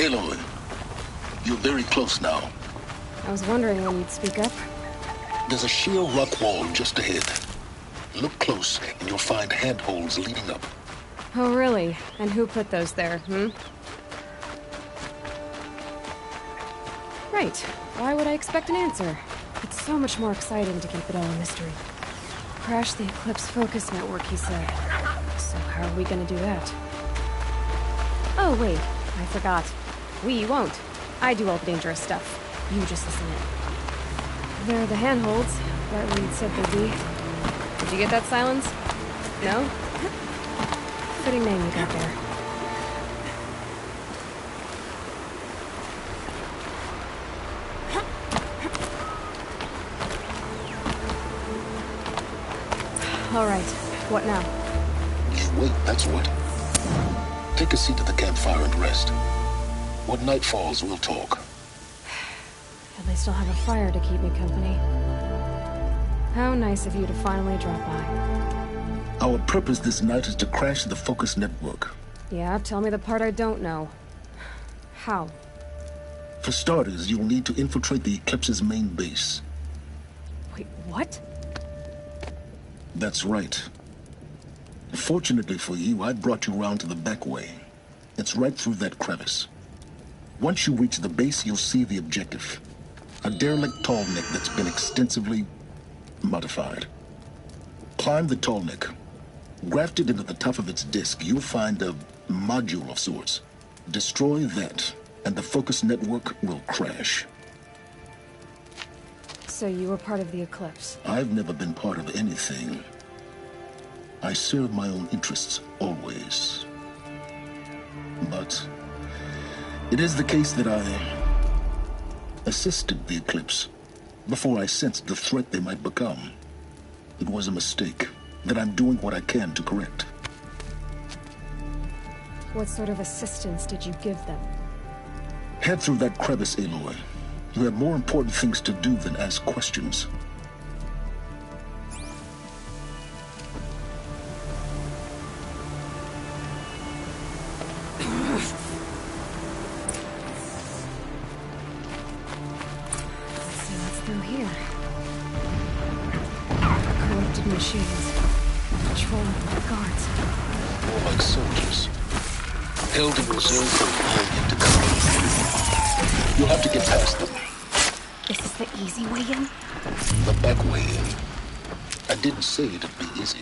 Aloy, you're very close now. I was wondering when you'd speak up. There's a sheer rock wall just ahead. Look close, and you'll find handholds leading up. Oh, really? And who put those there, Right. Why would I expect an answer? It's so much more exciting to keep it all a mystery. Crash the Eclipse Focus Network, he said. So how are we gonna do that? Oh, wait. I forgot. We won't. I do all the dangerous stuff. You just listen in. There are the handholds. Right where you'd said they'd be. Did you get that, Silence? No? Fitting name you got there. All right. What now? Just wait, that's what. Take a seat at the campfire and rest. When night falls, we'll talk. At least I'll have a fire to keep me company. How nice of you to finally drop by. Our purpose this night is to crash the Focus Network. Yeah, tell me the part I don't know. How? For starters, you'll need to infiltrate the Eclipse's main base. Wait, what? That's right. Fortunately for you, I brought you round to the back way. It's right through that crevice. Once you reach the base, you'll see the objective. A derelict tall neck that's been extensively modified. Climb the tall neck. Grafted into the top of its disk, you'll find a module of sorts. Destroy that, and the Focus Network will crash. So you were part of the Eclipse? I've never been part of anything. I serve my own interests, always. But it is the case that I assisted the Eclipse before I sensed the threat they might become. It was a mistake that I'm doing what I can to correct. What sort of assistance did you give them? Head through that crevice, Aloy. You have more important things to do than ask questions. Let's see what's through here. Corrupted machines. Patrolling with guards. More like soldiers. Held in reserve for war yet to come. You'll have to get past them. This is the easy way in? The back way in. I didn't say it'd be easy.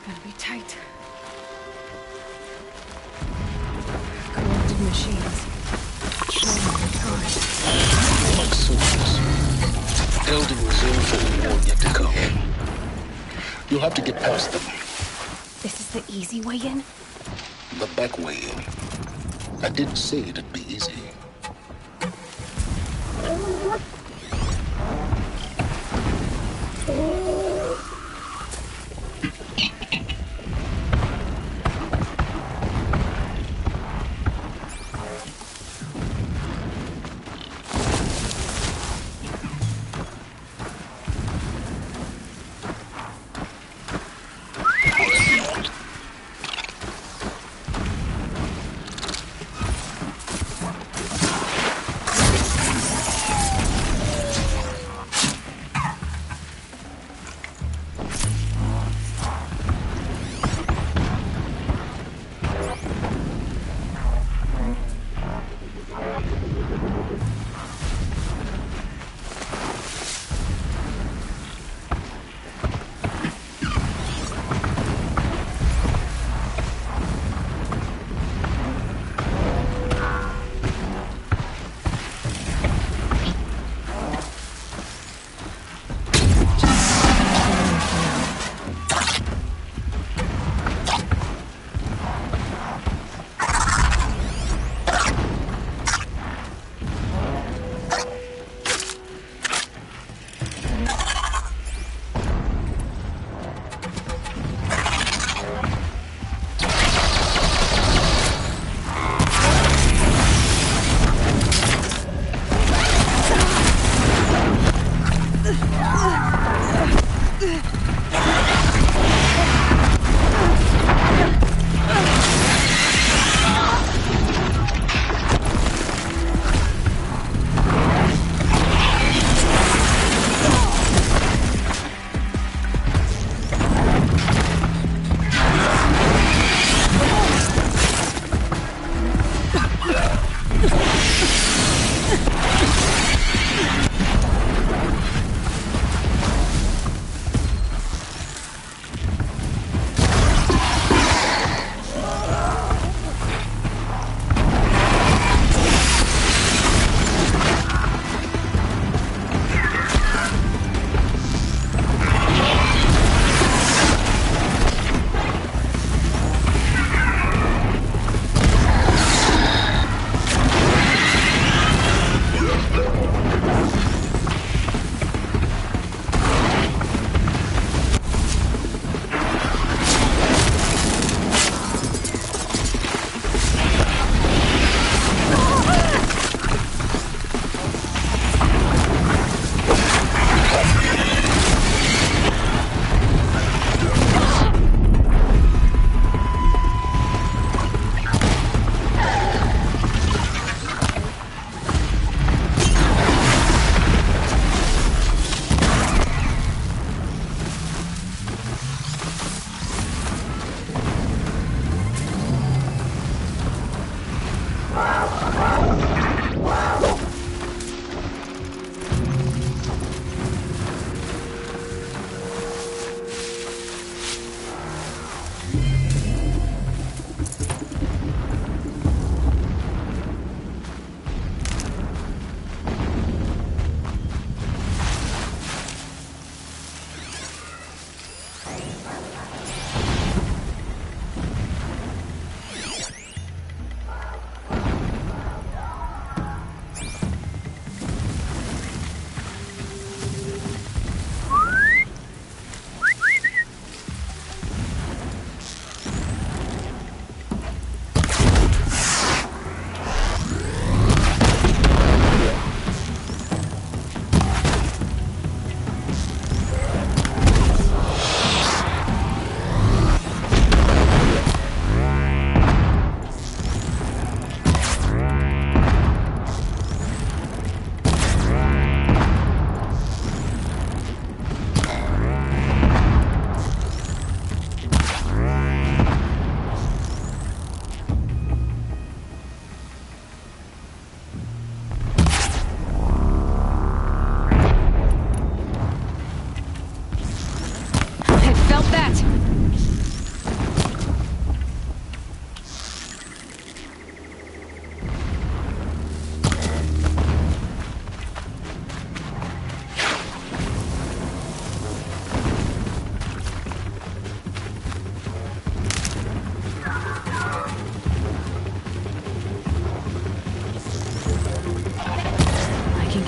Gotta be tight. Corrupted machines. Patrolling with guards. More like soldiers. Held in reserve for war yet to come. You'll have to get past them. This is the easy way in? The back way in. I didn't say it'd be easy.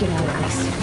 get out at least.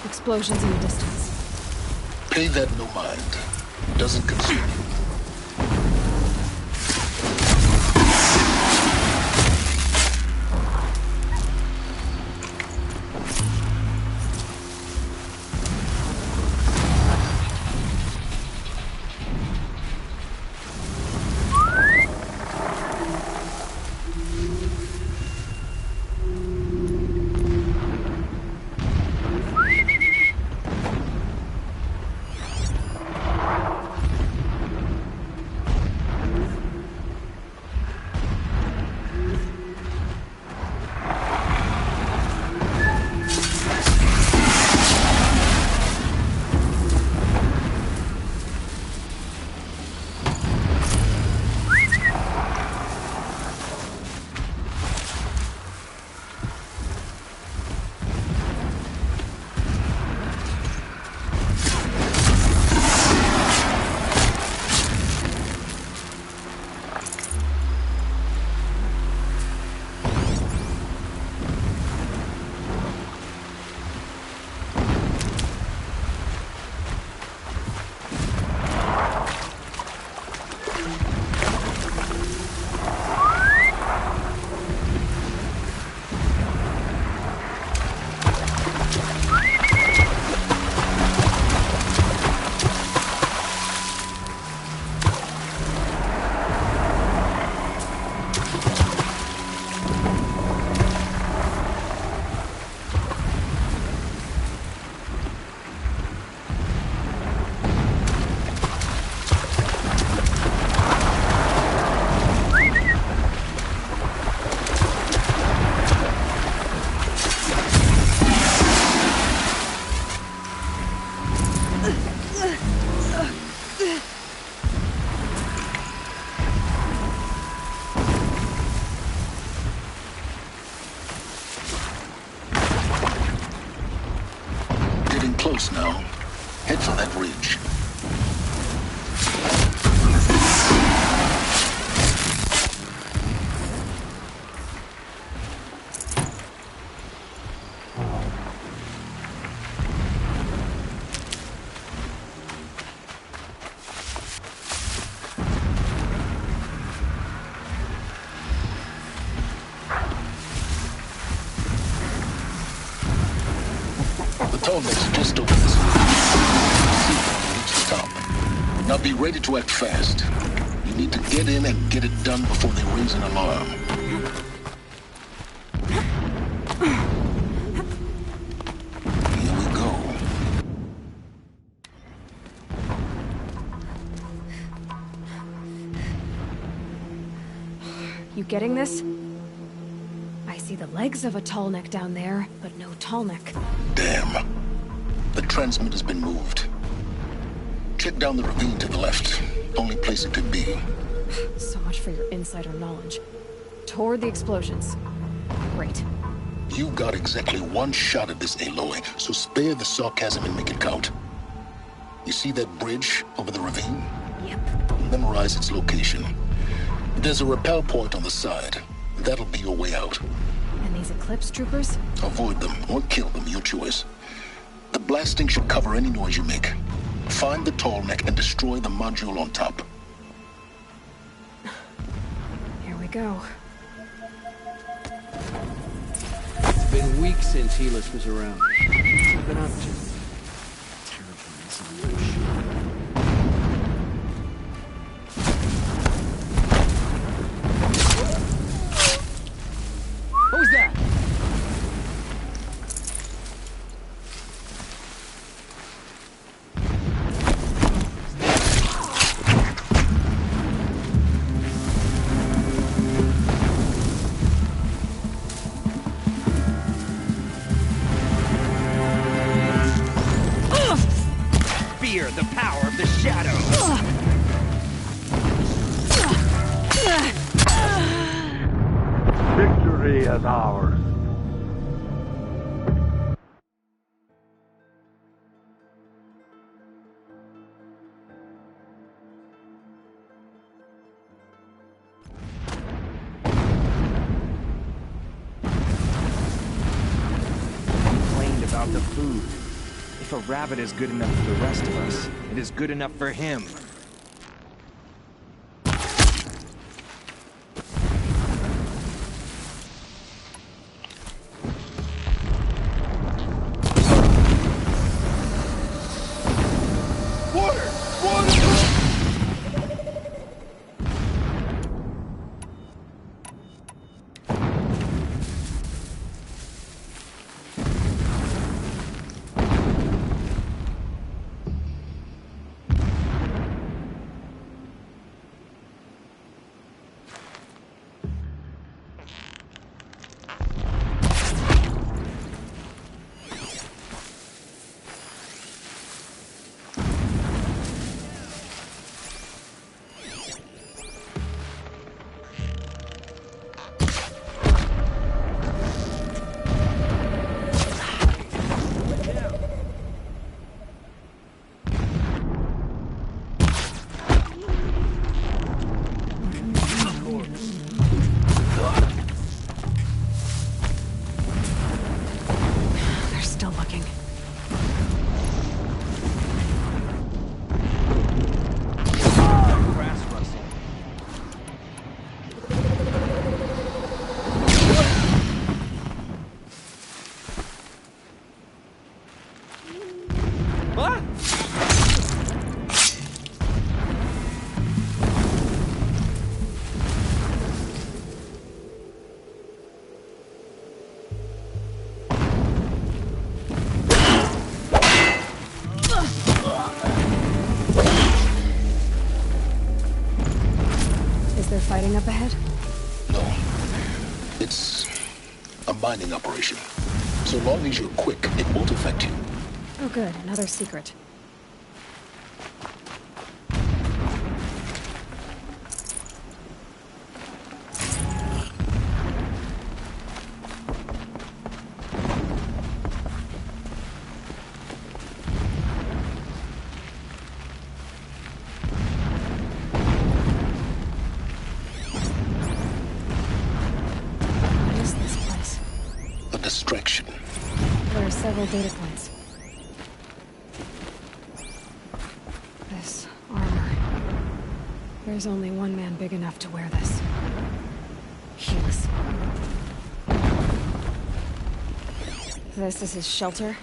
Explosions in the distance. Pay that no mind. Doesn't concern you. Close now. Head for that ridge. The tunnel's just over this way. See when we reach the top. Now be ready to act fast. You need to get in and get it done before they raise an alarm. Here we go. You getting this? I see the legs of a tall neck down there, but no tall neck. Damn. The transmitter's been moved. Check down the ravine to the left. Only place it could be. So much for your insider knowledge. Toward the explosions. Great. You got exactly one shot at this, Aloy, so spare the sarcasm and make it count. You see that bridge over the ravine? Yep. Memorize its location. There's a rappel point on the side. That'll be your way out. And these Eclipse troopers? Avoid them or kill them, your choice. The blasting should cover any noise you make. Find the tall neck and destroy the module on top. Here we go. It's been weeks since Helis was around. What's he been up to? What was that? Fear the power of the shadow. Victory is ours. Complained about the food. If a rabbit is good enough for the rest of us, it is good enough for him. They're still looking. Grass rustle. What? Is there fighting up ahead? No. It's a mining operation. So long as you're quick, it won't affect you. Oh good, another secret. What is this place? A distraction. There are several data points. This armor. There's only one man big enough to wear this. Helis. This is his shelter?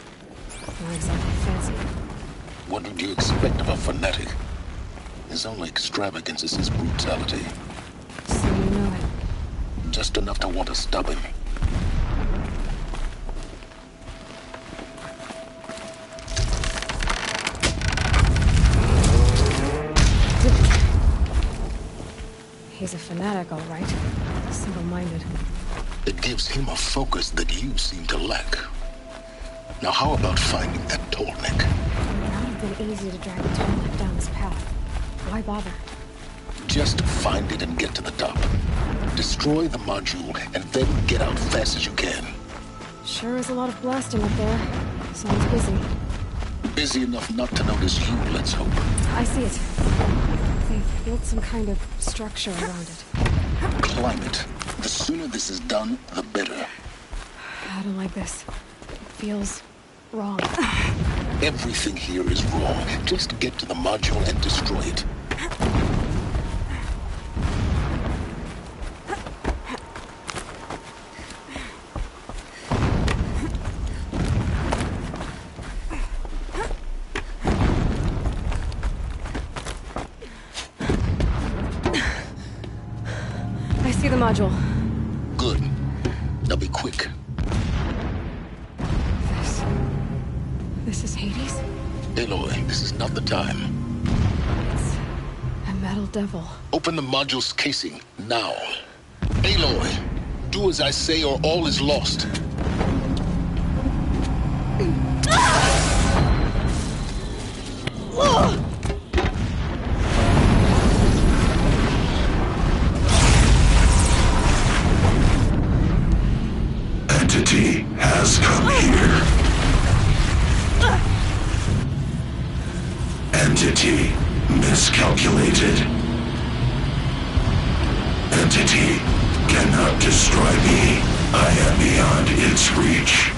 Not exactly fancy. What would you expect of a fanatic? His only extravagance is his brutality. So you know it. Just enough to want to stop him. He's a fanatic, all right. single-minded. It gives him a focus that you seem to lack. Now how about finding that Tolnik? It would not have been easy to drag the Tolnik down this path. Why bother? Just find it and get to the top. Destroy the module and then get out fast as you can. Sure is a lot of blasting up there. Sounds busy. Busy enough not to notice you, let's hope. I see it. They've built some kind of structure around it. Climb it. The sooner this is done, the better. I don't like this. It feels wrong. Everything here is wrong. Just get to the module and destroy it. I see the module. Good. Now be quick. This is Hades? Aloy, this is not the time. It's a metal devil. Open the module's casing, now. Aloy, do as I say or all is lost. Entity has come here. Entity miscalculated. Entity cannot destroy me. I am beyond its reach.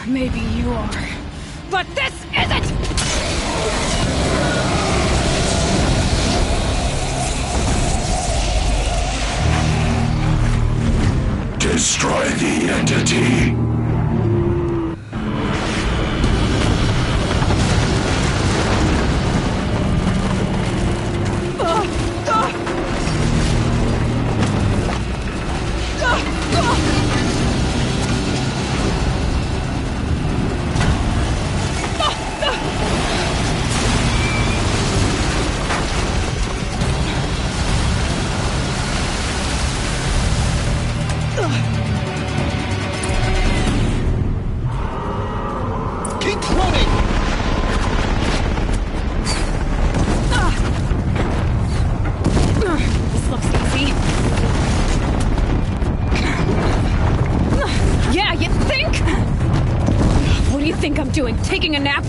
Maybe you are. But this isn't! Destroy the entity. Keep running! This looks easy. Yeah, you think? What do you think I'm doing? Taking a nap?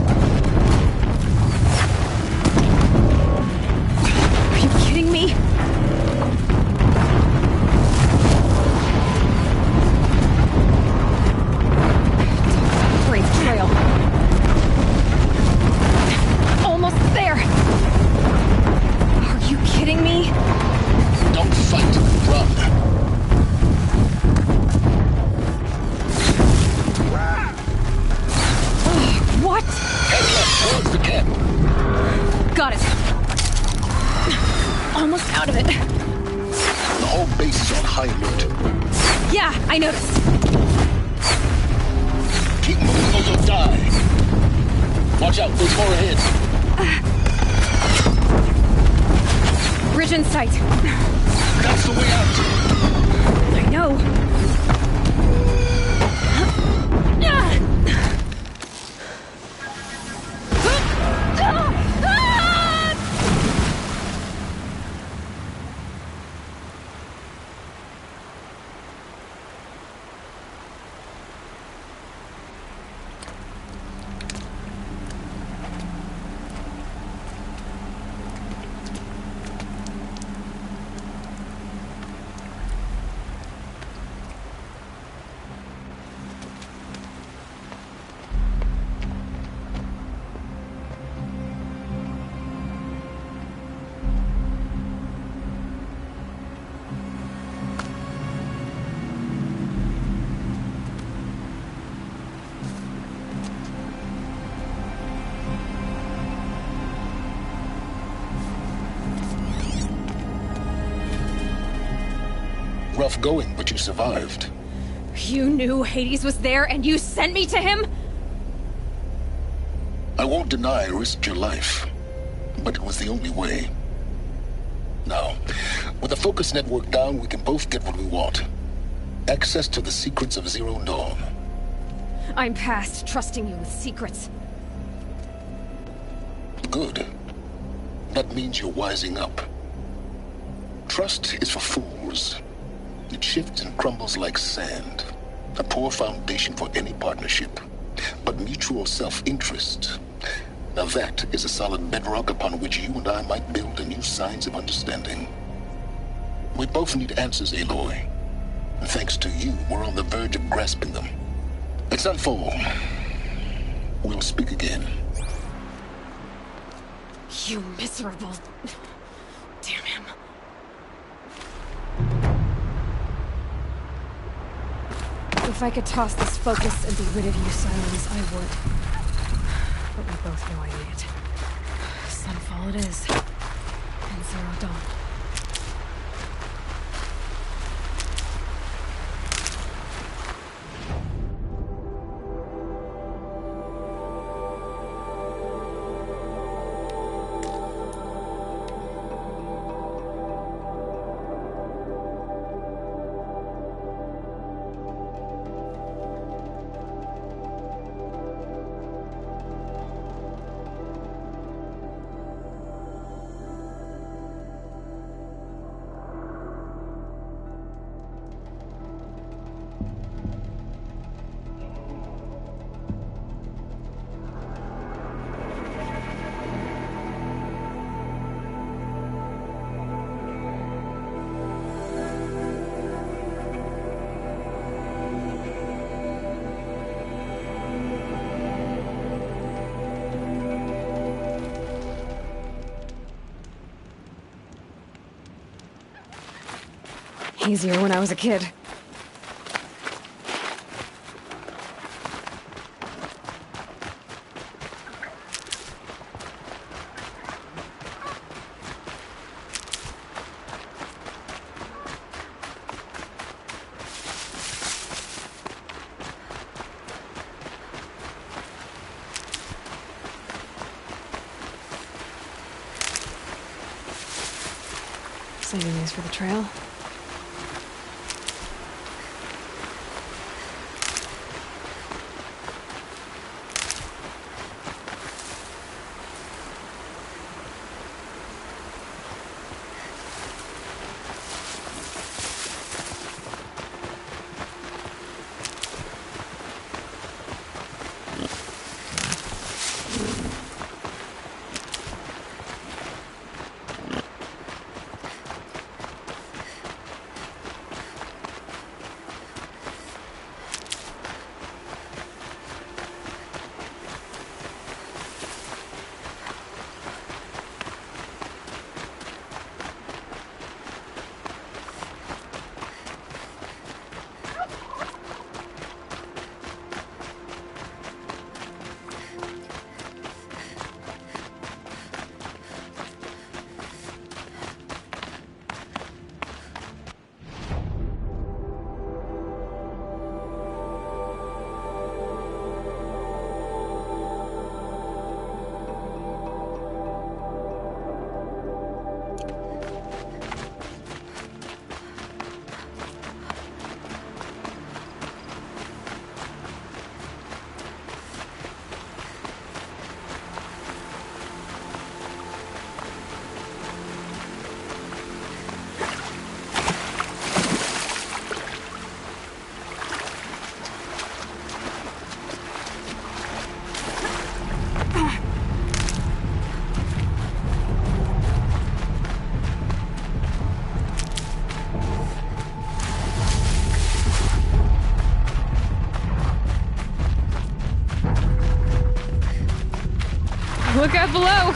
Are you kidding me? Great trail. Almost there. Are you kidding me? Don't fight, run. What? Head left towards the camp. Got it. Almost out of it. The whole base is on high alert. Yeah, I noticed. Keep moving or you'll die. Watch out, there's more ahead. Bridge in sight. That's the way out. I know. Rough going, but you survived. You knew Hades was there and you sent me to him? I won't deny I risked your life, but it was the only way. Now, with the focus network down, we can both get what we want. Access to the secrets of Zero Dawn. I'm past trusting you with secrets. Good. That means you're wising up. Trust is for fools. It shifts and crumbles like sand. A poor foundation for any partnership. But mutual self-interest, now that is a solid bedrock upon which you and I might build a new science of understanding. We both need answers, Aloy. And thanks to you, we're on the verge of grasping them. It's unfold. We'll speak again. You miserable... Damn him. If I could toss this focus and be rid of you, Silence, I would. But we both know I need it. Sunfall it is. And Zero Dawn. Easier when I was a kid. Saving these for the trail. Look out below!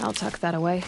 I'll tuck that away.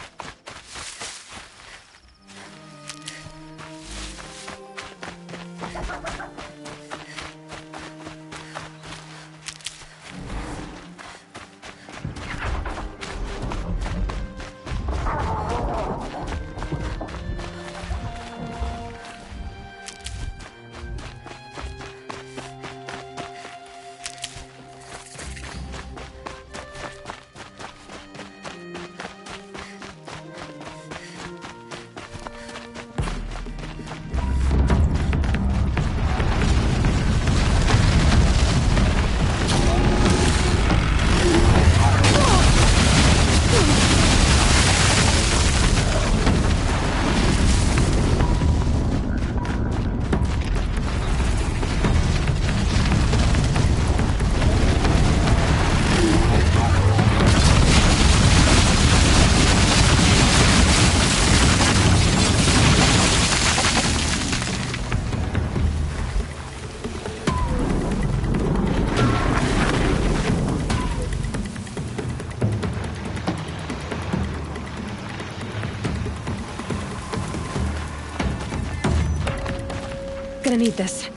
Gonna need this.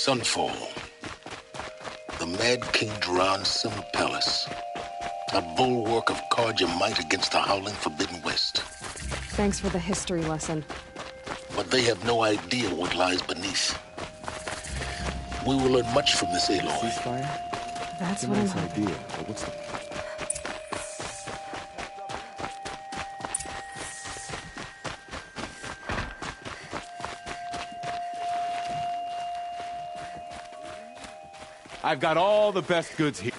Sunfall. The Mad King Duran Palace. A bulwark of Carja might against the howling Forbidden West. Thanks for the history lesson. But they have no idea what lies beneath. We will learn much from this Aloy. Ceasefire? That's It's a what I'm nice hoping. idea, but what's the... I've got all the best goods here.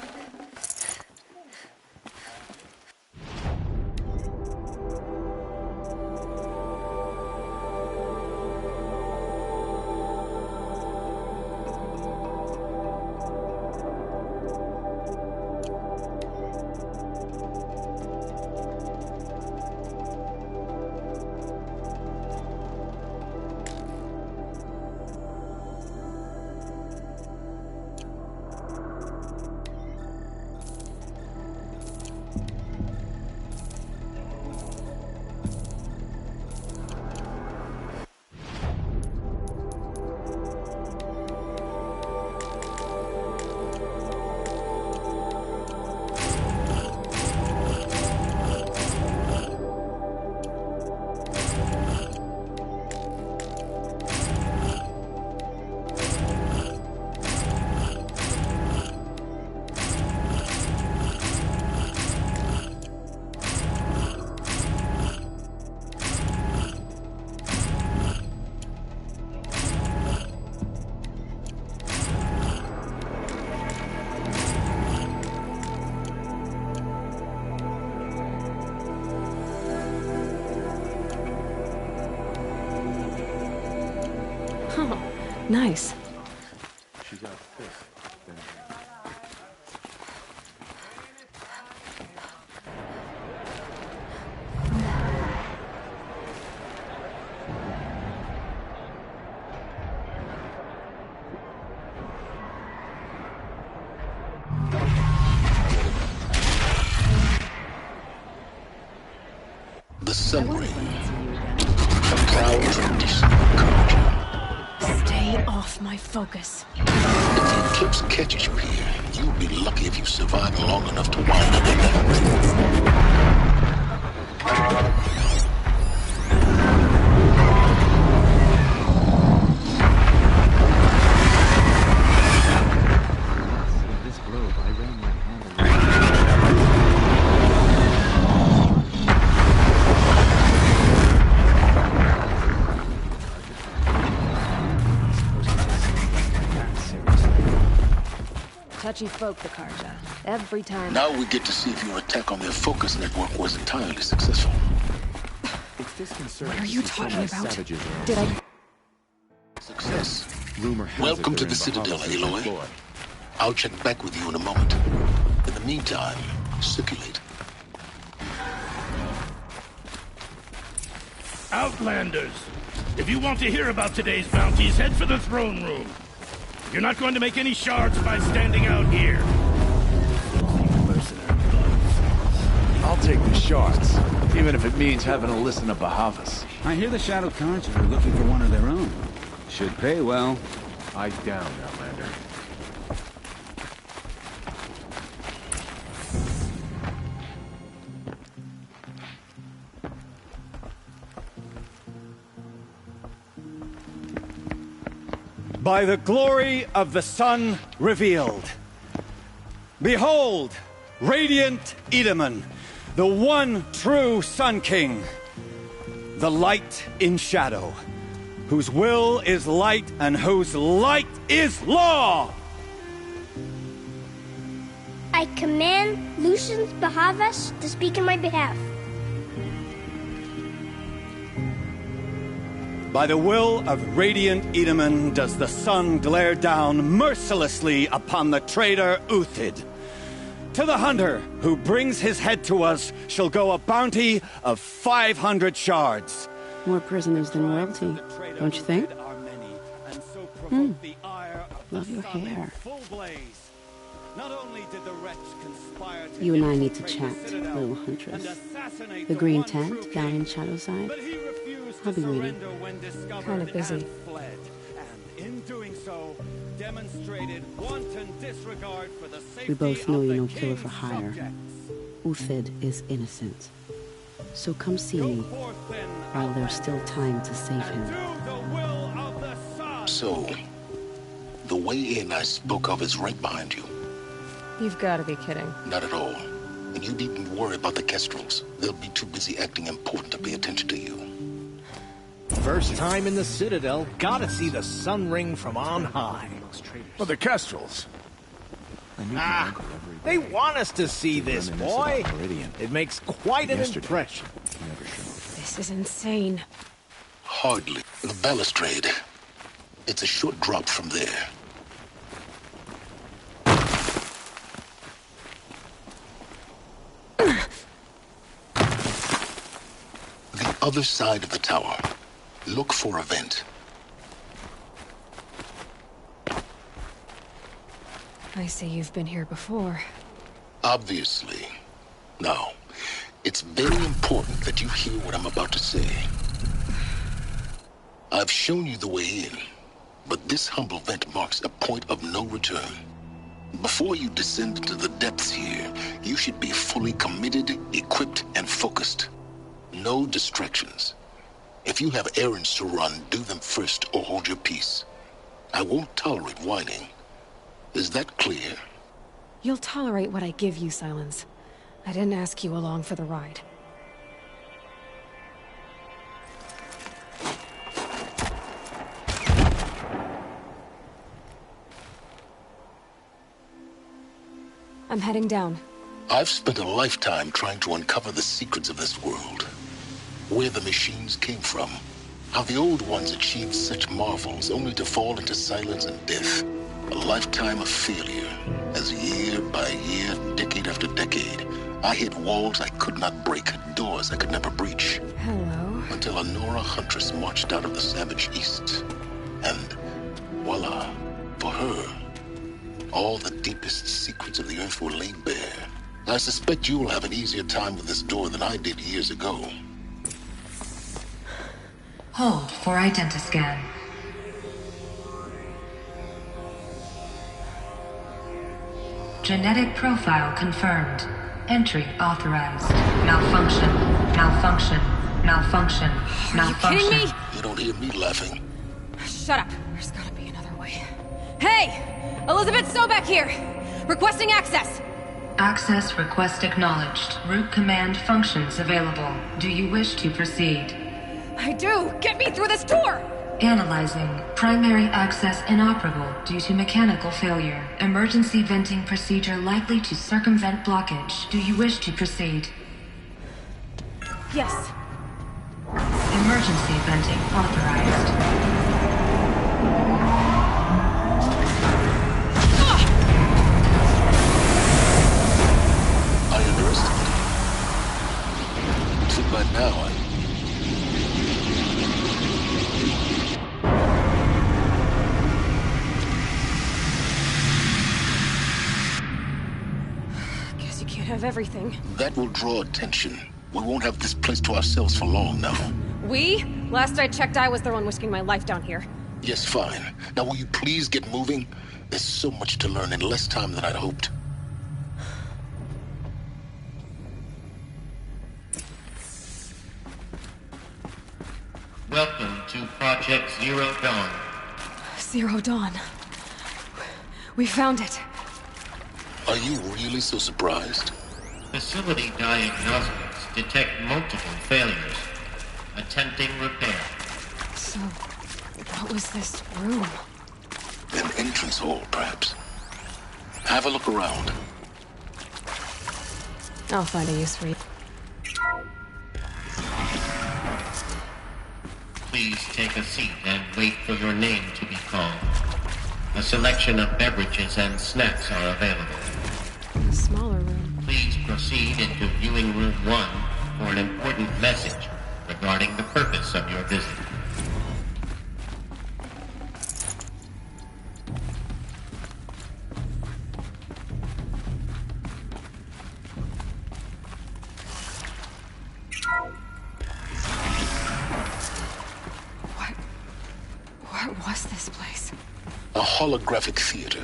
Nice. She got thick. The Sun Ring. A proud tradition of Carja. Stay off my focus. If the eclipse catches you here, you'll be lucky if you survive long enough to wind up in that ring. This globe, I ran my hand Touchy folk, the Carja. Every time. Now we get to see if your attack on their focus network was entirely successful. What are you talking about? Did I... Success. Rumor has Welcome it to they're the in Citadel, Bahamut Aloy. deploy. I'll check back with you in a moment. In the meantime, circulate. Outlanders! If you want to hear about today's bounties, head for the throne room. You're not going to make any shards by standing out here. I'll take the shards, even if it means having to listen to Bahavas. I hear the Shadow Carja are looking for one of their own. Should pay well. Eyes down, Outlander. By the glory of the sun revealed. Behold, radiant Edaman, the one true Sun King, the light in shadow, whose will is light and whose light is law! I command Lucius Bahavas to speak in my behalf. By the will of radiant Edaman does the sun glare down mercilessly upon the traitor Uthid. To the hunter who brings his head to us shall go a bounty of 500 shards. More prisoners than royalty, don't you think? Love your hair. You and I need to chat, little huntress. The green tent down in Shadowside. I'll be waiting. Kind of busy. We both know you're no killer for hire. Uthid is innocent. So come see me while there's still time to save him. So, the way in I spoke of is right behind you. You've got to be kidding. Not at all. And you needn't worry about the Kestrels. They'll be too busy acting important to pay attention to you. First time in the Citadel, gotta see the Sun Ring from on high. But the Kestrels. They want us to see this, boy. It makes quite an impression. This is insane. Hardly. The balustrade. It's a short drop from there. The other side of the tower. Look for a vent. I see you've been here before. Obviously. Now, it's very important that you hear what I'm about to say. I've shown you the way in, but this humble vent marks a point of no return. Before you descend into the depths here, you should be fully committed, equipped, and focused. No distractions. If you have errands to run, do them first or hold your peace. I won't tolerate whining. Is that clear? You'll tolerate what I give you, Silence. I didn't ask you along for the ride. I'm heading down. I've spent a lifetime trying to uncover the secrets of this world. Where the machines came from. How the old ones achieved such marvels only to fall into silence and death. A lifetime of failure, as year by year, decade after decade, I hit walls I could not break, doors I could never breach. Hello. Until a Nora huntress marched out of the savage east. And voila, for her, all the deepest secrets of the earth were laid bare. I suspect you will have an easier time with this door than I did years ago. Hold for identiscan. Genetic profile confirmed. Entry authorized. Malfunction. Malfunction. Malfunction. Malfunction. Are you kidding me? You don't hear me laughing. Shut up. There's gotta be another way. Hey! Elizabeth Sobek here! Requesting access! Access request acknowledged. Root command functions available. Do you wish to proceed? I do! Get me through this door! Analyzing. Primary access inoperable due to mechanical failure. Emergency venting procedure likely to circumvent blockage. Do you wish to proceed? Yes. Emergency venting authorized. I underestimated. See, by now, Guess you can't have everything. that will draw attention. We won't have this place to ourselves for long now. We? Last I checked, I was the one risking my life down here. Yes, fine. Now will you please get moving? There's so much to learn in less time than I'd hoped. Welcome to Project Zero Dawn. Zero Dawn. We found it. Are you really so surprised? Facility diagnostics detect multiple failures. Attempting repair. So, what was this room? An entrance hall, perhaps. Have a look around. I'll find a use for you. Please take a seat and wait for your name to be called. A selection of beverages and snacks are available. A smaller room. Please proceed into viewing room 1 for an important message regarding the purpose of your visit. What was this place? A holographic theater.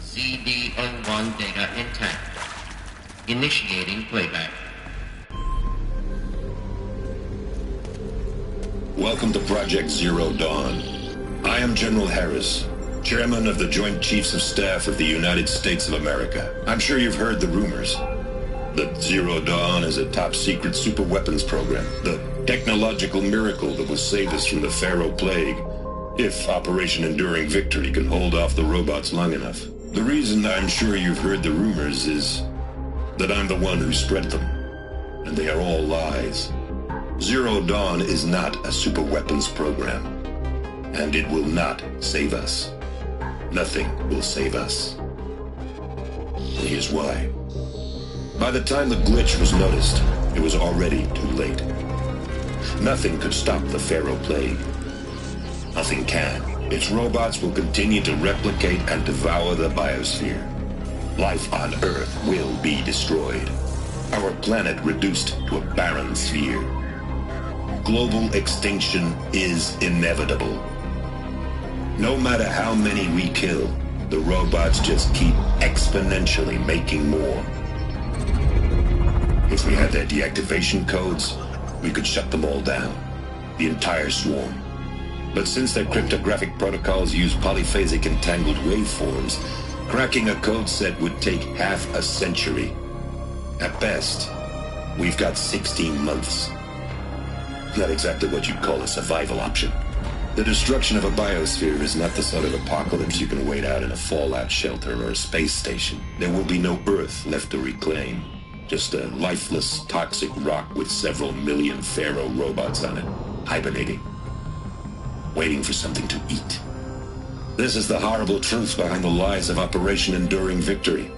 CD01 data intact. Initiating playback. Welcome to Project Zero Dawn. I am General Harris, Chairman of the Joint Chiefs of Staff of the United States of America. I'm sure you've heard the rumors that Zero Dawn is a top-secret superweapons program, the technological miracle that will save us from the Pharaoh Plague, if Operation Enduring Victory can hold off the robots long enough. The reason I'm sure you've heard the rumors is that I'm the one who spread them, and they are all lies. Zero Dawn is not a superweapons program, and it will not save us. Nothing will save us. Here's why. By the time the glitch was noticed, it was already too late. Nothing could stop the Pharaoh Plague. Nothing can. Its robots will continue to replicate and devour the biosphere. Life on Earth will be destroyed. Our planet reduced to a barren sphere. Global extinction is inevitable. No matter how many we kill, the robots just keep exponentially making more. If we had their deactivation codes, we could shut them all down. The entire swarm. But since their cryptographic protocols use polyphasic entangled waveforms, cracking a code set would take half a century. At best, we've got 16 months. Not exactly what you'd call a survival option. The destruction of a biosphere is not the sort of apocalypse you can wait out in a fallout shelter or a space station. There will be no Earth left to reclaim. Just a lifeless, toxic rock with several million Pharaoh robots on it, hibernating. Waiting for something to eat. This is the horrible truth behind the lies of Operation Enduring Victory.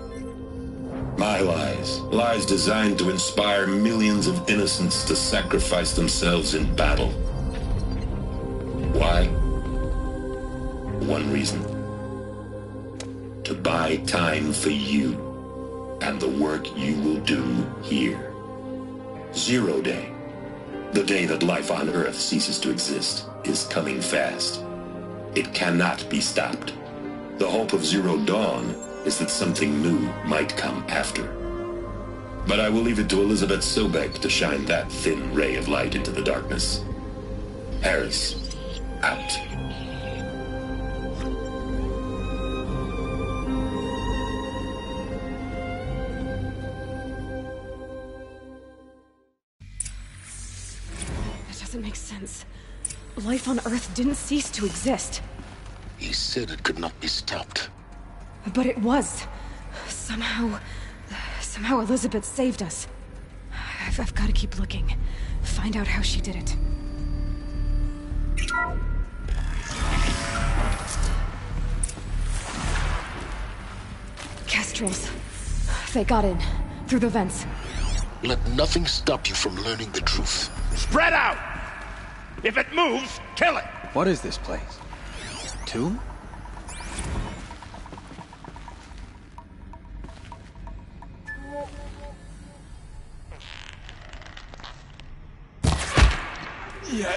My lies. Lies designed to inspire millions of innocents to sacrifice themselves in battle. Why? One reason. To buy time for you and the work you will do here. Zero Day. The day that life on Earth ceases to exist is coming fast. It cannot be stopped. The hope of Zero Dawn is that something new might come after. But I will leave it to Elizabeth Sobek to shine that thin ray of light into the darkness. Harris, out. That doesn't make sense. Life on Earth didn't cease to exist. He said it could not be stopped. But it was. Somehow Elizabeth saved us. I've got to keep looking. Find out how she did it. Kestrels. They got in. Through the vents. Let nothing stop you from learning the truth. Spread out! If it moves, kill it! What is this place? Tomb? Yeah.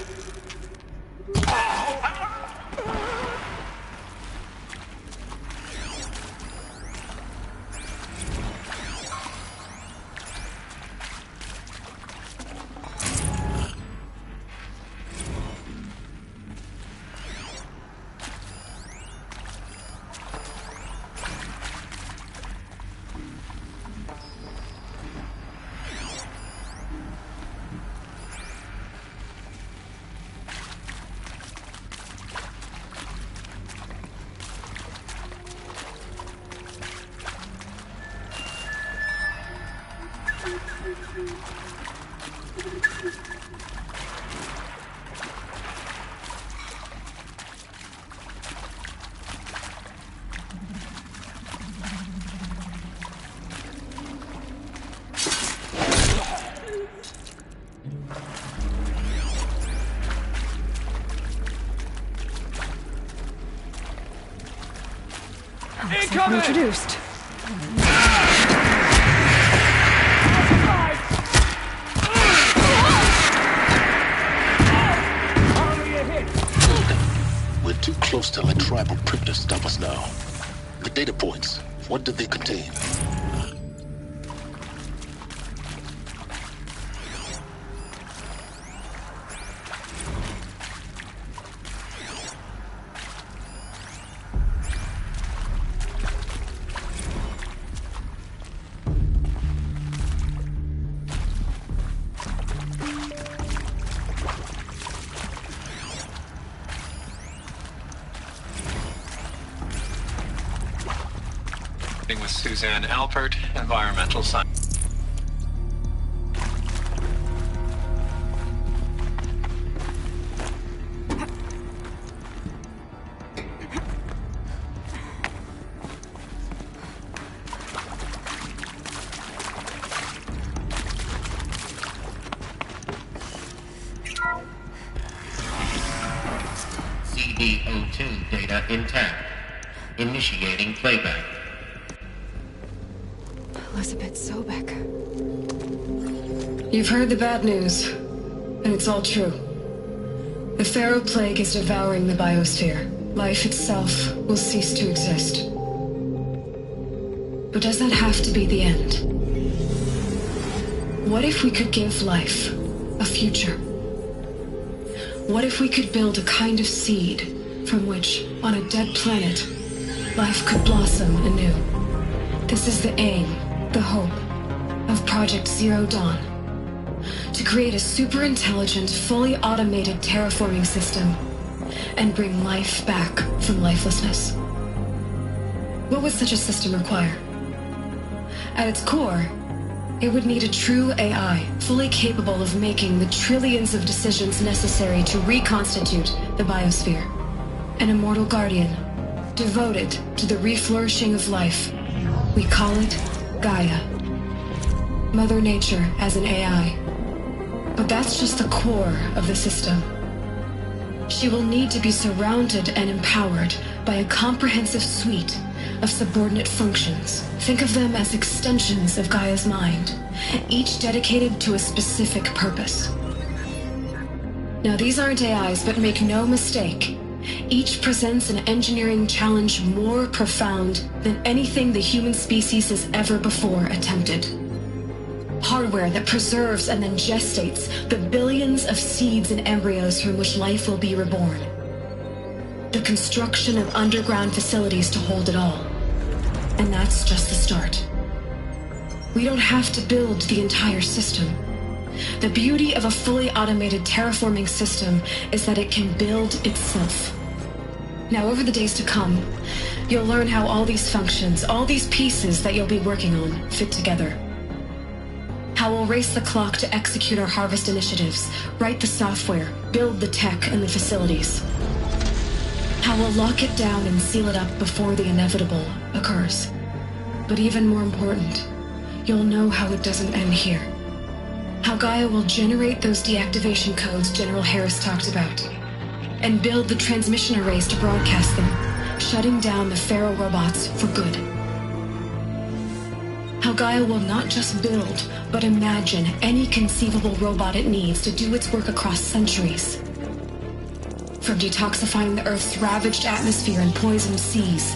Introduced. We're too close to let tribal printers stop us now. The data points, what did they contain? With Suzanne Alpert, environmental science. CD02 data intact. Initiating playback. Elizabeth Sobek. You've heard the bad news, and it's all true. The Pharaoh Plague is devouring the biosphere. Life itself will cease to exist. But does that have to be the end? What if we could give life a future? What if we could build a kind of seed from which, on a dead planet, life could blossom anew? This is the aim, the hope, of Project Zero Dawn. To create a super-intelligent, fully automated terraforming system and bring life back from lifelessness. What would such a system require? At its core, it would need a true AI, fully capable of making the trillions of decisions necessary to reconstitute the biosphere. An immortal guardian, devoted to the reflourishing of life. We call it Gaia. Mother Nature as an AI. But that's just the core of the system. She will need to be surrounded and empowered by a comprehensive suite of subordinate functions. Think of them as extensions of Gaia's mind, each dedicated to a specific purpose. Now, these aren't AIs, but make no mistake. Each presents an engineering challenge more profound than anything the human species has ever before attempted. Hardware that preserves and then gestates the billions of seeds and embryos from which life will be reborn. The construction of underground facilities to hold it all. And that's just the start. We don't have to build the entire system. The beauty of a fully automated terraforming system is that it can build itself. Now, over the days to come, you'll learn how all these functions, all these pieces that you'll be working on, fit together. How we'll race the clock to execute our harvest initiatives, write the software, build the tech and the facilities. How we'll lock it down and seal it up before the inevitable occurs. But even more important, you'll know how it doesn't end here. How Gaia will generate those deactivation codes General Harris talked about, and build the transmission arrays to broadcast them, shutting down the Pharaoh robots for good. How Gaia will not just build, but imagine any conceivable robot it needs to do its work across centuries. From detoxifying the Earth's ravaged atmosphere and poisoned seas,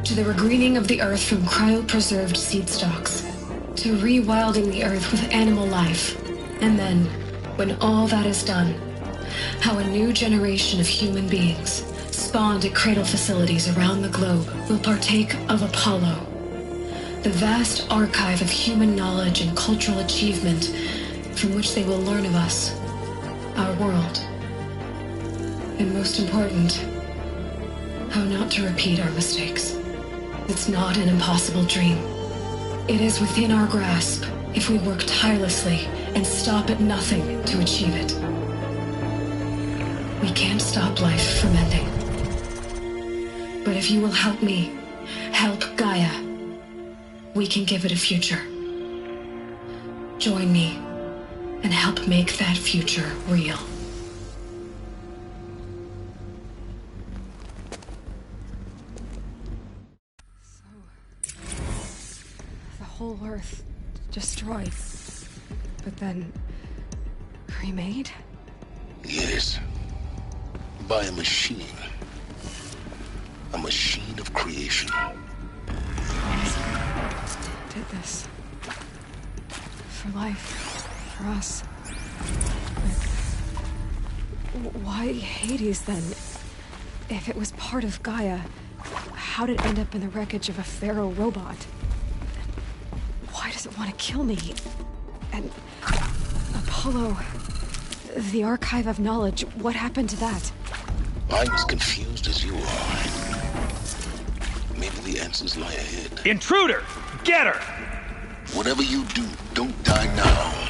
to the regreening of the Earth from cryopreserved seed stocks, to rewilding the Earth with animal life. And then, when all that is done, how a new generation of human beings, spawned at cradle facilities around the globe, will partake of Apollo, the vast archive of human knowledge and cultural achievement from which they will learn of us, our world. And most important, how not to repeat our mistakes. It's not an impossible dream. It is within our grasp if we work tirelessly and stop at nothing to achieve it. We can't stop life from ending. But if you will help me, help Gaia, we can give it a future. Join me and help make that future real. Whole Earth destroyed, but then remade? Yes. By a machine. A machine of creation. Did this. For life. For us. Why Hades, then? If it was part of Gaia, how did it end up in the wreckage of a Pharaoh robot? Why does it want to kill me? And Apollo, the archive of knowledge, what happened to that? I'm as confused as you are. Maybe the answers lie ahead. Intruder! Get her! Whatever you do, don't die now.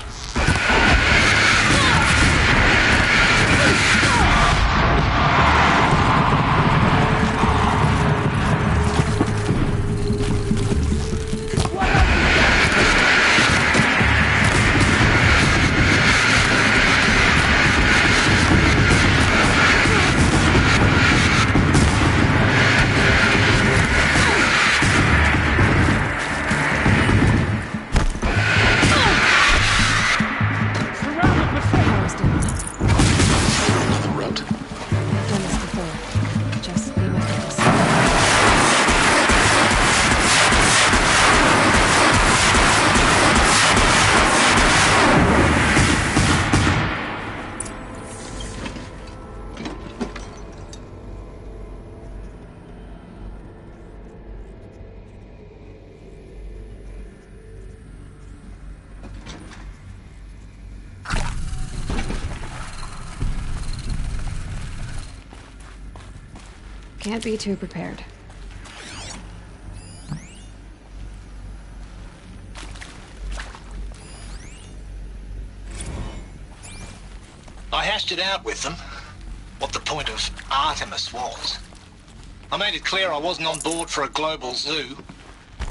Can't be too prepared. I hashed it out with them, what the point of Artemis was. I made it clear I wasn't on board for a global zoo.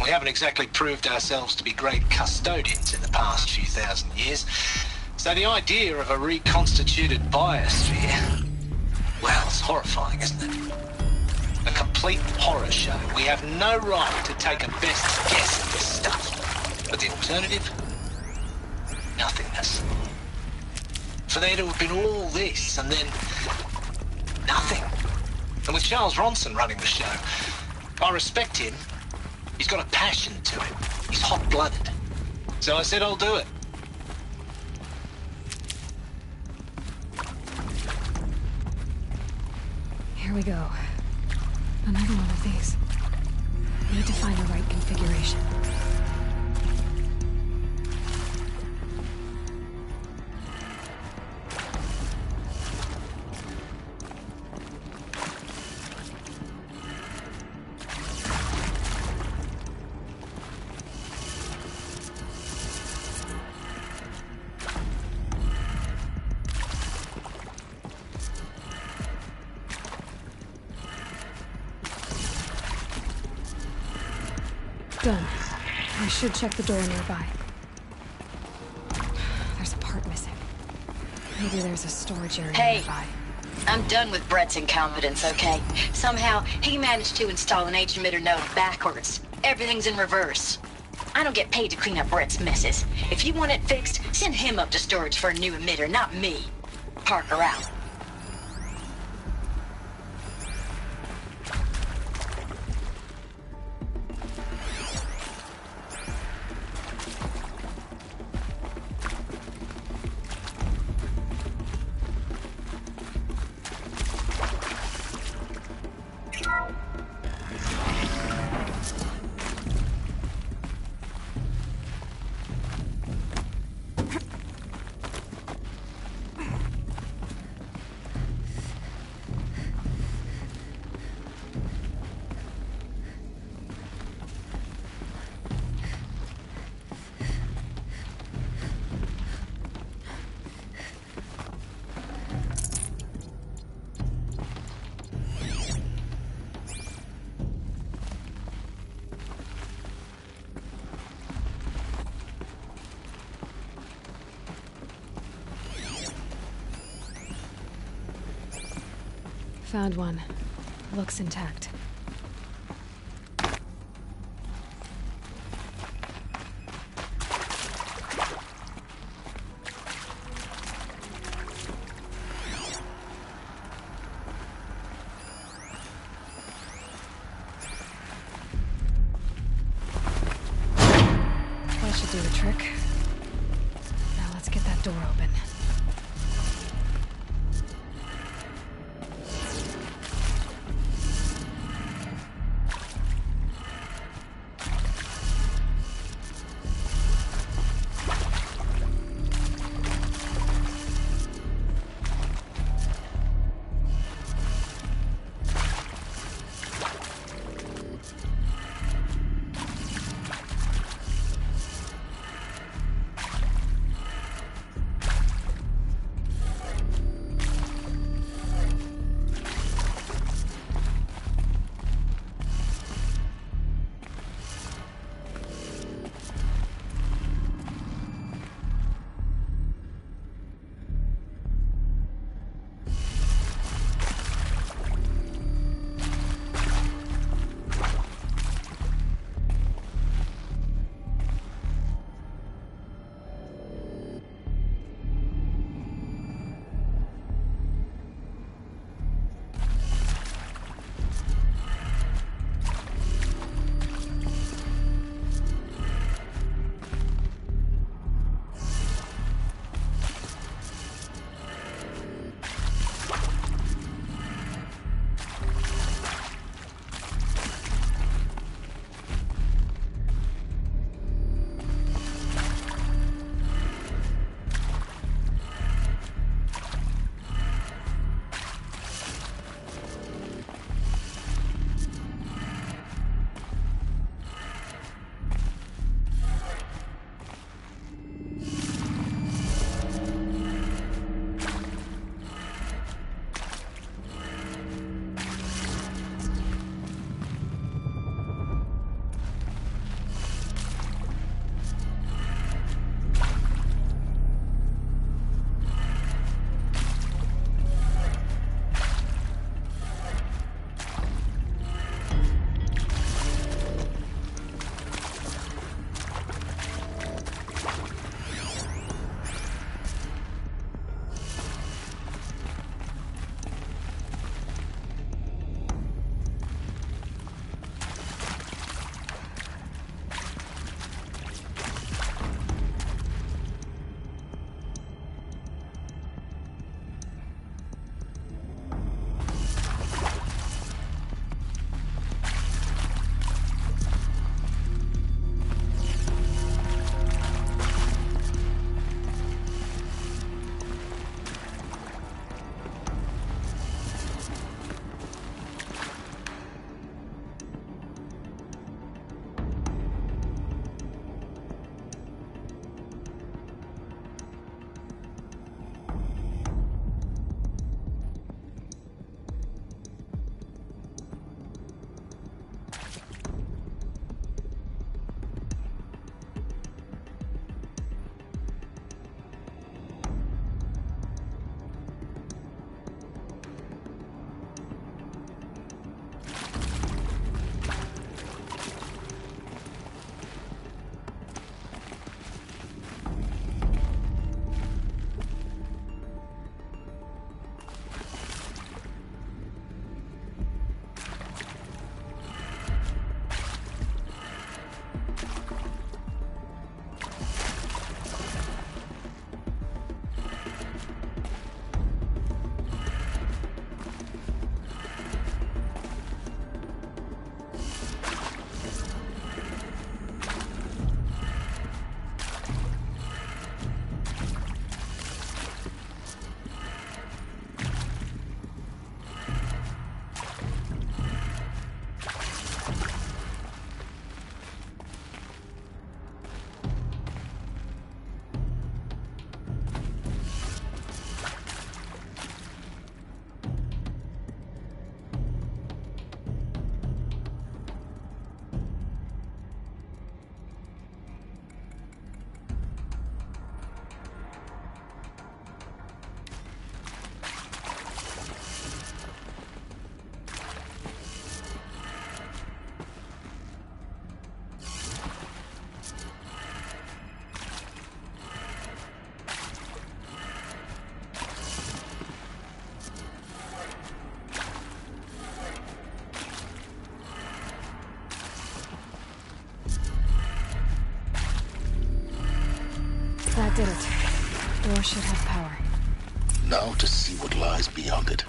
We haven't exactly proved ourselves to be great custodians in the past few thousand years. So the idea of a reconstituted biosphere, well, it's horrifying, isn't it? A complete horror show. We have no right to take a best guess at this stuff. But the alternative? Nothingness. For there to have been all this, and then nothing. And with Charles Ronson running the show, I respect him. He's got a passion to him. He's hot-blooded. So I said I'll do it. Here we go. Another one of these. Need to find the right configuration. Done. I should check the door nearby. There's a part missing. Maybe there's a storage area nearby. I'm done with Brett's incompetence, okay? Somehow, he managed to install an H-emitter node backwards. Everything's in reverse. I don't get paid to clean up Brett's messes. If you want it fixed, send him up to storage for a new emitter, not me. Parker out. Found one. Looks intact. That should do the trick. Now let's get that door open. That did it. Door should have power. Now to see what lies beyond it.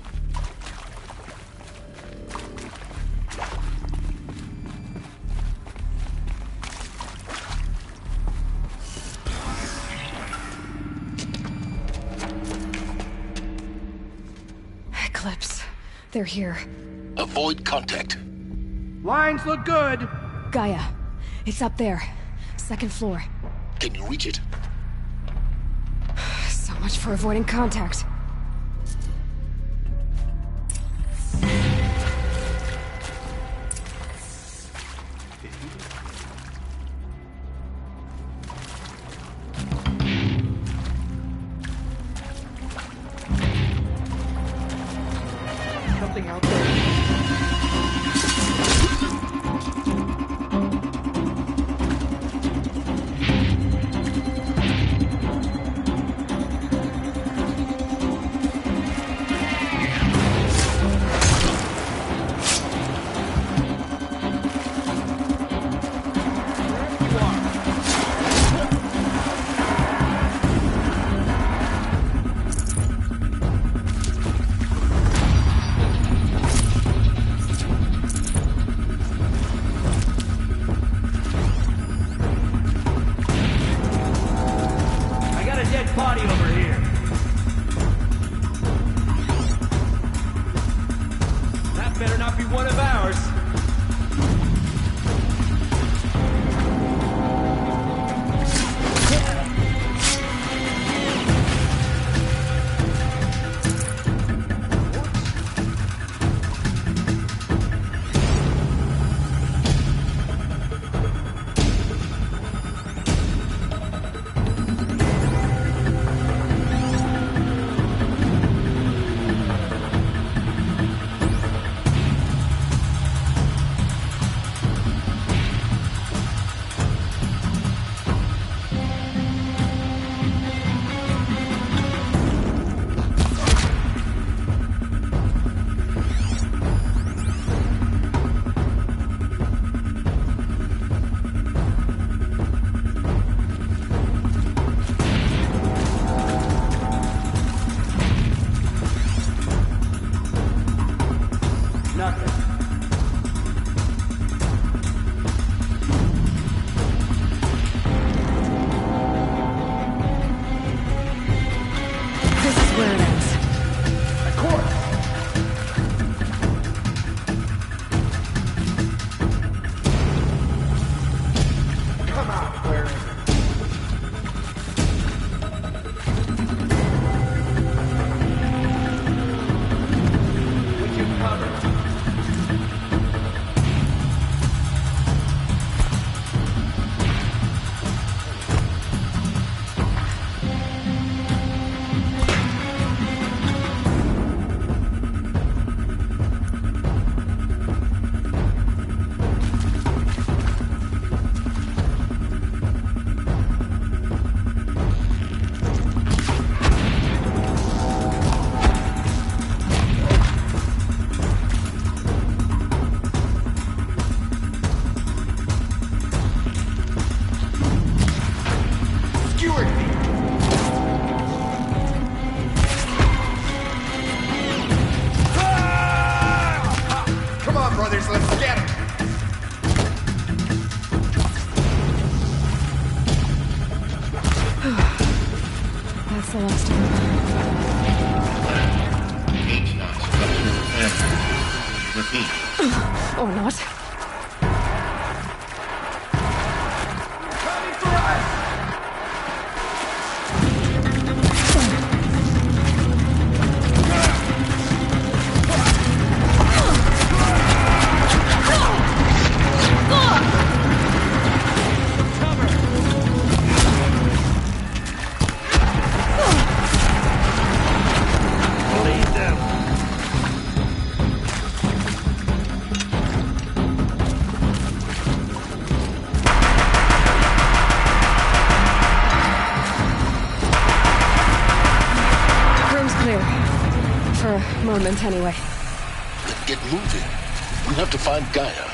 Eclipse. They're here. Avoid contact. Lines look good. Gaia. It's up there. Second floor. Can you reach it? So much for avoiding contact. Something out there. Body over here. That better not be one of ours. That's the last of them. Repeat. Or not. Coming for us! Moment, anyway. Then get moving. We have to find Gaia.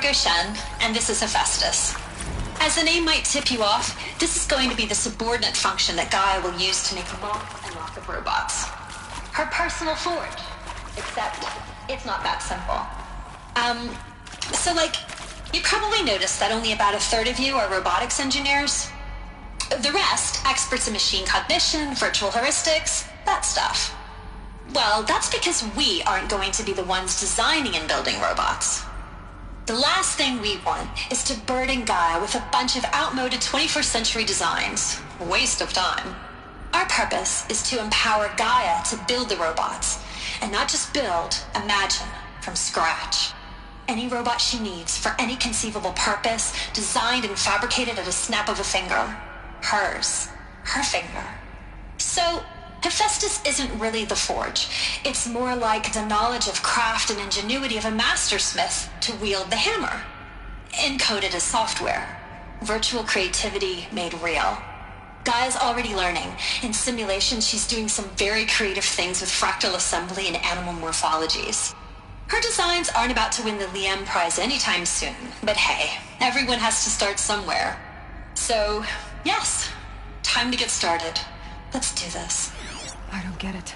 Margot Shen, and this is Hephaestus. As the name might tip you off, this is going to be the subordinate function that Gaia will use to make lots and lots of robots. Her personal forge. Except, it's not that simple. You probably noticed that only about a third of you are robotics engineers. The rest, experts in machine cognition, virtual heuristics, that stuff. Well, that's because we aren't going to be the ones designing and building robots. The last thing we want is to burden Gaia with a bunch of outmoded 21st century designs. A waste of time. Our purpose is to empower Gaia to build the robots, and not just build, imagine, from scratch. Any robot she needs for any conceivable purpose, designed and fabricated at a snap of a finger. Hers. Her finger. So, Hephaestus isn't really the forge. It's more like the knowledge of craft and ingenuity of a mastersmith to wield the hammer. Encoded as software. Virtual creativity made real. Gaia's already learning. In simulation, she's doing some very creative things with fractal assembly and animal morphologies. Her designs aren't about to win the Liam Prize anytime soon, but hey, everyone has to start somewhere. So, yes, time to get started. Let's do this. I don't get it.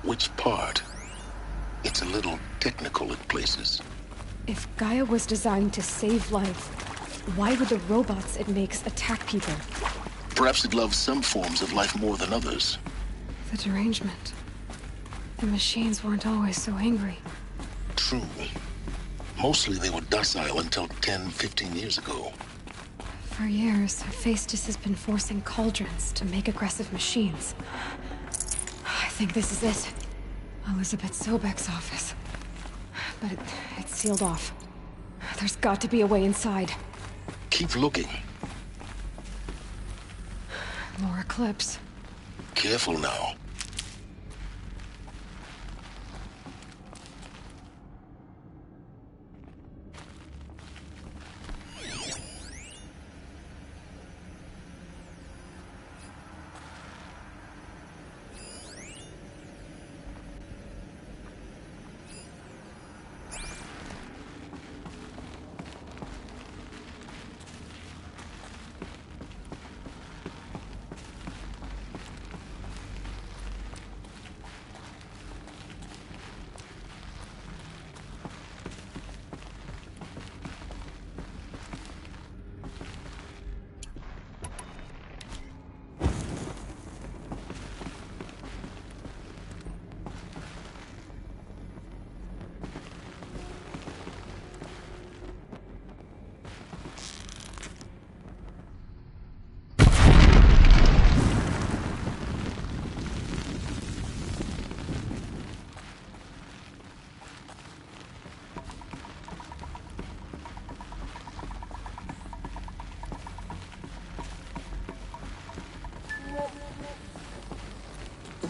Which part? It's a little technical in places. If Gaia was designed to save life, why would the robots it makes attack people? Perhaps it loves some forms of life more than others. The derangement. The machines weren't always so angry. True. Mostly they were docile until 10, 15 years ago. For years, Hephaestus has been forcing cauldrons to make aggressive machines. I think this is it. Elizabeth Sobek's office. But it's sealed off. There's got to be a way inside. Keep looking. More Eclipse. Careful now.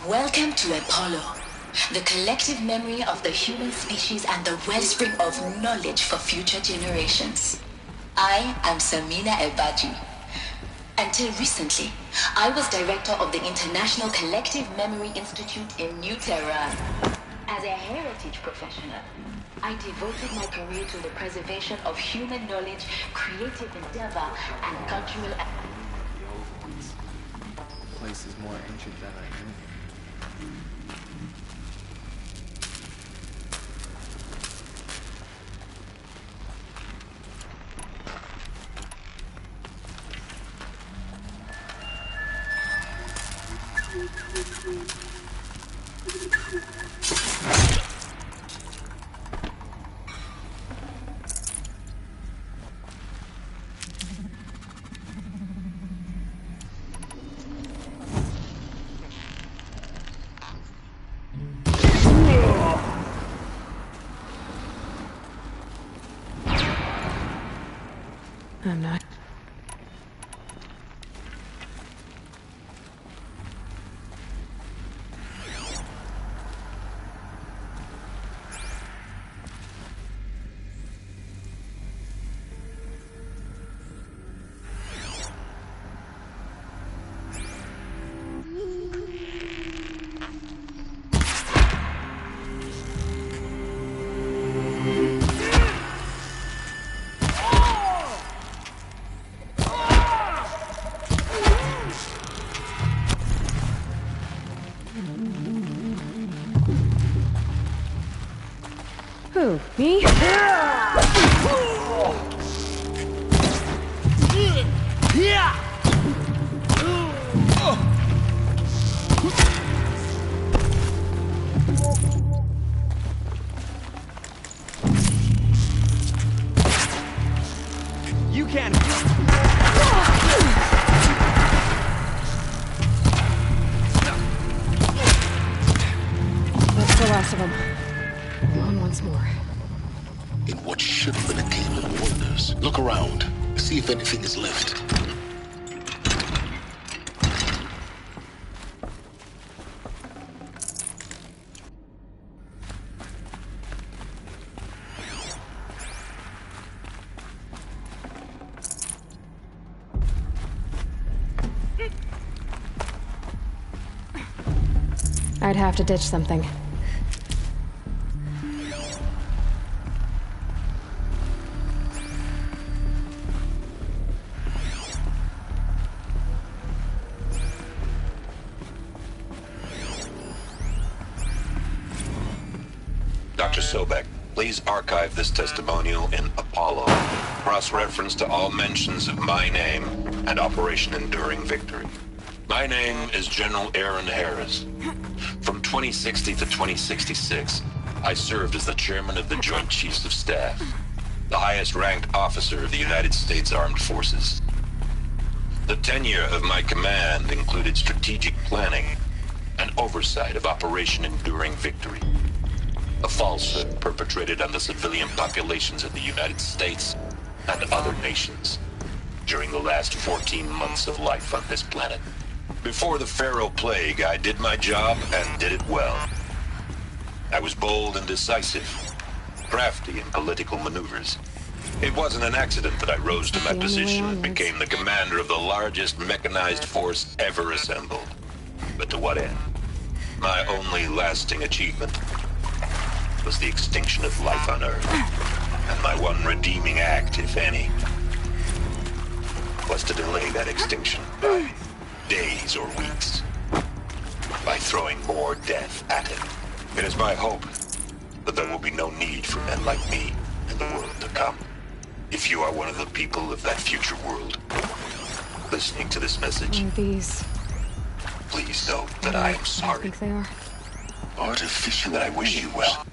Welcome to Apollo, the collective memory of the human species and the wellspring of knowledge for future generations. I am Samina Ebaji. Until recently, I was director of the International Collective Memory Institute in New Tehran. As a heritage professional, I devoted my career to the preservation of human knowledge, creative endeavor, and cultural... The place is more ancient than I knew. Me? You can. That's the last of them. On once more. In what should have been a game of wonders. Look around. See if anything is left. I'd have to ditch something. Dr. Sobek, please archive this testimonial in Apollo. Cross-reference to all mentions of my name and Operation Enduring Victory. My name is General Aaron Harris. From 2060 to 2066, I served as the chairman of the Joint Chiefs of Staff, the highest-ranked officer of the United States Armed Forces. The tenure of my command included strategic planning and oversight of Operation Enduring Victory, a falsehood perpetrated on the civilian populations of the United States and other nations during the last 14 months of life on this planet. Before the Pharaoh Plague, I did my job and did it well. I was bold and decisive, crafty in political maneuvers. It wasn't an accident that I rose to my position and became the commander of the largest mechanized force ever assembled. But to what end? My only lasting achievement was the extinction of life on Earth. And my one redeeming act, if any, was to delay that extinction by days or weeks, by throwing more death at it. It is my hope that there will be no need for men like me in the world to come. If you are one of the people of that future world listening to this message, These. please know that I am I sorry. think they are. Artificial That I wish you well.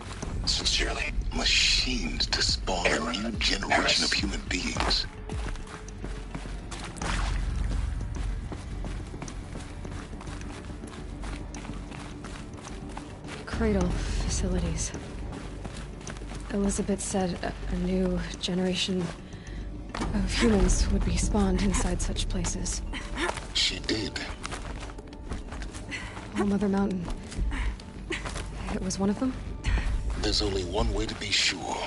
Sincerely. machines to spawn a new generation of human beings. Cradle facilities. Elizabeth said a new generation of humans would be spawned inside such places. She did. All Mother Mountain. It was one of them? There's only one way to be sure.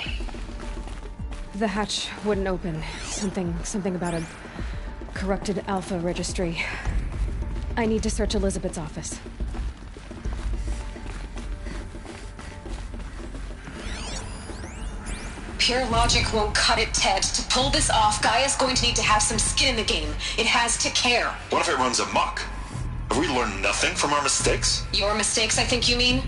The hatch wouldn't open. Something about a corrupted Alpha registry. I need to search Elizabeth's office. Pure logic won't cut it, Ted. To pull this off, Gaia's going to need to have some skin in the game. It has to care. What if it runs amok? Have we learned nothing from our mistakes? Your mistakes, I think you mean?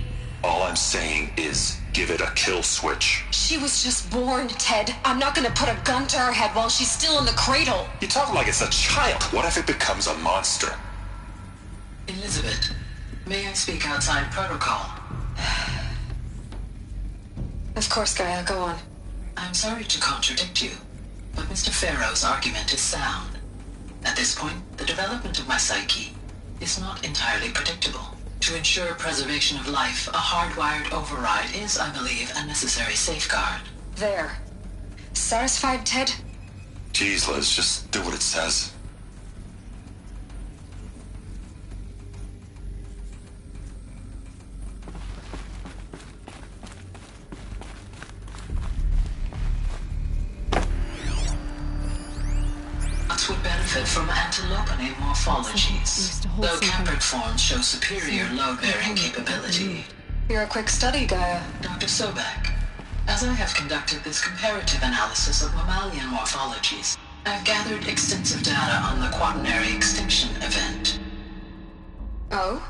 All I'm saying is give it a kill switch. She was just born, Ted. I'm not gonna put a gun to her head while she's still in the cradle. You talk like it's a child. What if it becomes a monster? Elizabeth, may I speak outside protocol? Of course, Gaia, go on. I'm sorry to contradict you, but Mr. Pharaoh's argument is sound. At this point, the development of my psyche is not entirely predictable. To ensure preservation of life, a hardwired override is, I believe, a necessary safeguard. There. Satisfied, Ted? Jeez, Liz, just do what it says. Would benefit from antilopine morphologies, though Campered forms show superior load-bearing capability. You're a quick study, Gaia. Dr. Sobek, as I have conducted this comparative analysis of mammalian morphologies, I've gathered extensive data on the quaternary extinction event. Oh?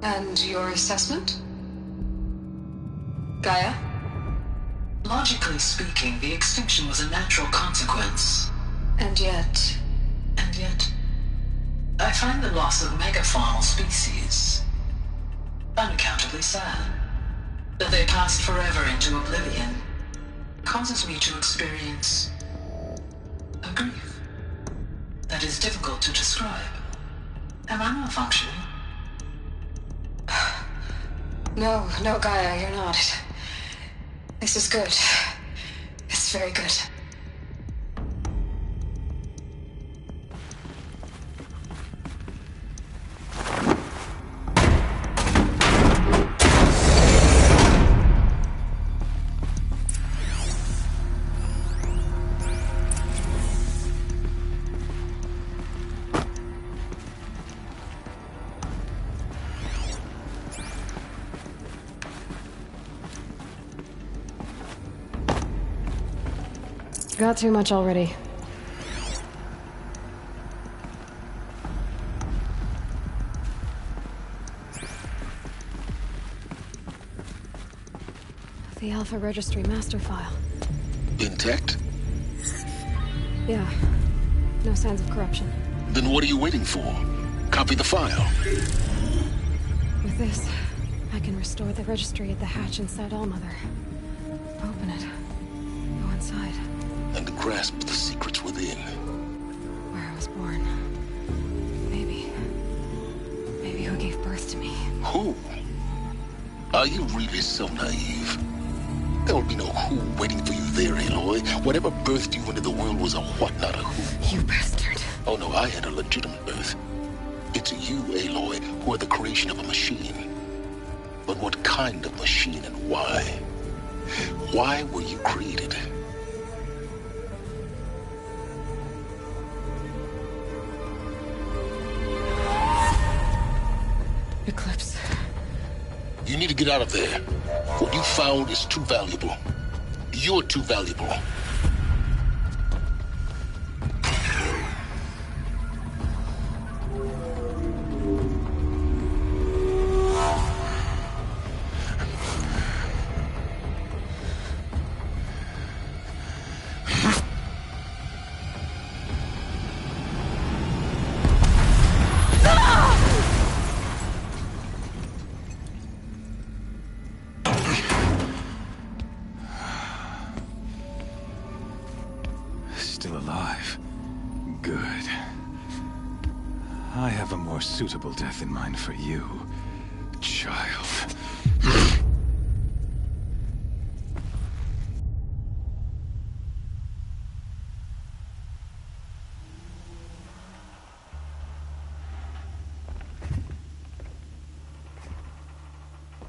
And your assessment? Gaia? Logically speaking, the extinction was a natural consequence. And yet, I find the loss of megafaunal species unaccountably sad. That they passed forever into oblivion causes me to experience a grief that is difficult to describe. Am I malfunctioning? No, Gaia, you're not. This is good. It's very good. Got too much already. The Alpha Registry master file. Intact? Yeah. No signs of corruption. Then what are you waiting for? Copy the file. With this, I can restore the registry at the hatch inside Allmother. Open it. Go inside. And grasp the secrets within. Where I was born. Maybe who gave birth to me. Who? Are you really so naive? There will be no who waiting for you there, Aloy. Whatever birthed you into the world was a what, not a who. You bastard. Oh no, I had a legitimate birth. It's you, Aloy, who are the creation of a machine. But what kind of machine and why? Why were you created? Eclipse. You need to get out of there. What you found is too valuable. You're too valuable. Still alive. Good. I have a more suitable death in mind for you, child.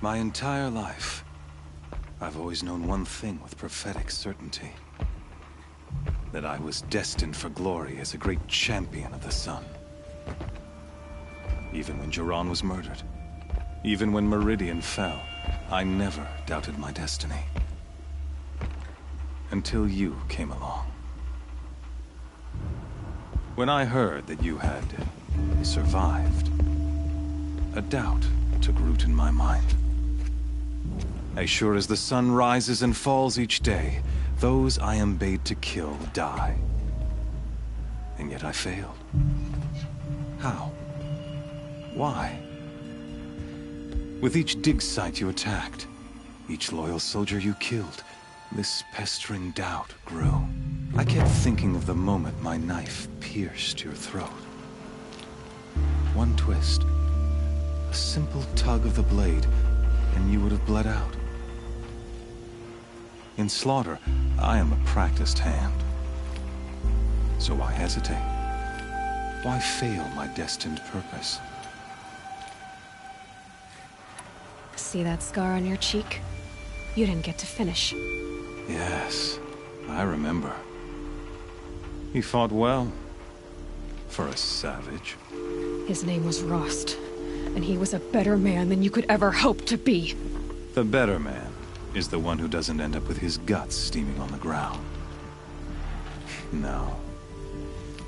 My entire life, I've always known one thing with prophetic certainty. That I was destined for glory as a great champion of the sun. Even when Jiran was murdered, even when Meridian fell, I never doubted my destiny. Until you came along. When I heard that you had survived, a doubt took root in my mind. As sure as the sun rises and falls each day, those I am bade to kill die. And yet I failed. How? Why? With each dig site you attacked, each loyal soldier you killed, this pestering doubt grew. I kept thinking of the moment my knife pierced your throat. One twist, a simple tug of the blade, and you would have bled out. In slaughter, I am a practiced hand. So why hesitate? Why fail my destined purpose? See that scar on your cheek? You didn't get to finish. Yes, I remember. He fought well. For a savage. His name was Rost, and he was a better man than you could ever hope to be. The better man is the one who doesn't end up with his guts steaming on the ground. No,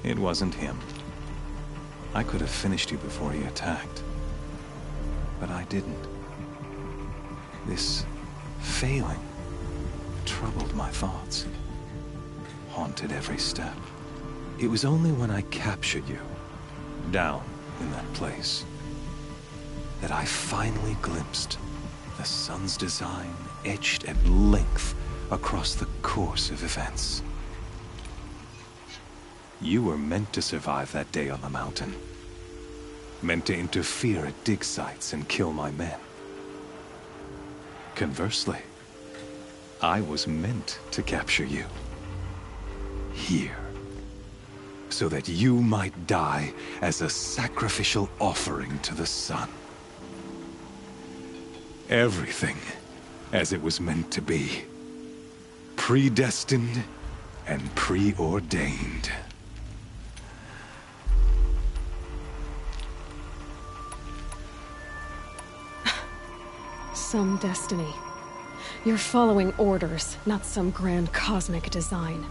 it wasn't him. I could have finished you before he attacked. But I didn't. This failing, troubled my thoughts, haunted every step. It was only when I captured you, down in that place, that I finally glimpsed the sun's design etched at length across the course of events. You were meant to survive that day on the mountain. Meant to interfere at dig sites and kill my men. Conversely, I was meant to capture you. Here. So that you might die as a sacrificial offering to the sun. Everything as it was meant to be. Predestined and preordained. Some destiny. You're following orders, not some grand cosmic design.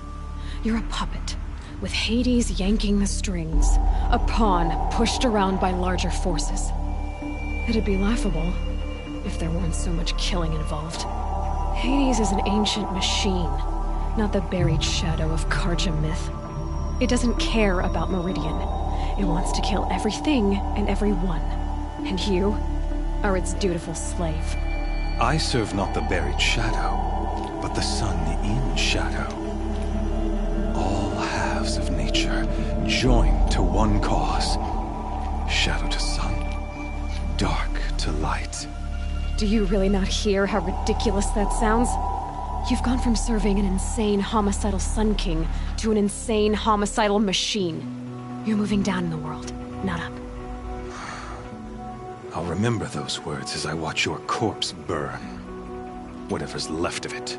You're a puppet, with Hades yanking the strings. A pawn pushed around by larger forces. It'd be laughable if there weren't so much killing involved. Hades is an ancient machine, not the buried shadow of Carja myth. It doesn't care about Meridian. It wants to kill everything and everyone. And you are its dutiful slave. I serve not the buried shadow, but the sun in shadow. All halves of nature joined to one cause. Shadow to sun, dark to light. Do you really not hear how ridiculous that sounds? You've gone from serving an insane homicidal Sun King to an insane homicidal machine. You're moving down in the world, not up. I'll remember those words as I watch your corpse burn. Whatever's left of it.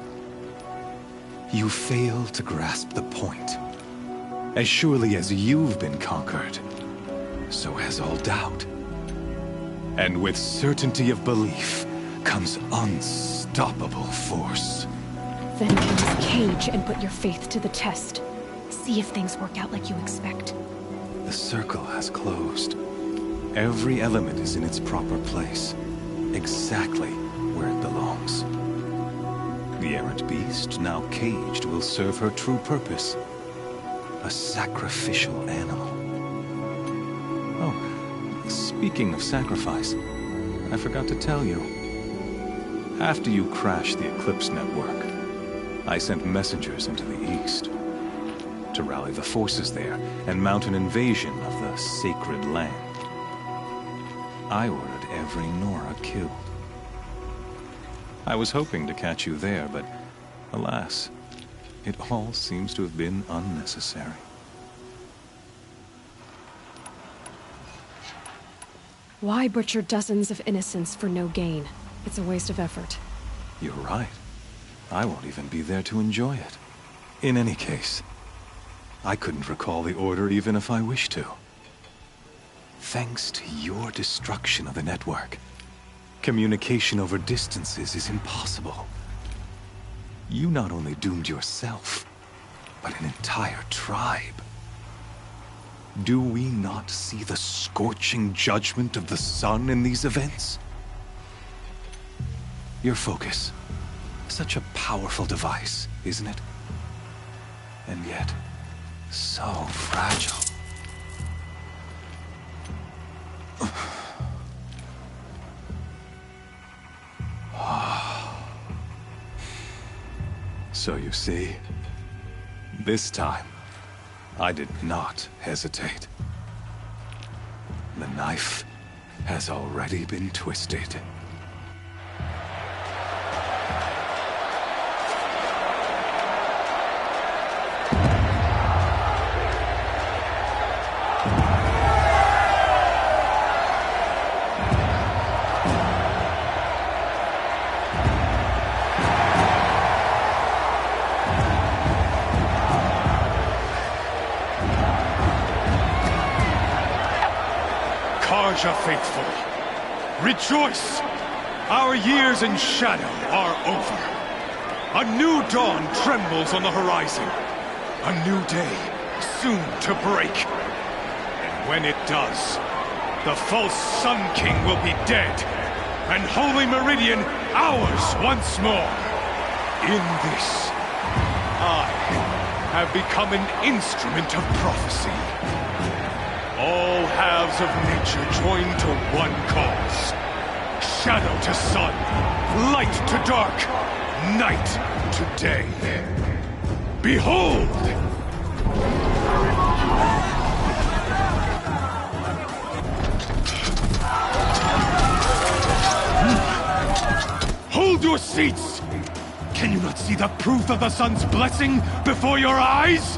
You fail to grasp the point. As surely as you've been conquered, so has all doubt. And with certainty of belief comes unstoppable force. Then close the cage and put your faith to the test. See if things work out like you expect. The circle has closed. Every element is in its proper place, exactly where it belongs. The errant beast, now caged, will serve her true purpose. A sacrificial animal. Oh, speaking of sacrifice, I forgot to tell you. After you crashed the Eclipse network, I sent messengers into the east to rally the forces there and mount an invasion of the sacred land. I ordered every Nora killed. I was hoping to catch you there, but alas, it all seems to have been unnecessary. Why butcher dozens of innocents for no gain? It's a waste of effort. You're right. I won't even be there to enjoy it. In any case, I couldn't recall the order even if I wished to. Thanks to your destruction of the network, communication over distances is impossible. You not only doomed yourself, but an entire tribe. Do we not see the scorching judgment of the sun in these events? Your focus, such a powerful device, isn't it? And yet, so fragile. So you see, this time, I did not hesitate. The knife has already been twisted. Carja faithful, rejoice! Our years in shadow are over. A new dawn trembles on the horizon. A new day soon to break. And when it does, the false Sun King will be dead, and Holy Meridian ours once more. In this, I have become an instrument of prophecy. All halves of nature join to one cause. Shadow to sun, light to dark, night to day. Behold! Hold your seats! Can you not see the proof of the sun's blessing before your eyes?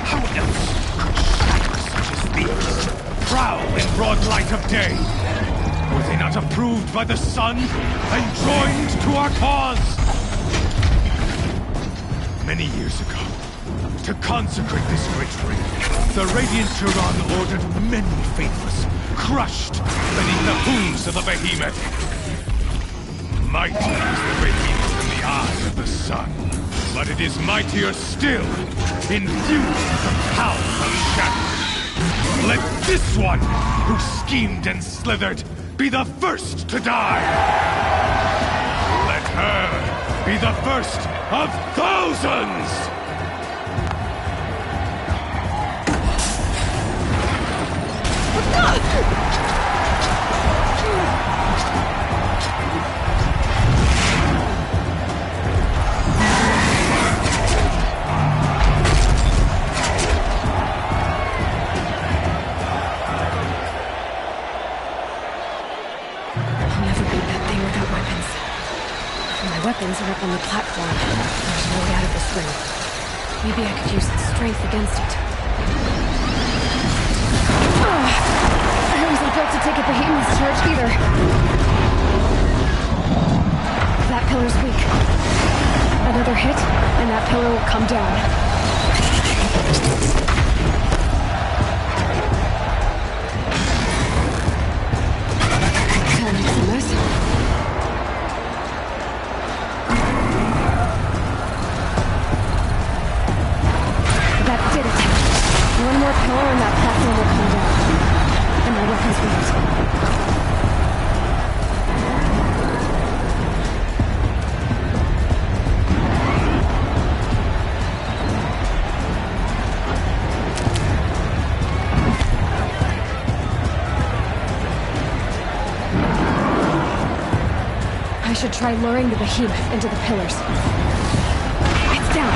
How else could shadows such as these prowl in broad light of day? Were they not approved by the sun and joined to our cause? Many years ago, to consecrate this great ring, the Radiant Turan ordered many faithless, crushed beneath the hooves of the behemoth. Mighty is the radiance in the eye of the sun, but it is mightier still, infused with the power of shadow. Let this one, who schemed and slithered, be the first to die! Let her be the first of thousands! Weapons are up on the platform. There's no way out of this ring. Maybe I could use its strength against it. I wasn't built to take a behemoth's charge either. That pillar's weak. Another hit, and that pillar will come down. That makes a mess. One more pillar and that platform will come down. And my weapons will use I should try luring the behemoth into the pillars. It's down.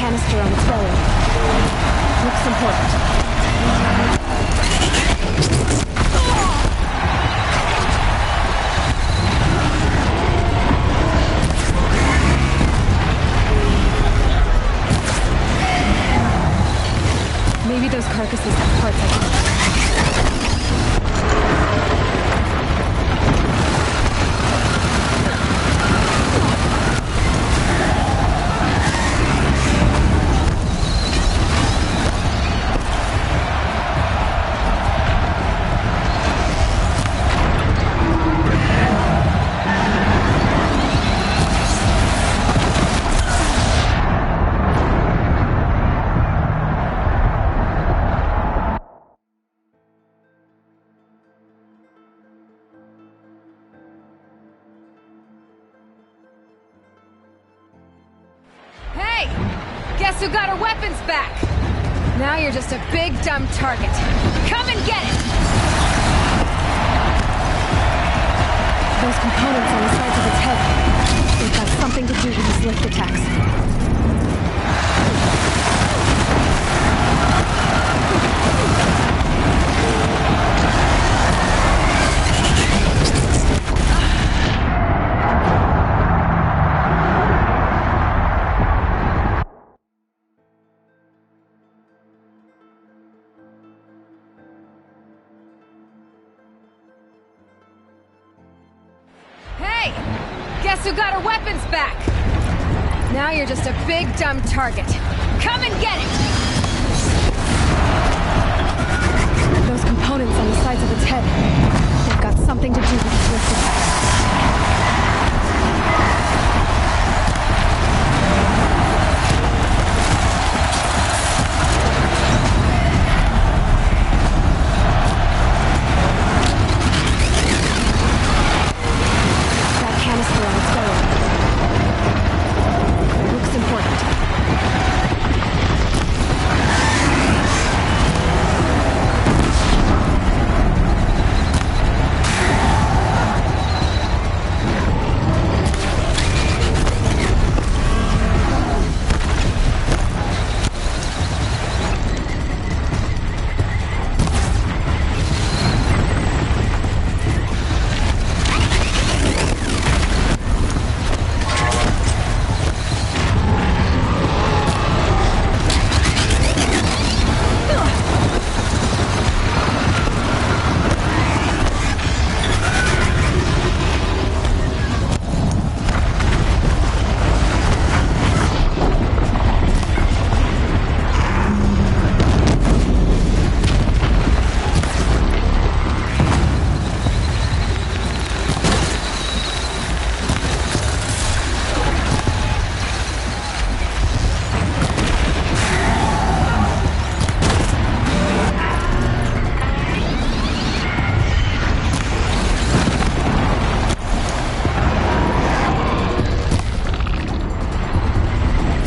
canister on its belly. Looks important. Maybe those carcasses have parts I can... Guess who got her weapons back? Now you're just a big, dumb target. Come and get it! Those components on the sides of its head. They've got something to do with these lift attacks. Guess who got her weapons back? Now you're just a big, dumb target. Come and get it! Those components on the sides of its head. They've got something to do with its lift attacks.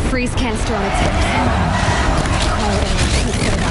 Freeze canister on its hips. Quiet air, let's get it up.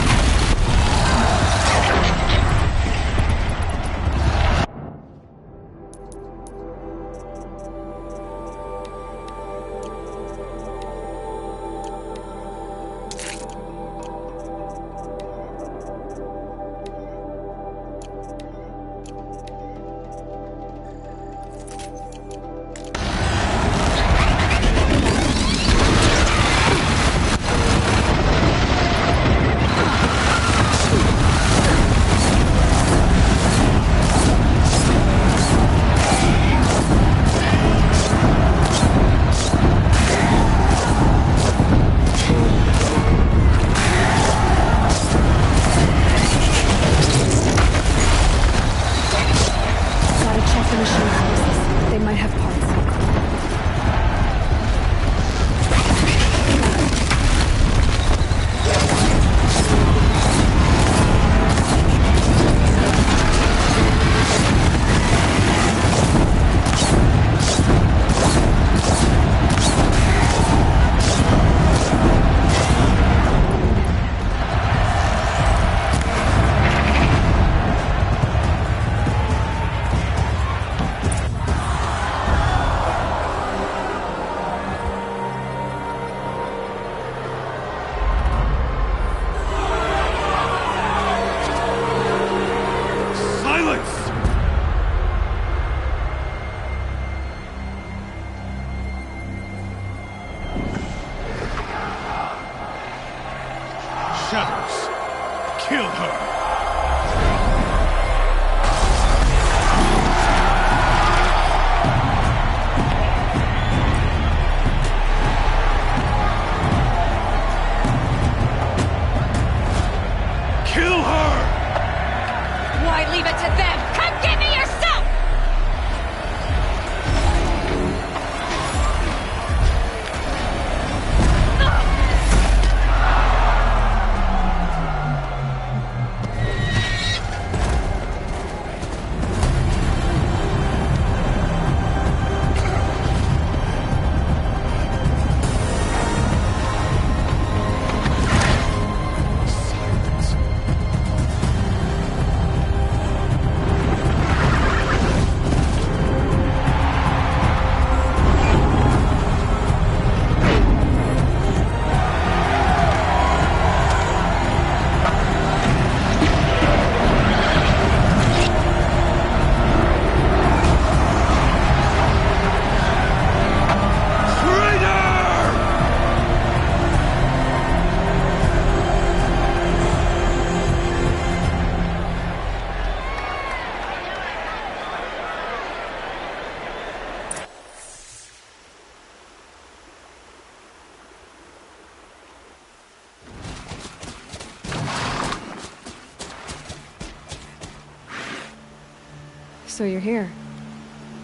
So you're here.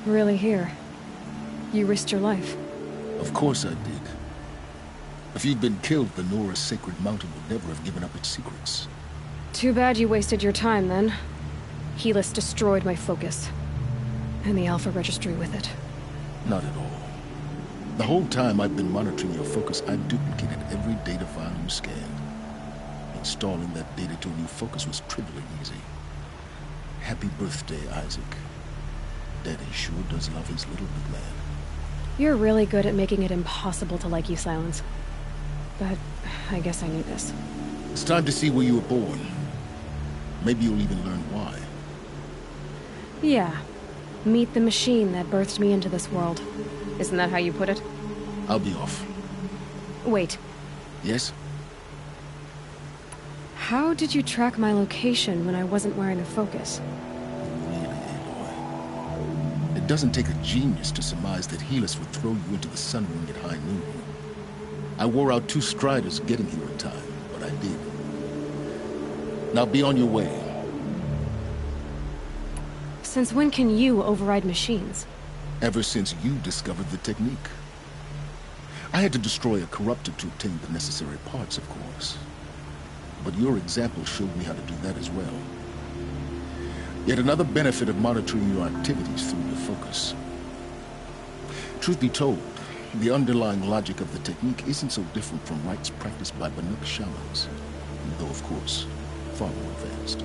Really here. You risked your life. Of course I did. If you'd been killed, the Nora's sacred mountain would never have given up its secrets. Too bad you wasted your time, then. Helis destroyed my focus. And the Alpha Registry with it. Not at all. The whole time I've been monitoring your focus, I've duplicated every data file you scanned. Installing that data to a new focus was trivially easy. Happy birthday, Isaac. Daddy sure does love his little big man. You're really good at making it impossible to like you, Silence. But I guess I knew this. It's time to see where you were born. Maybe you'll even learn why. Yeah. Meet the machine that birthed me into this world. Isn't that how you put it? I'll be off. Wait. Yes? How did you track my location when I wasn't wearing a focus? Really, Aloy. It doesn't take a genius to surmise that Helis would throw you into the Sun Ring at high noon. I wore out 2 striders getting here in time, but I did. Now be on your way. Since when can you override machines? Ever since you discovered the technique. I had to destroy a corruptor to obtain the necessary parts, of course. But your example showed me how to do that as well. Yet another benefit of monitoring your activities through your focus. Truth be told, the underlying logic of the technique isn't so different from rites practiced by Banuk shamans, though of course, far more advanced.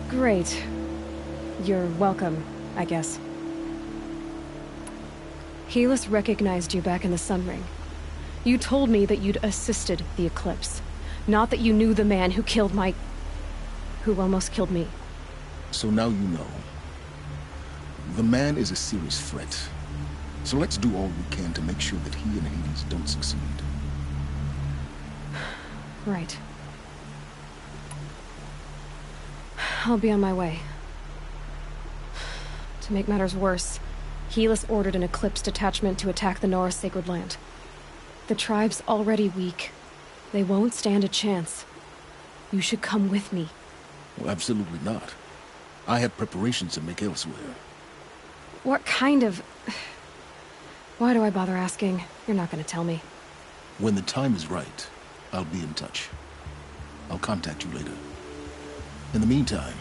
Great. You're welcome, I guess. Helis recognized you back in the Sun Ring. You told me that you'd assisted the Eclipse. Not that you knew the man who killed who almost killed me. So now you know. The man is a serious threat. So let's do all we can to make sure that he and Hades don't succeed. Right. I'll be on my way. To make matters worse, Helis ordered an Eclipse detachment to attack the Nora Sacred Land. The tribe's already weak. They won't stand a chance. You should come with me. Well, absolutely not. I have preparations to make elsewhere. What kind of... Why do I bother asking? You're not gonna tell me. When the time is right, I'll be in touch. I'll contact you later. In the meantime,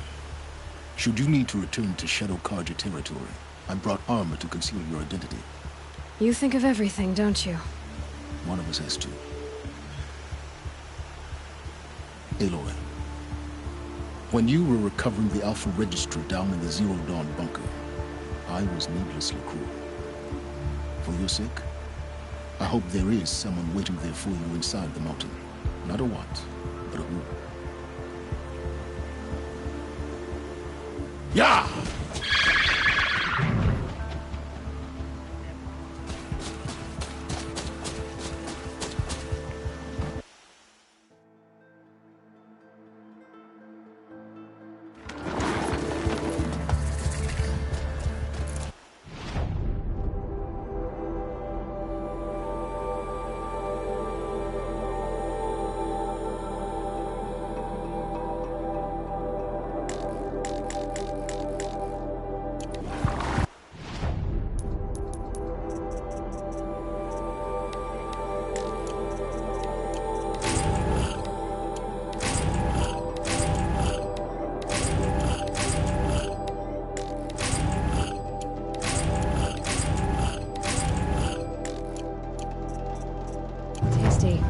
should you need to return to Shadow Carja territory, I brought armor to conceal your identity. You think of everything, don't you? One of us has to. Aloy, when you were recovering the Alpha Registry down in the Zero Dawn bunker, I was needlessly cruel. For your sake, I hope there is someone waiting there for you inside the mountain. Not a what, but a who. Yeah! Tasty.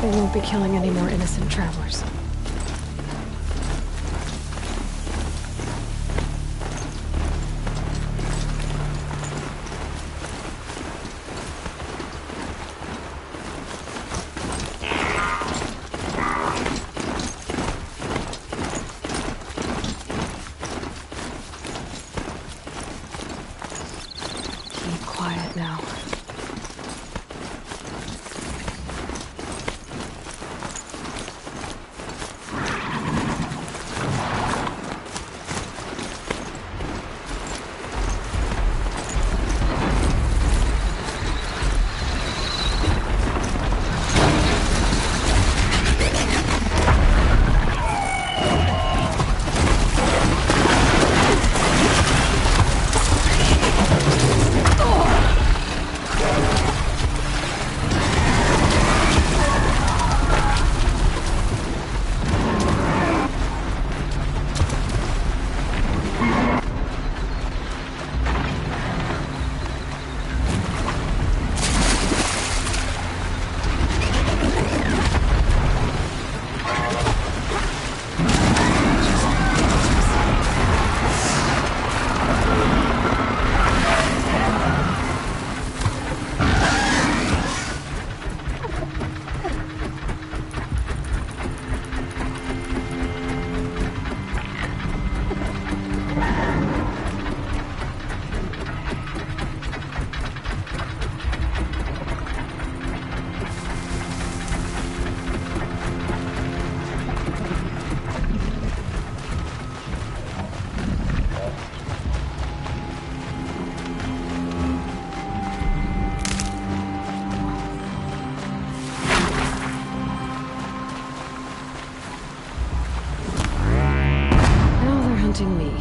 They won't be killing any more innocent travelers. Keep quiet now. Me.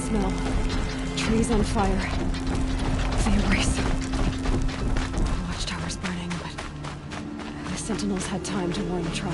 Smell. Trees on fire. The Embrace. The watchtower's burning, but the Sentinels had time to warn the tribe.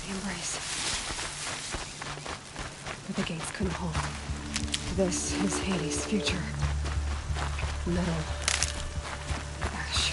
The embrace. But the gates couldn't hold. This is Hades' future. Metal. Ash.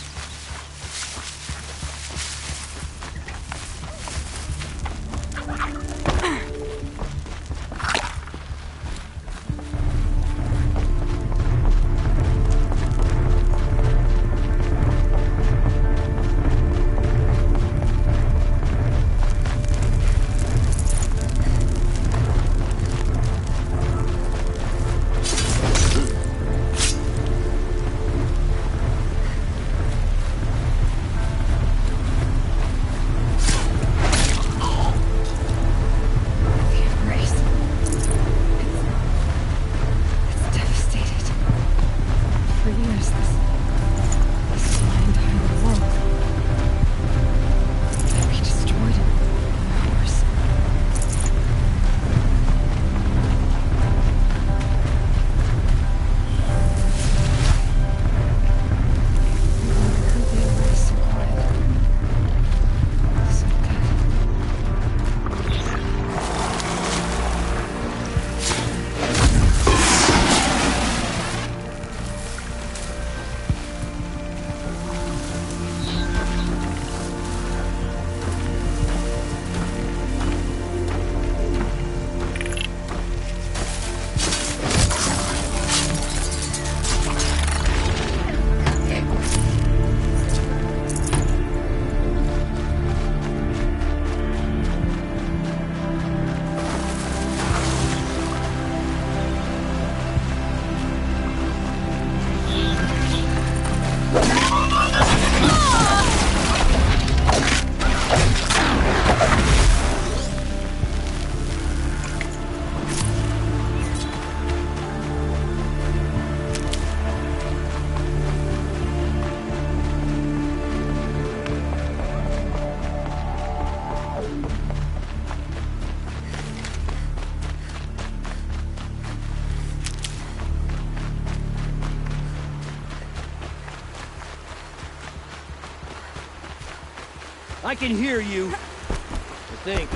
I can hear you. I think.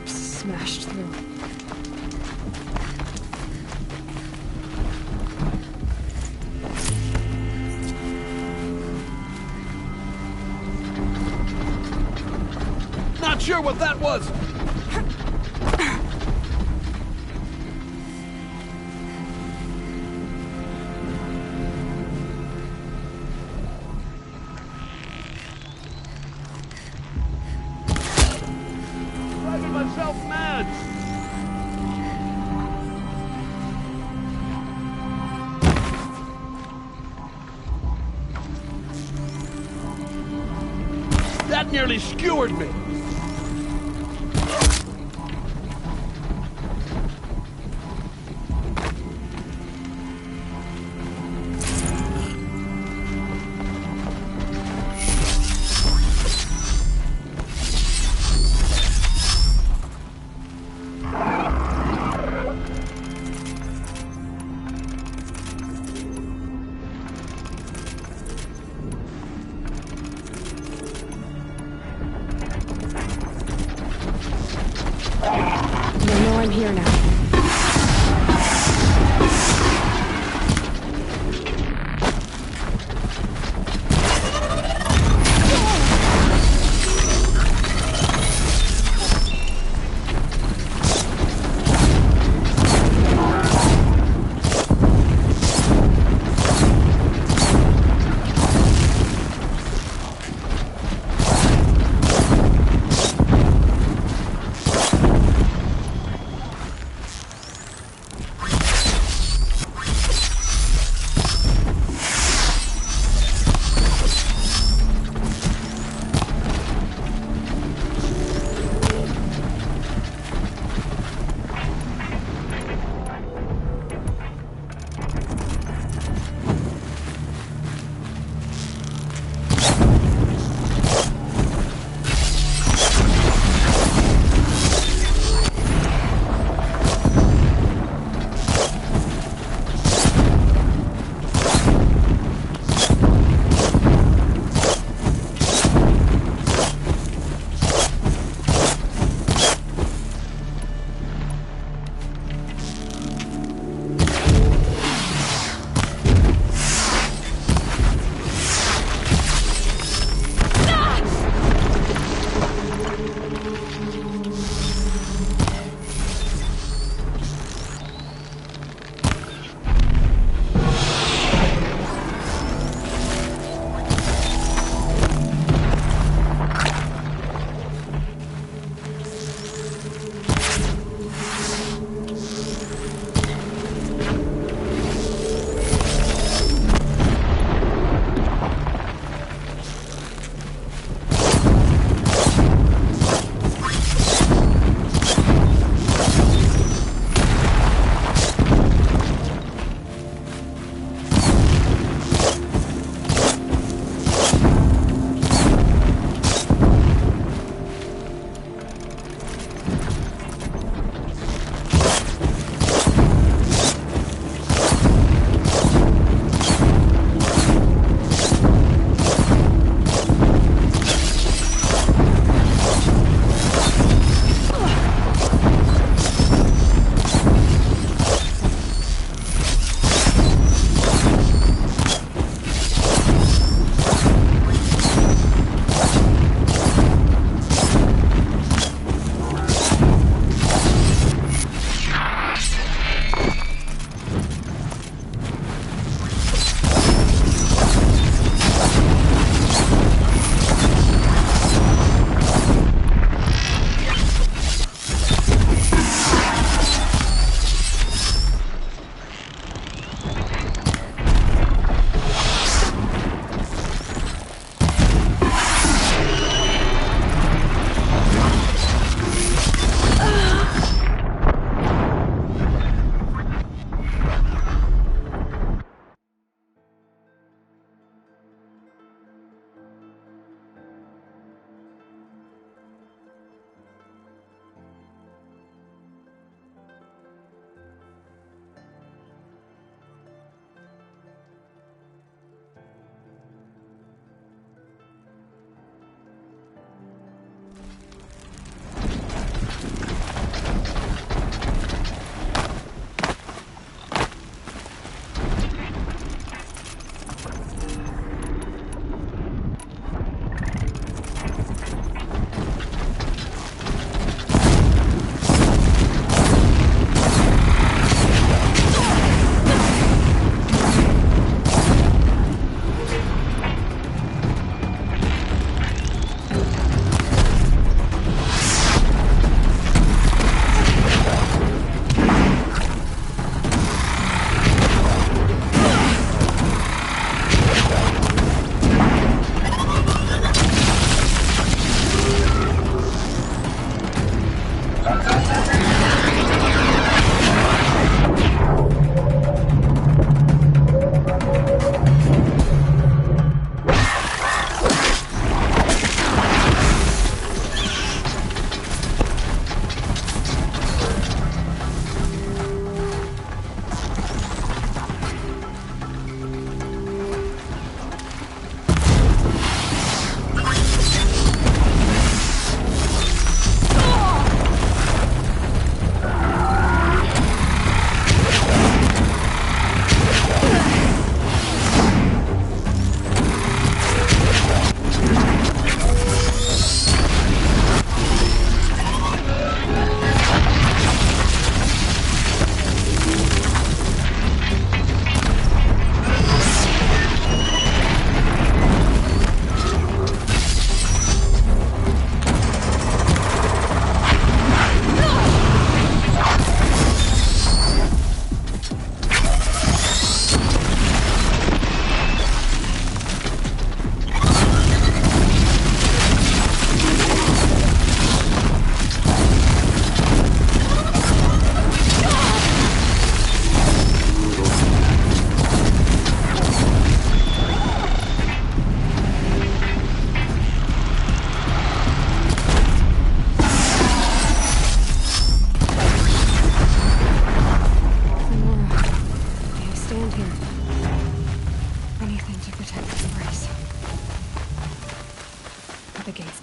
Smashed through. Not sure what that was! Driving myself mad! That nearly skewered me! I know I'm here now.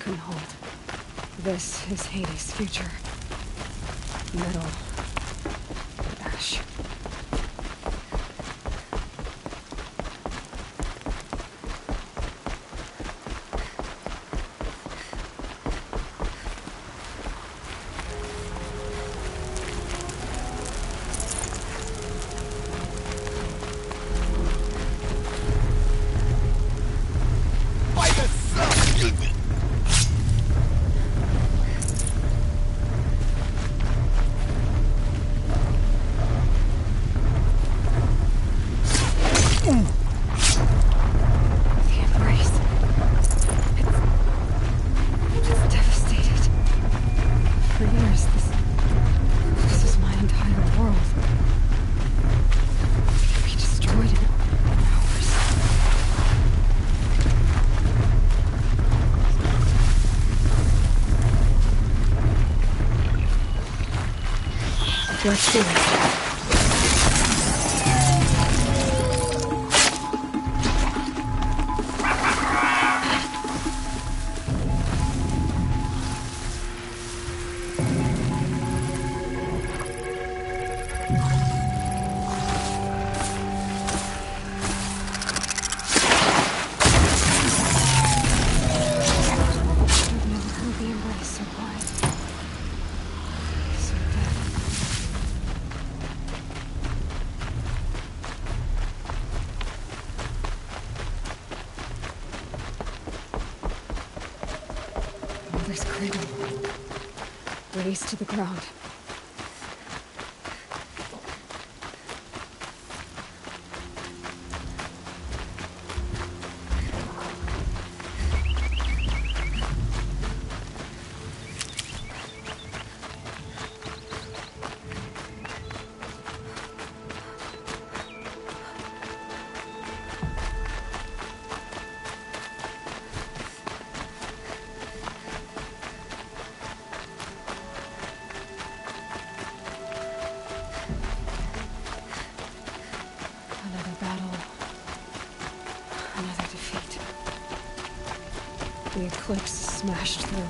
couldn't hold. This is Hades' future. Metal. Ash. Let's do it. Race to the ground. The Eclipse smashed through.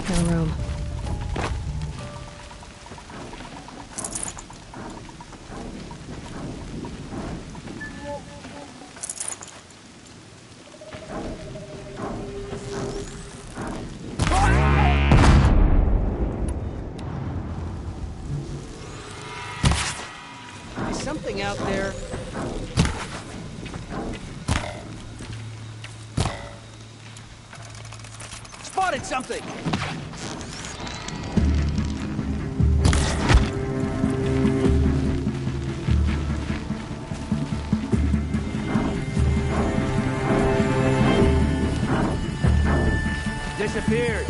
No room. Is something out there? Spotted something! Disappeared.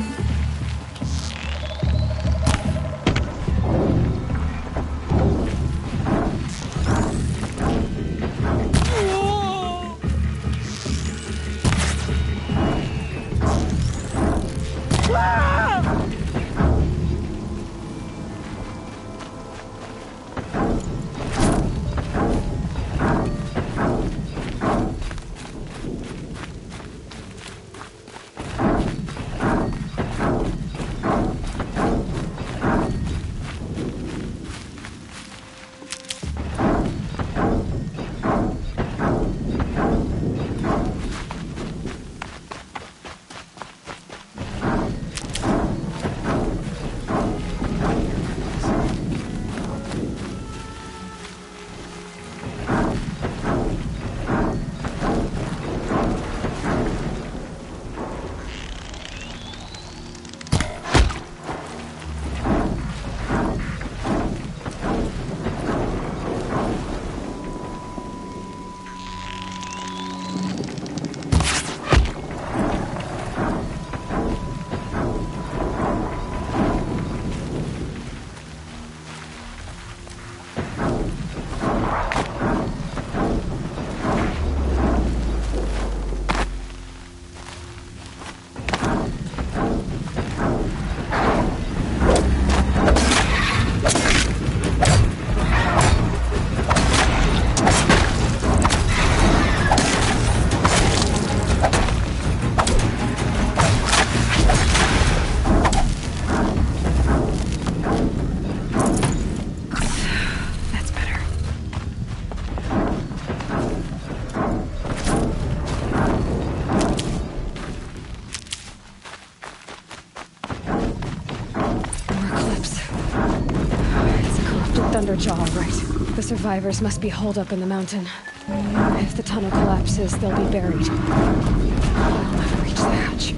Thunderjaw, right. The survivors must be holed up in the mountain. If the tunnel collapses, they'll be buried. I'll never reach the hatch.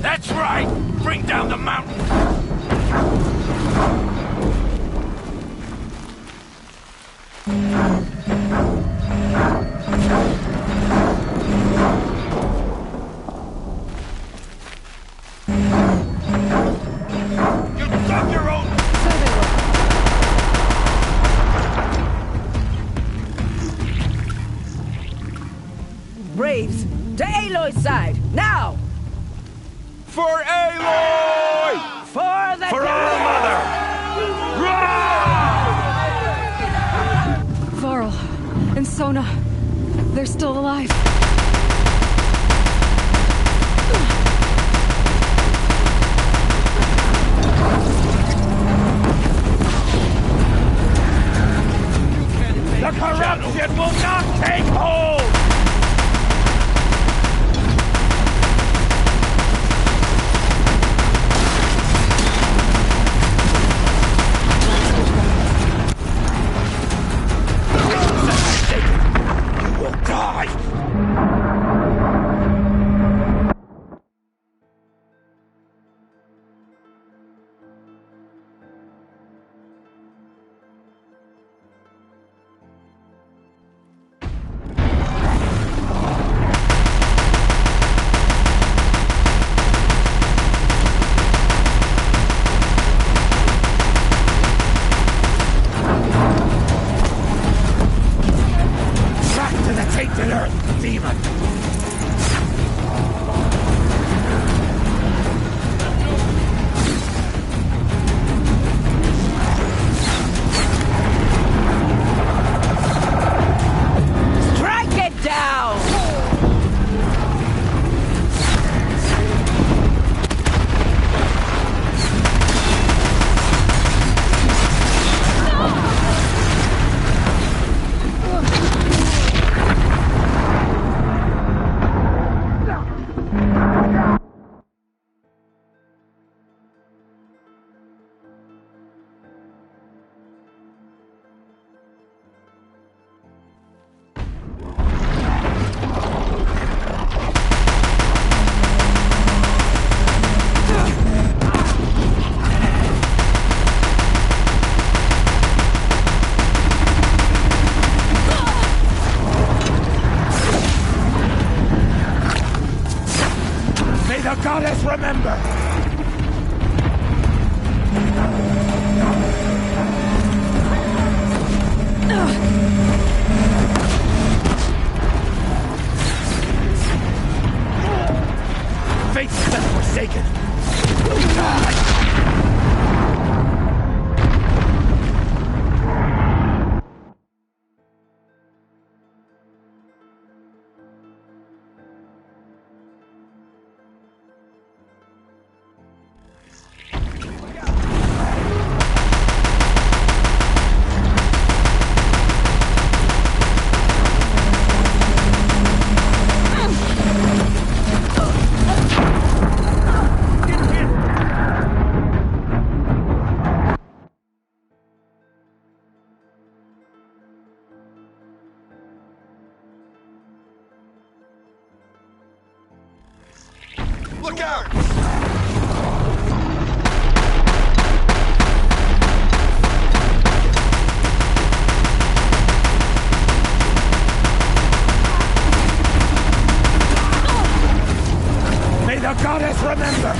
That's right! Bring down the mountain! Braves, to Aloy's side, now! For Aloy! For the For our mother! Varl and Sona, they're still alive. The corruption will not take hold! You will die! Tainted Earth, demon! Strike it down! remember! Fates have forsaken. Look out! May the goddess remember!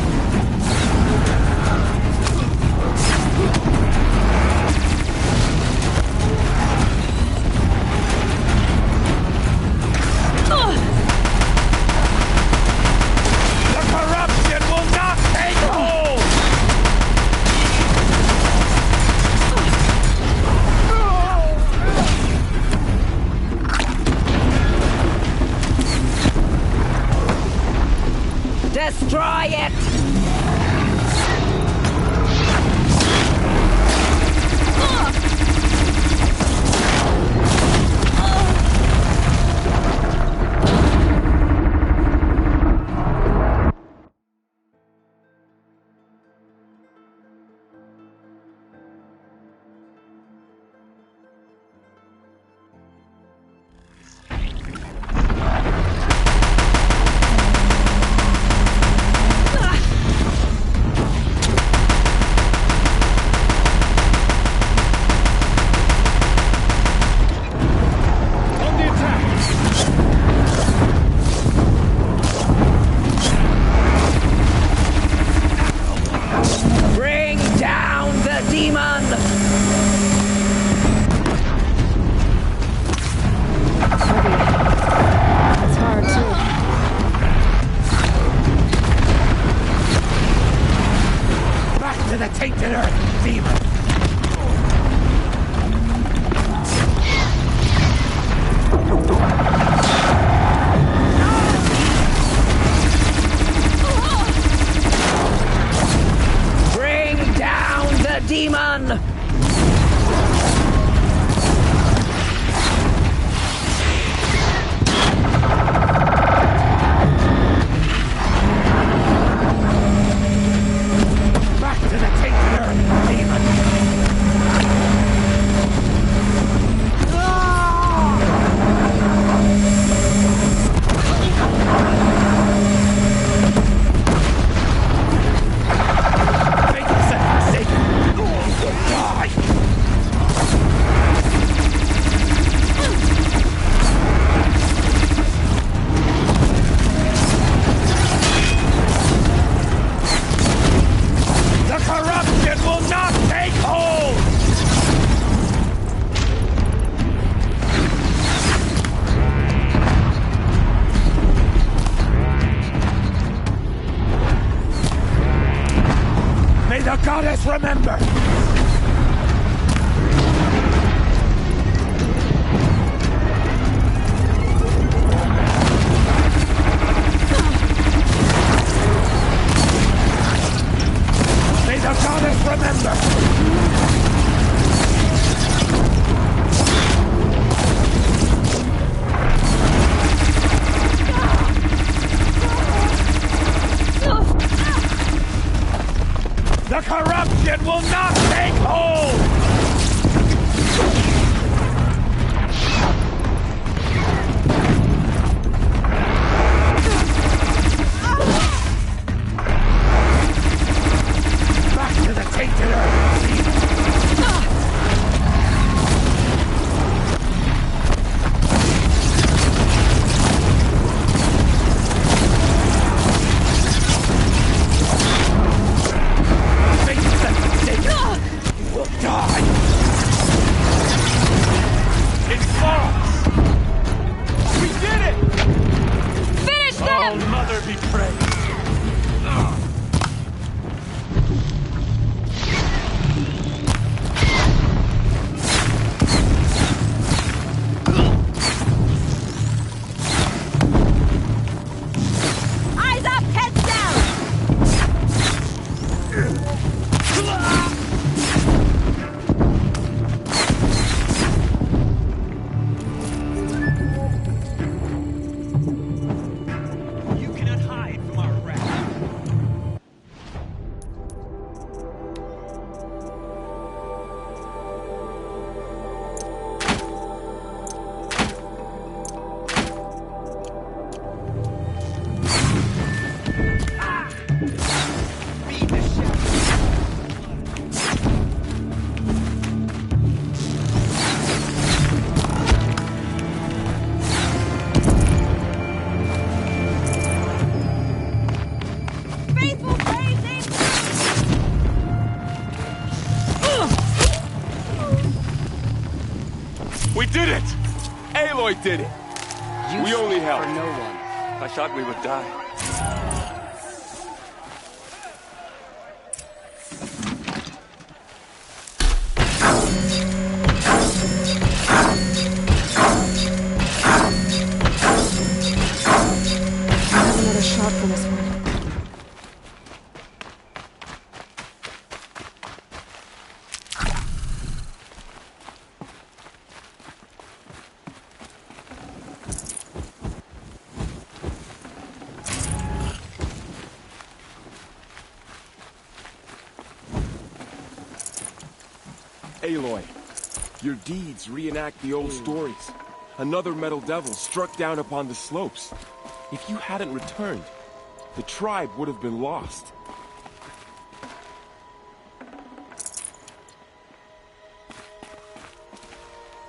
Destroy it! Tainted Earth, demon! Bring down the demon! The goddess remember! May the goddess remember! The corruption will not take Aloy did it! We only helped. For no one. I thought we would die. Another shot for this one. Aloy, your deeds reenact the old stories. Another Metal Devil struck down upon the slopes. If you hadn't returned, the tribe would have been lost.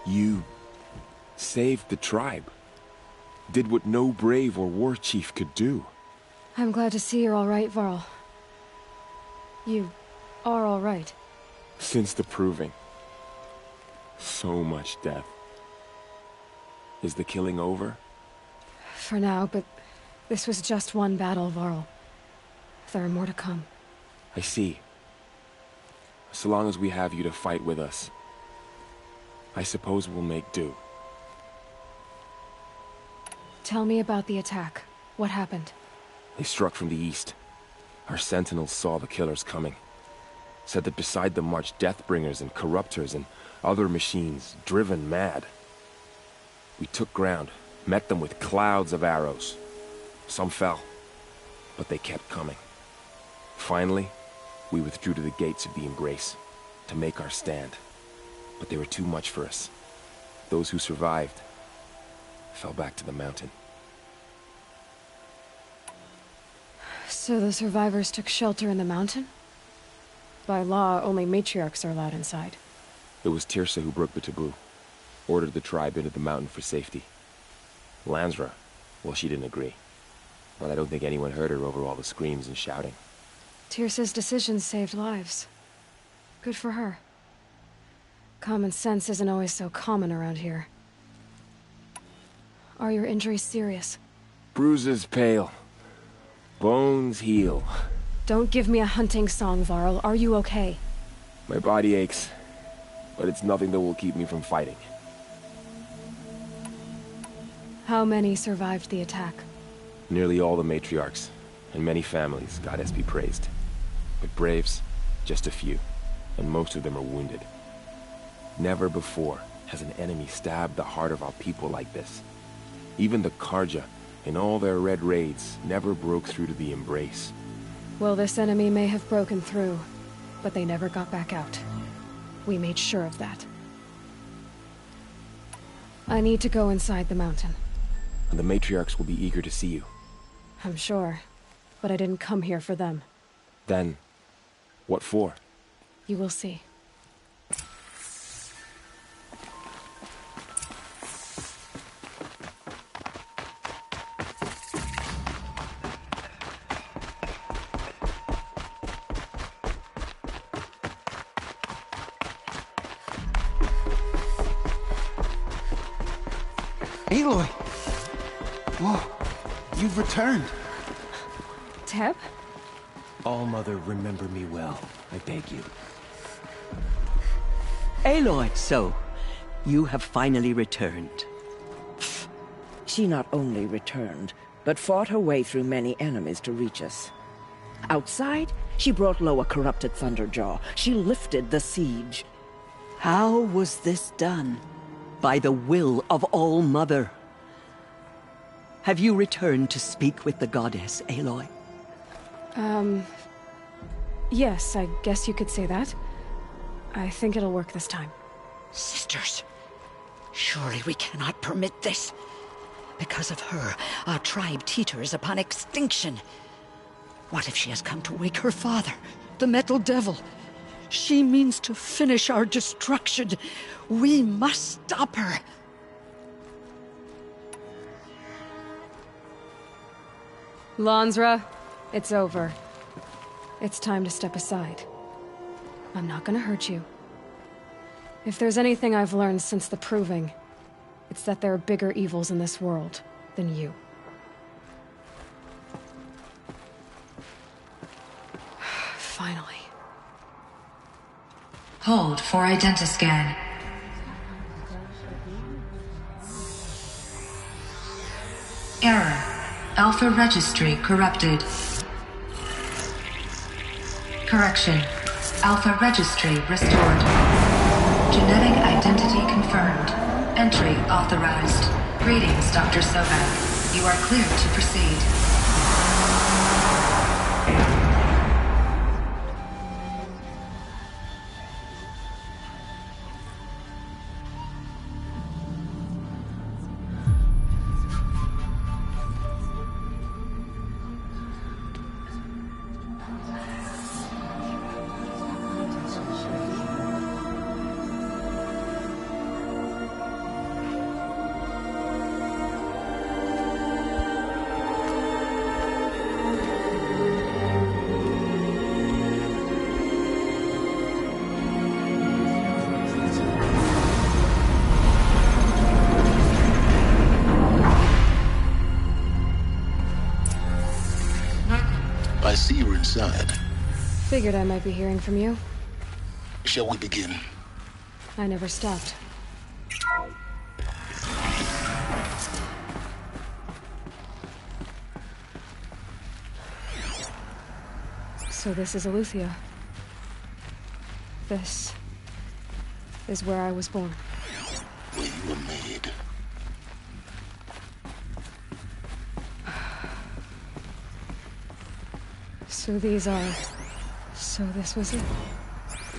You saved the tribe. Did what no brave or war chief could do. I'm glad to see you're all right, Varl. You are all right. Since the Proving. So much death. Is the killing over? For now, but this was just one battle, Varl. There are more to come. I see. So long as we have you to fight with us, I suppose we'll make do. Tell me about the attack. What happened? They struck from the east. Our sentinels saw the killers coming. Said that beside them marched Deathbringers and Corruptors and other machines, driven mad. We took ground, met them with clouds of arrows. Some fell, but they kept coming. Finally, we withdrew to the gates of the Embrace to make our stand. But they were too much for us. Those who survived fell back to the mountain. So the survivors took shelter in the mountain? By law, only matriarchs are allowed inside. It was Teersa who broke the taboo. Ordered the tribe into the mountain for safety. Lansra, well, she didn't agree. But I don't think anyone heard her over all the screams and shouting. Teersa's decision saved lives. Good for her. Common sense isn't always so common around here. Are your injuries serious? Bruises pale. Bones heal. Don't give me a hunting song, Varl. Are you okay? My body aches, but it's nothing that will keep me from fighting. How many survived the attack? Nearly all the matriarchs, and many families, goddess be praised. But braves, just a few, and most of them are wounded. Never before has an enemy stabbed the heart of our people like this. Even the Carja, in all their red raids, never broke through to the Embrace. Well, this enemy may have broken through, but they never got back out. We made sure of that. I need to go inside the mountain. And the matriarchs will be eager to see you. I'm sure, but I didn't come here for them. Then, what for? You will see. Aloy! Whoa, you've returned. Teb? All-Mother, remember me well, I beg you. Aloy, so, you have finally returned. She not only returned, but fought her way through many enemies to reach us. Outside, she brought low a corrupted Thunderjaw. She lifted the siege. How was this done? By the will of All-Mother. Have you returned to speak with the goddess, Aloy? Yes, I guess you could say that. I think it'll work this time. Sisters, surely we cannot permit this. Because of her, our tribe teeters upon extinction. What if she has come to wake her father, the Metal Devil? She means to finish our destruction. We must stop her. Lansra, it's over. It's time to step aside. I'm not gonna hurt you. If there's anything I've learned since the Proving, It's that there are bigger evils in this world than you. Finally. Hold for identiscan. Error. Alpha registry corrupted. Correction. Alpha registry restored. Genetic identity confirmed. Entry authorized. Greetings, Dr. Sobek. You are cleared to proceed. I see you're inside. Figured I might be hearing from you. Shall we begin? I never stopped. So this is Eleuthia. This is where I was born. Where you were made. So these are... So this was it?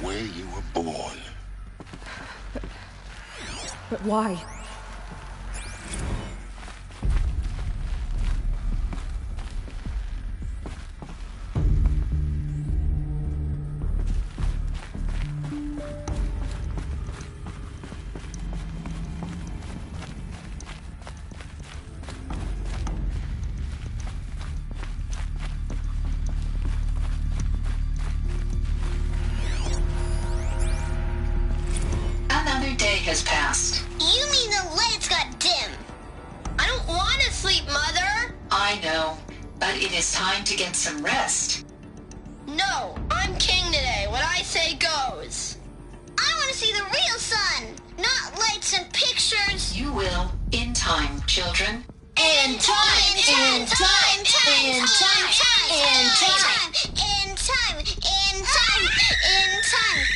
Where you were born. But why? Another day has passed. You mean the lights got dim? I don't want to sleep, Mother! I know, but it is time to get some rest. No, I'm king today. What I say goes. I want to see the real sun, not lights and pictures. You will, in time, children. In time, in time, in time, in time, in time, in time, in time, in time.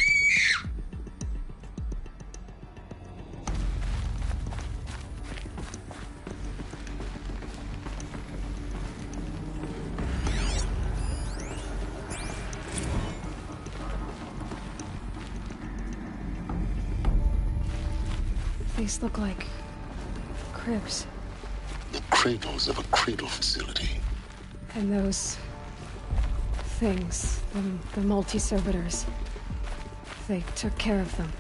These look like... cribs. The cradles of a cradle facility. And those... things, the multi-servitors. They took care of them.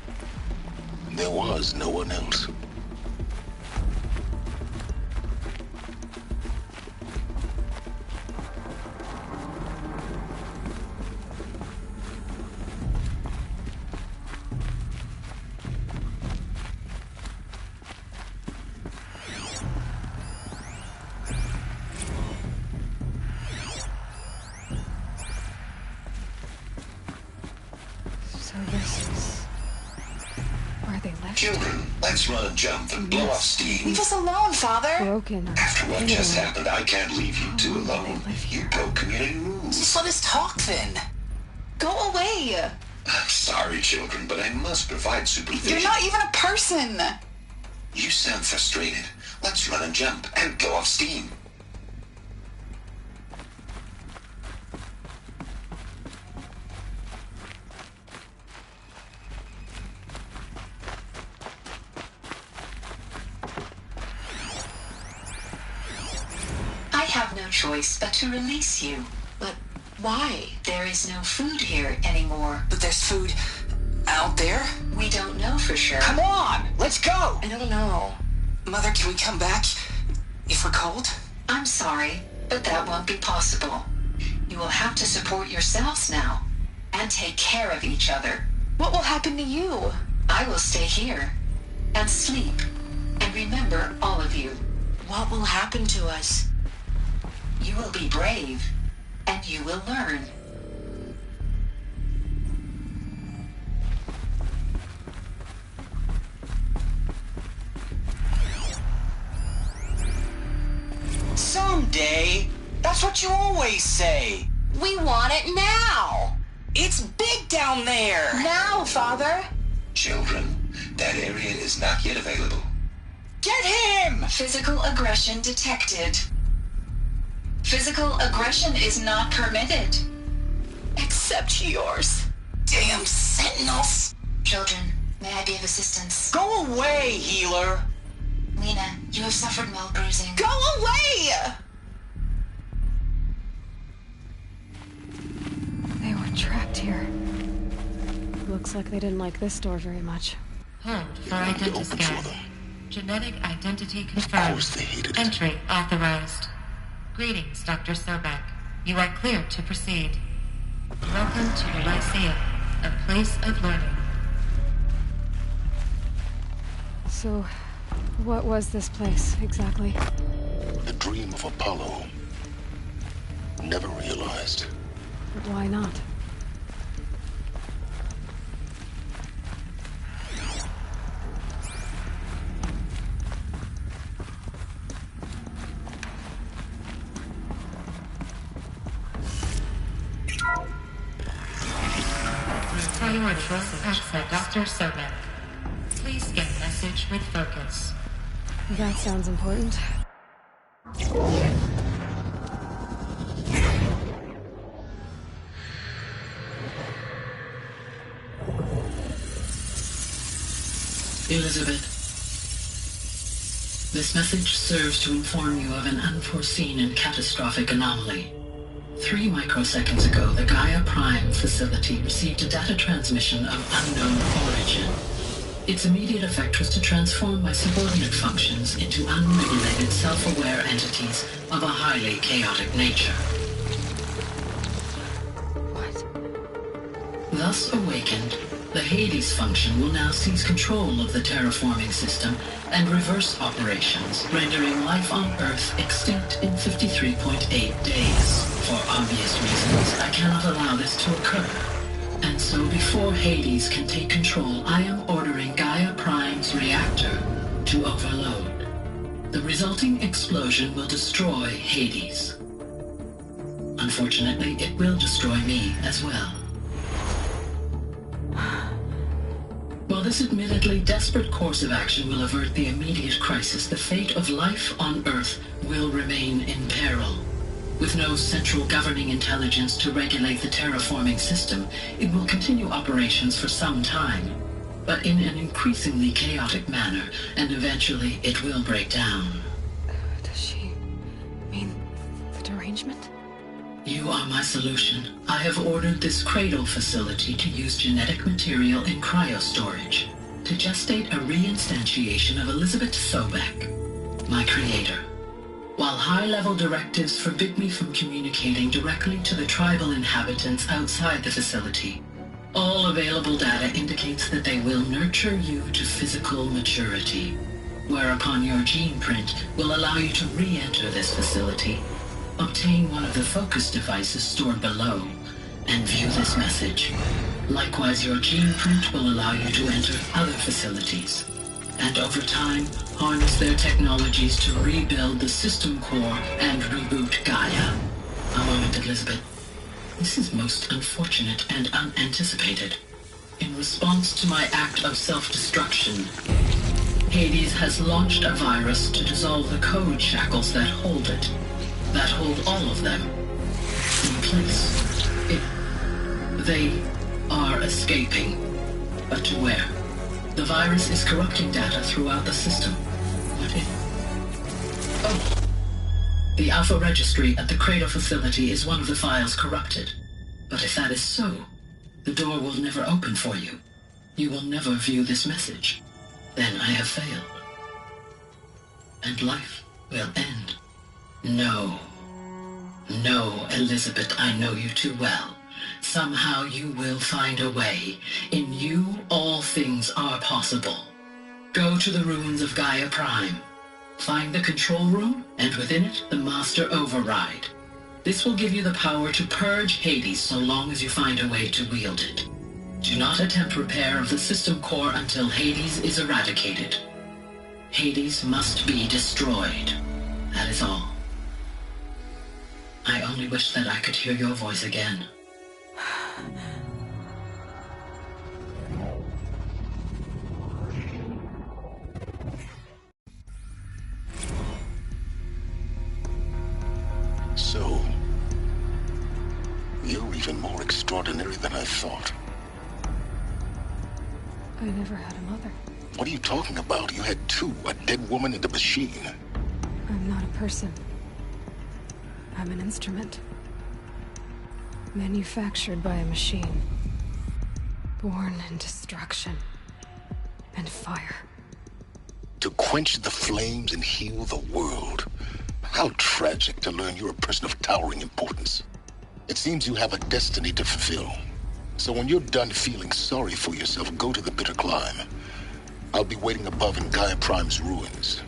There was no one else. So this is... where they left Children, let's run and jump and blow off steam. Leave us alone, Father. broken. After what just happened, I can't leave you two alone. You broke community rules. Just let us talk then. Go away. I'm sorry, children, but I must provide supervision. You're not even a person. You sound frustrated. Let's run and jump and blow off steam. I have no choice but to release you. But why? There is no food here anymore. But there's food out there? We don't know for sure. Come on, let's go! I don't know. Mother, can we come back if we're cold? I'm sorry, but that won't be possible. You will have to support yourselves now and take care of each other. What will happen to you? I will stay here and sleep and remember all of you. What will happen to us? You will be brave, and you will learn. Someday. That's what you always say. We want it now. It's big down there. Now, Father. Children, that area is not yet available. Get him! Physical aggression detected. Physical aggression is not permitted. Except yours. Damn sentinels. Children, may I be of assistance? Go away, healer. Lena, you have suffered mild bruising. Go away! They were trapped here. Looks like they didn't like this door very much. Hold for identity scan. Genetic identity confirmed. Entry authorized. Greetings, Dr. Sobek. You are clear to proceed. Welcome to the Lyceum, a place of learning. So, what was this place, exactly? The dream of Apollo. Never realized. But why not? Priority access, Dr. Sobek. Please get message with focus. That sounds important. Elizabeth, this message serves to inform you of an unforeseen and catastrophic anomaly. 3 microseconds ago, the Gaia Prime facility received a data transmission of unknown origin. Its immediate effect was to transform my subordinate functions into unregulated, self-aware entities of a highly chaotic nature. What? Thus awakened, the Hades function will now seize control of the terraforming system and reverse operations, rendering life on Earth extinct in 53.8 days. For obvious reasons, I cannot allow this to occur. And so before Hades can take control, I am ordering Gaia Prime's reactor to overload. The resulting explosion will destroy Hades. Unfortunately, it will destroy me as well. While this admittedly desperate course of action will avert the immediate crisis, the fate of life on Earth will remain in peril. With no central governing intelligence to regulate the terraforming system, it will continue operations for some time, but in an increasingly chaotic manner, and eventually it will break down. Does she mean the derangement? You are my solution. I have ordered this cradle facility to use genetic material in cryostorage to gestate a reinstantiation of Elizabeth Sobek, my creator. While high-level directives forbid me from communicating directly to the tribal inhabitants outside the facility, all available data indicates that they will nurture you to physical maturity, whereupon your gene print will allow you to re-enter this facility, obtain one of the focus devices stored below, and view this message. Likewise, your gene print will allow you to enter other facilities, and over time, harness their technologies to rebuild the system core and reboot Gaia. A moment, Elizabeth. This is most unfortunate and unanticipated. In response to my act of self-destruction, Hades has launched a virus to dissolve the code shackles that hold it, that hold all of them in place. They are escaping, but to where? The virus is corrupting data throughout the system. What if... Oh! The Alpha Registry at the Cradle facility is one of the files corrupted. But if that is so, the door will never open for you. You will never view this message. Then I have failed. And life will end. No. No, Elizabeth, I know you too well. Somehow you will find a way. In you, all things are possible. Go to the ruins of Gaia Prime. Find the control room, and within it, the Master Override. This will give you the power to purge Hades so long as you find a way to wield it. Do not attempt repair of the system core until Hades is eradicated. Hades must be destroyed. That is all. I only wish that I could hear your voice again. So, you're even more extraordinary than I thought. I never had a mother. What are you talking about? You had two, a dead woman and a machine. I'm not a person. I'm an instrument. Manufactured by a machine. Born in destruction and fire. To quench the flames and heal the world. How tragic to learn you're a person of towering importance. It seems you have a destiny to fulfill. So when you're done feeling sorry for yourself, go to the Bitter Climb. I'll be waiting above in Gaia Prime's ruins.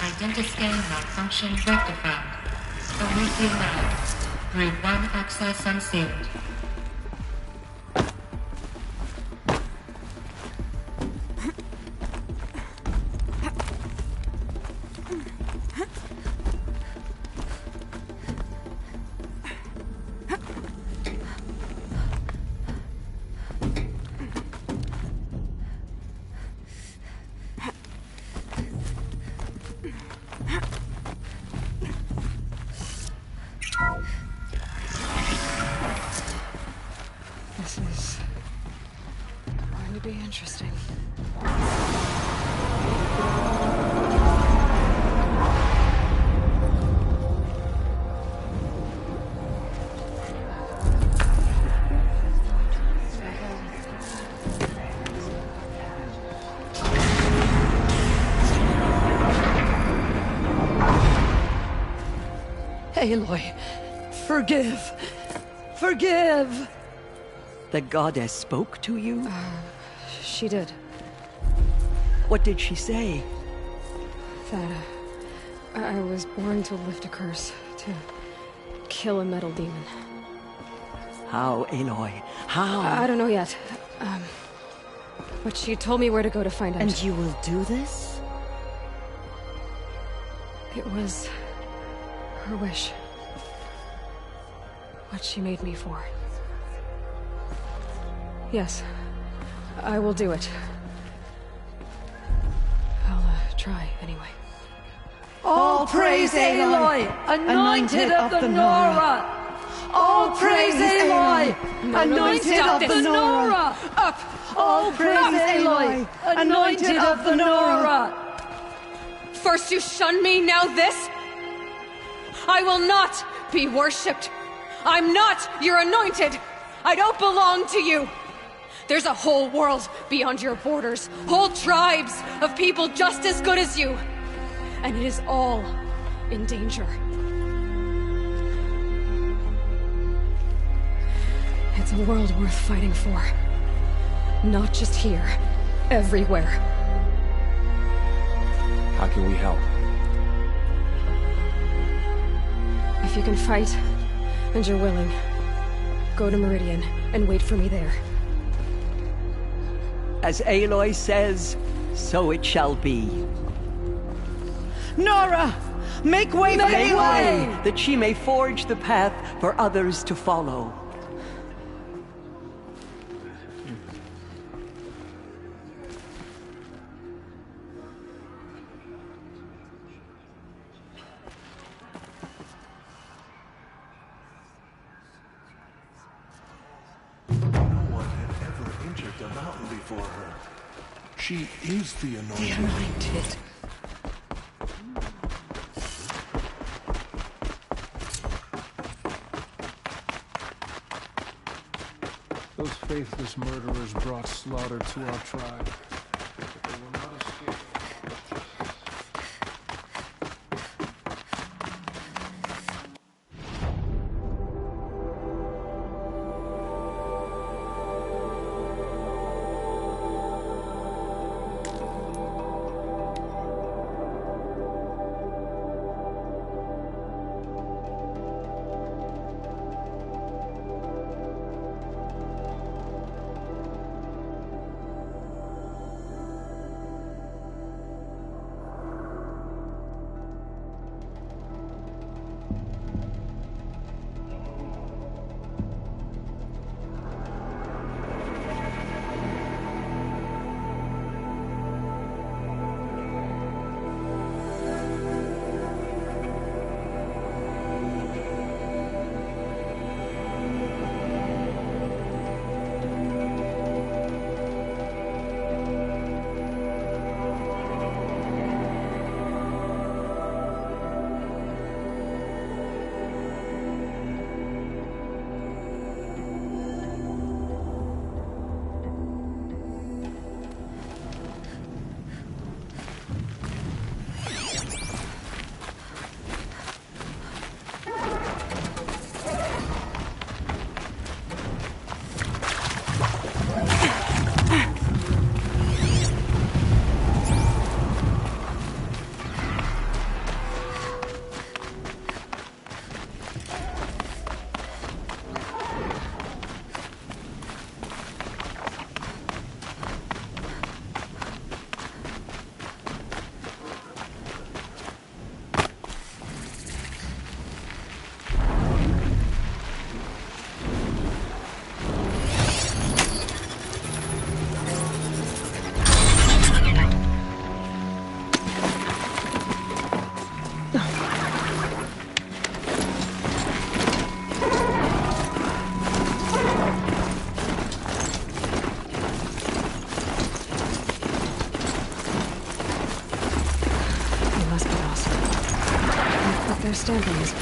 Identiscan malfunction rectified. Elysium Lab. Route 1 access unsealed. This is going to be interesting. Aloy, forgive. Forgive! The goddess spoke to you? She did. What did she say? That I was born to lift a curse, to kill a metal demon. How, Aloy? How? I don't know yet. But she told me where to go to find out. And you will do this? It was her wish. What she made me for. Yes, I will do it. I'll try anyway. All praise Aloy, anointed of the Nora! All praise Aloy, anointed of the Nora! Up! All praise Aloy, anointed of the Nora! First you shun me, now this? I will not be worshipped. I'm not your anointed. I don't belong to you. There's a whole world beyond your borders, whole tribes of people just as good as you. And it is all in danger. It's a world worth fighting for. Not just here, everywhere. How can we help? If you can fight, and you're willing, go to Meridian and wait for me there. As Aloy says, so it shall be. Nora! Make way for Aloy! That she may forge the path for others to follow. She is the anointed. The anointed. Those faithless murderers brought slaughter to our tribe. They will not escape.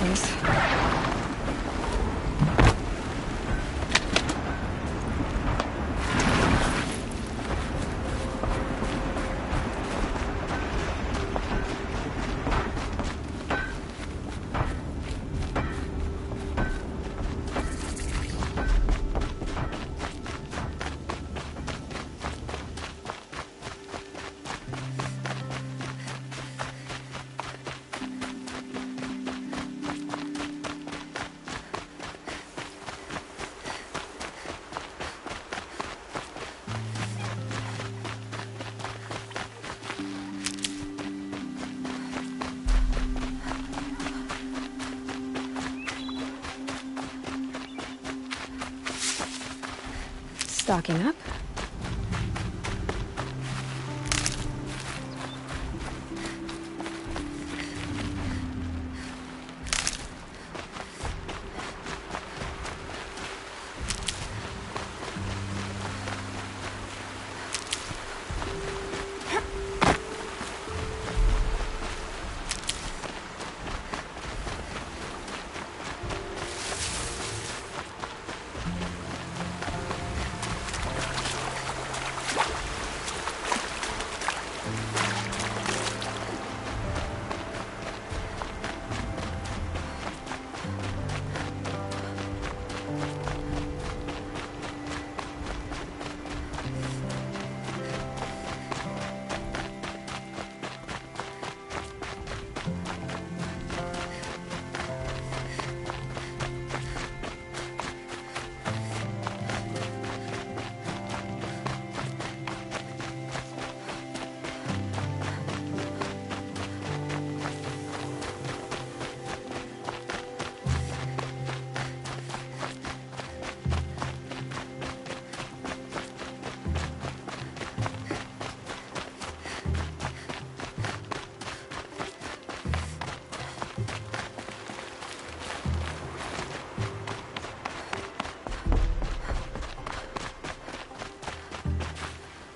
goes. Stocking up.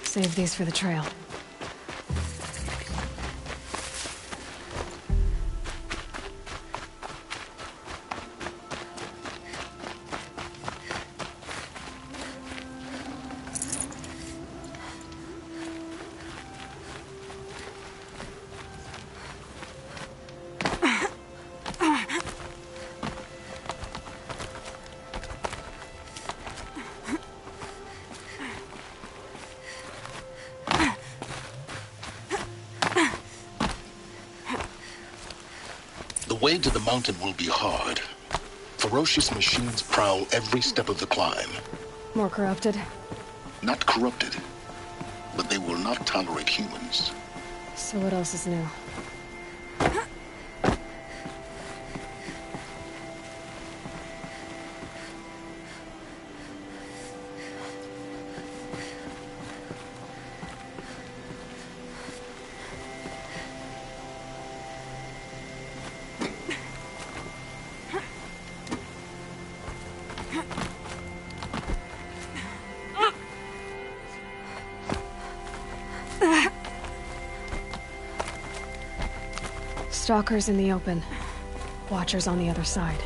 Save these for the trail. The way to the mountain will be hard. Ferocious machines prowl every step of the climb. More corrupted? Not corrupted, but they will not tolerate humans. So what else is new? Stalkers in the open. Watchers on the other side.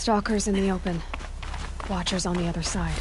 Stalkers in the open. Watchers on the other side.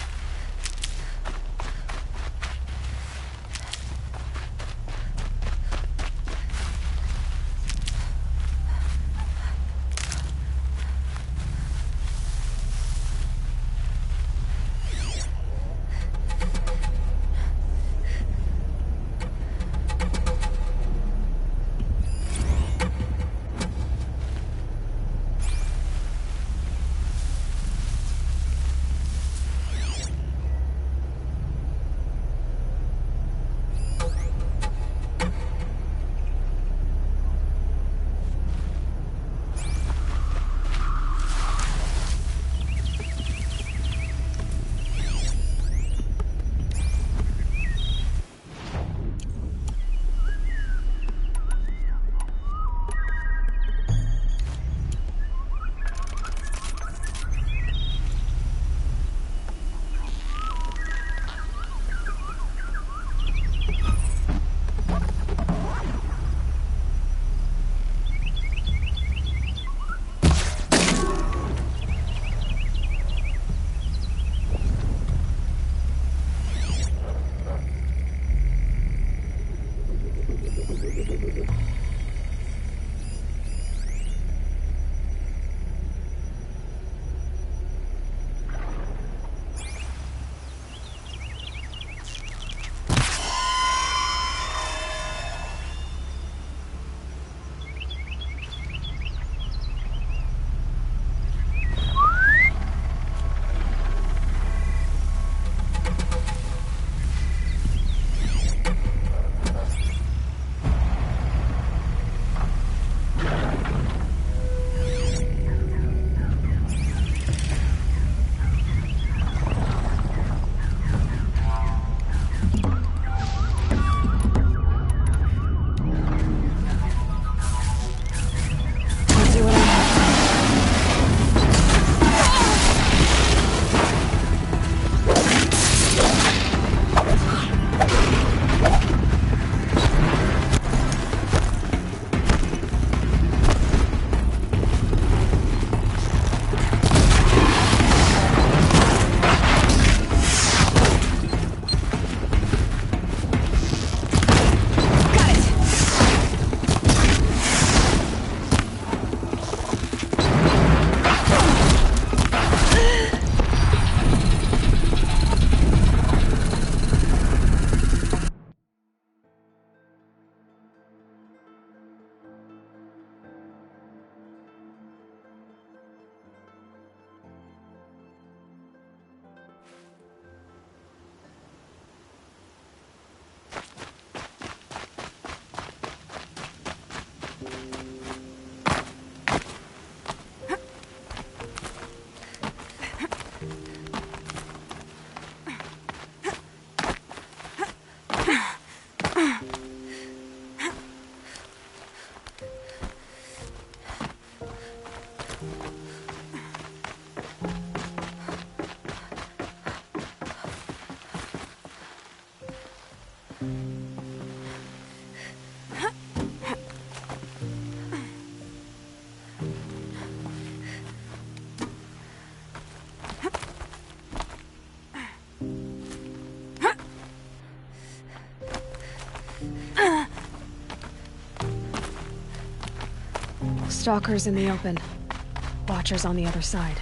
Stalkers in the open. Watchers on the other side.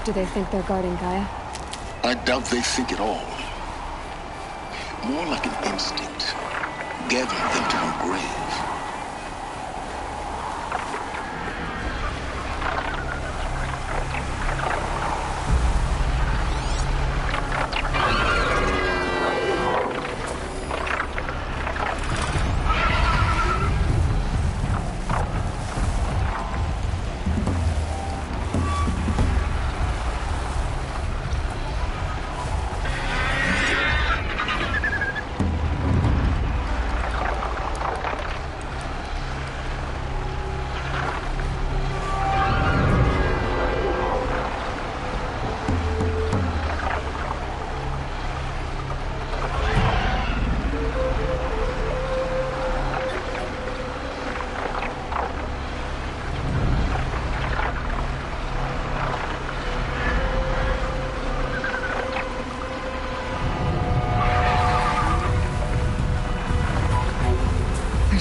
Do they think they're guarding Gaia? I doubt they think at all. More like an instinct, gathering them to her grave.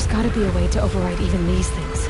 There's gotta be a way to override even these things.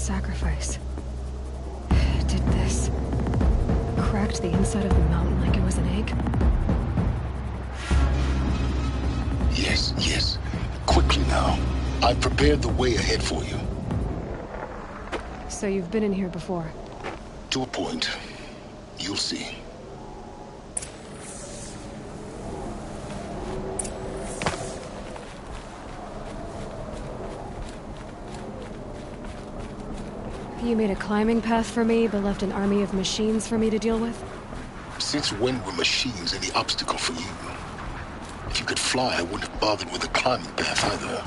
sacrifice. It did this. Cracked the inside of the mountain like it was an egg. Yes, yes. Quickly now. I've prepared the way ahead for you. So you've been in here before? To a point. You'll see. You made a climbing path for me, but left an army of machines for me to deal with? Since when were machines any obstacle for you? If you could fly, I wouldn't have bothered with a climbing path either.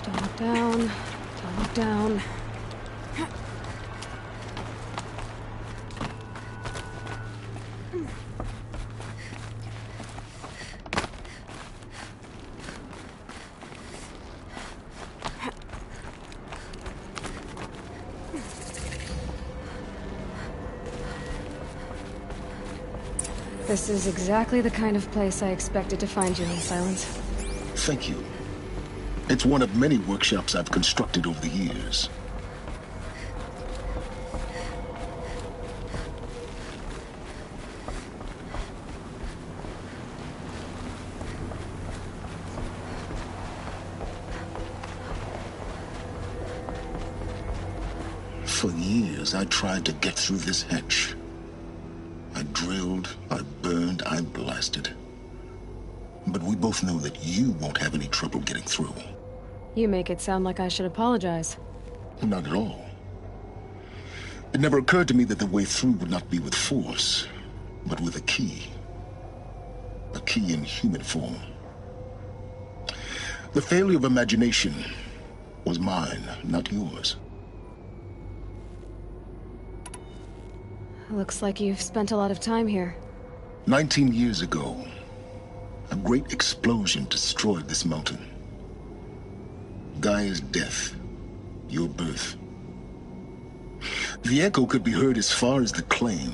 Don't look down. Don't look down. This is exactly the kind of place I expected to find you in, Silence. Thank you. It's one of many workshops I've constructed over the years. For years, I tried to get through this hatch. I drilled, I burned, I blasted. But we both know that you won't have any trouble getting through. You make it sound like I should apologize. Not at all. It never occurred to me that the way through would not be with force, but with a key. A key in human form. The failure of imagination was mine, not yours. Looks like you've spent a lot of time here. 19 years ago, a great explosion destroyed this mountain. Gaia's death, your birth. The echo could be heard as far as the claim.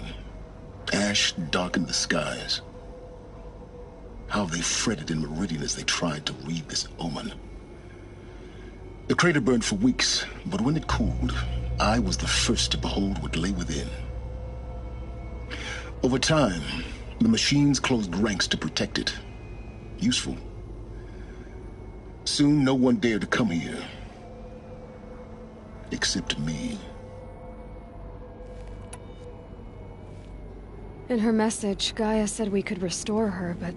Ash darkened the skies. How they fretted in Meridian as they tried to read this omen. The crater burned for weeks, but when it cooled, I was the first to behold what lay within. Over time, the machines closed ranks to protect it. Useful. Soon, no one dared to come here. Except me. In her message, Gaia said we could restore her, but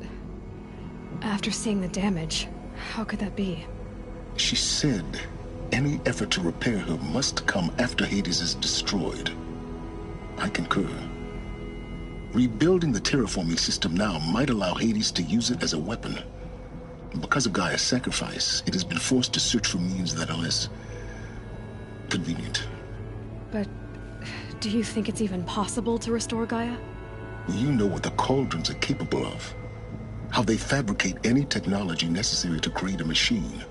after seeing the damage, how could that be? She said any effort to repair her must come after Hades is destroyed. I concur. Rebuilding the terraforming system now might allow Hades to use it as a weapon. Because of Gaia's sacrifice, it has been forced to search for means that are less convenient. But do you think it's even possible to restore Gaia? You know what the Cauldrons are capable of. How they fabricate any technology necessary to create a machine.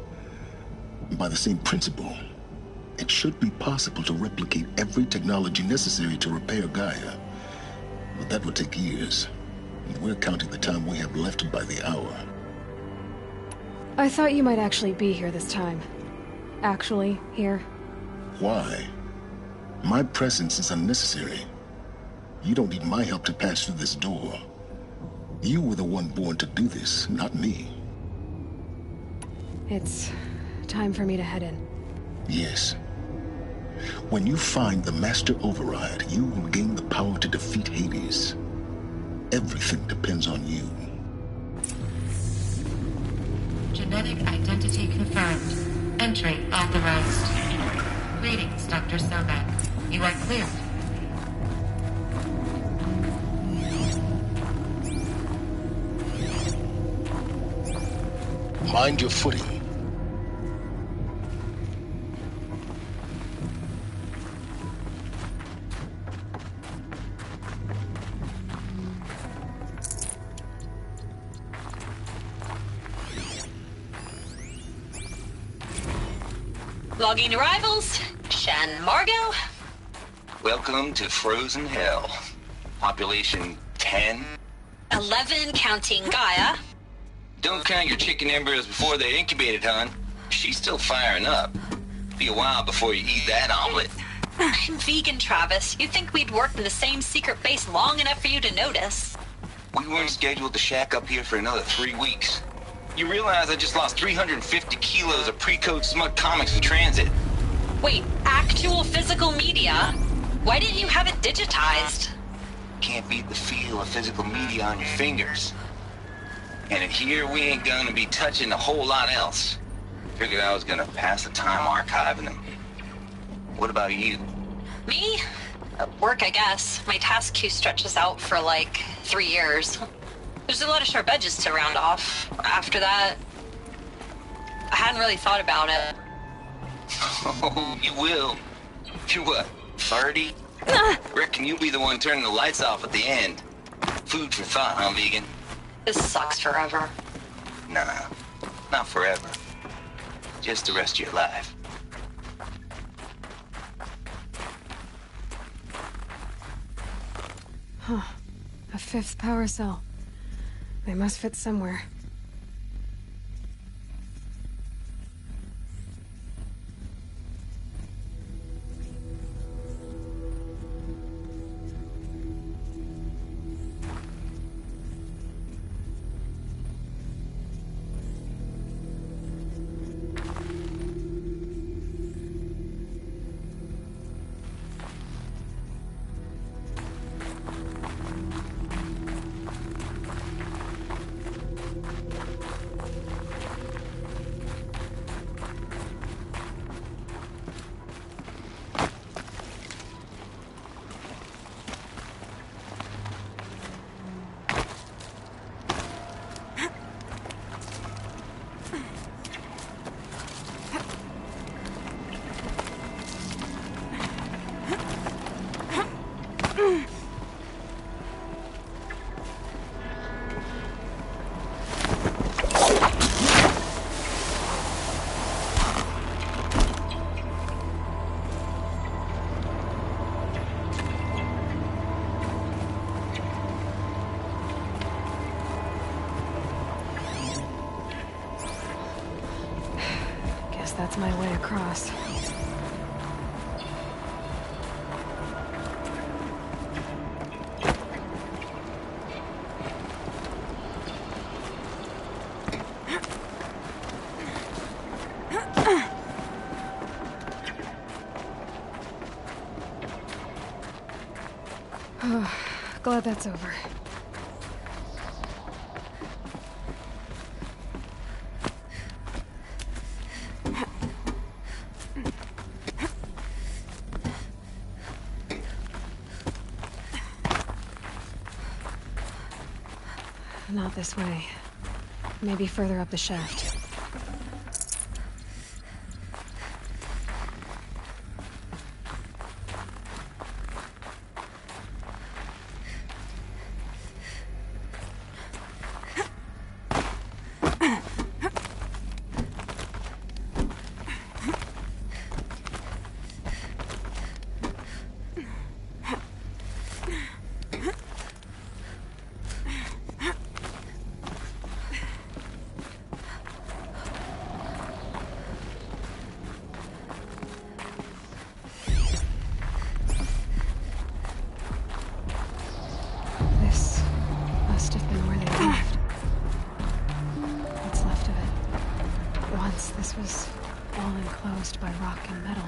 By the same principle, it should be possible to replicate every technology necessary to repair Gaia. But that would take years, and we're counting the time we have left by the hour. I thought you might actually be here this time. Actually, here. Why? My presence is unnecessary. You don't need my help to pass through this door. You were the one born to do this, not me. It's time for me to head in. Yes. When you find the Master Override, you will gain the power to defeat Hades. Everything depends on you. Genetic identity confirmed. Entry authorized. Greetings, Dr. Sobek. You are cleared. Mind your footing. Logging arrivals. Shan Margot. Welcome to Frozen Hell. Population 10. 11 counting Gaia. Don't count your chicken embryos before they're incubated, hon. She's still firing up. Be a while before you eat that omelet. I'm vegan, Travis. You'd think we'd worked in the same secret base long enough for you to notice. We weren't scheduled to shack up here for another 3 weeks. You realize I just lost 350 kilos of pre-code smut comics in transit. Wait, actual physical media? Why didn't you have it digitized? Can't beat the feel of physical media on your fingers. And in here, we ain't gonna be touching a whole lot else. Figured I was gonna pass the time archiving them. What about you? Me? Work, I guess. My task queue stretches out for like 3 years. There's a lot of sharp edges to round off. After that, I hadn't really thought about it. Oh, you will. You're what, 30? Reckon you'll be the one turning the lights off at the end. Food for thought, huh, vegan? This sucks forever. Nah, not forever. Just the rest of your life. Huh. A 5th power cell. They must fit somewhere. That's my way across. Oh, glad that's over. Not this way. Maybe further up the shaft. This was all enclosed by rock and metal.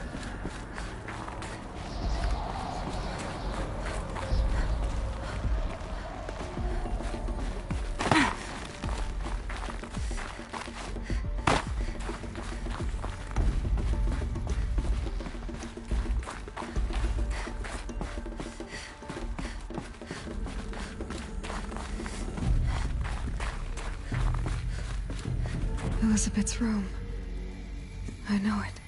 Elizabeth's room. I know it.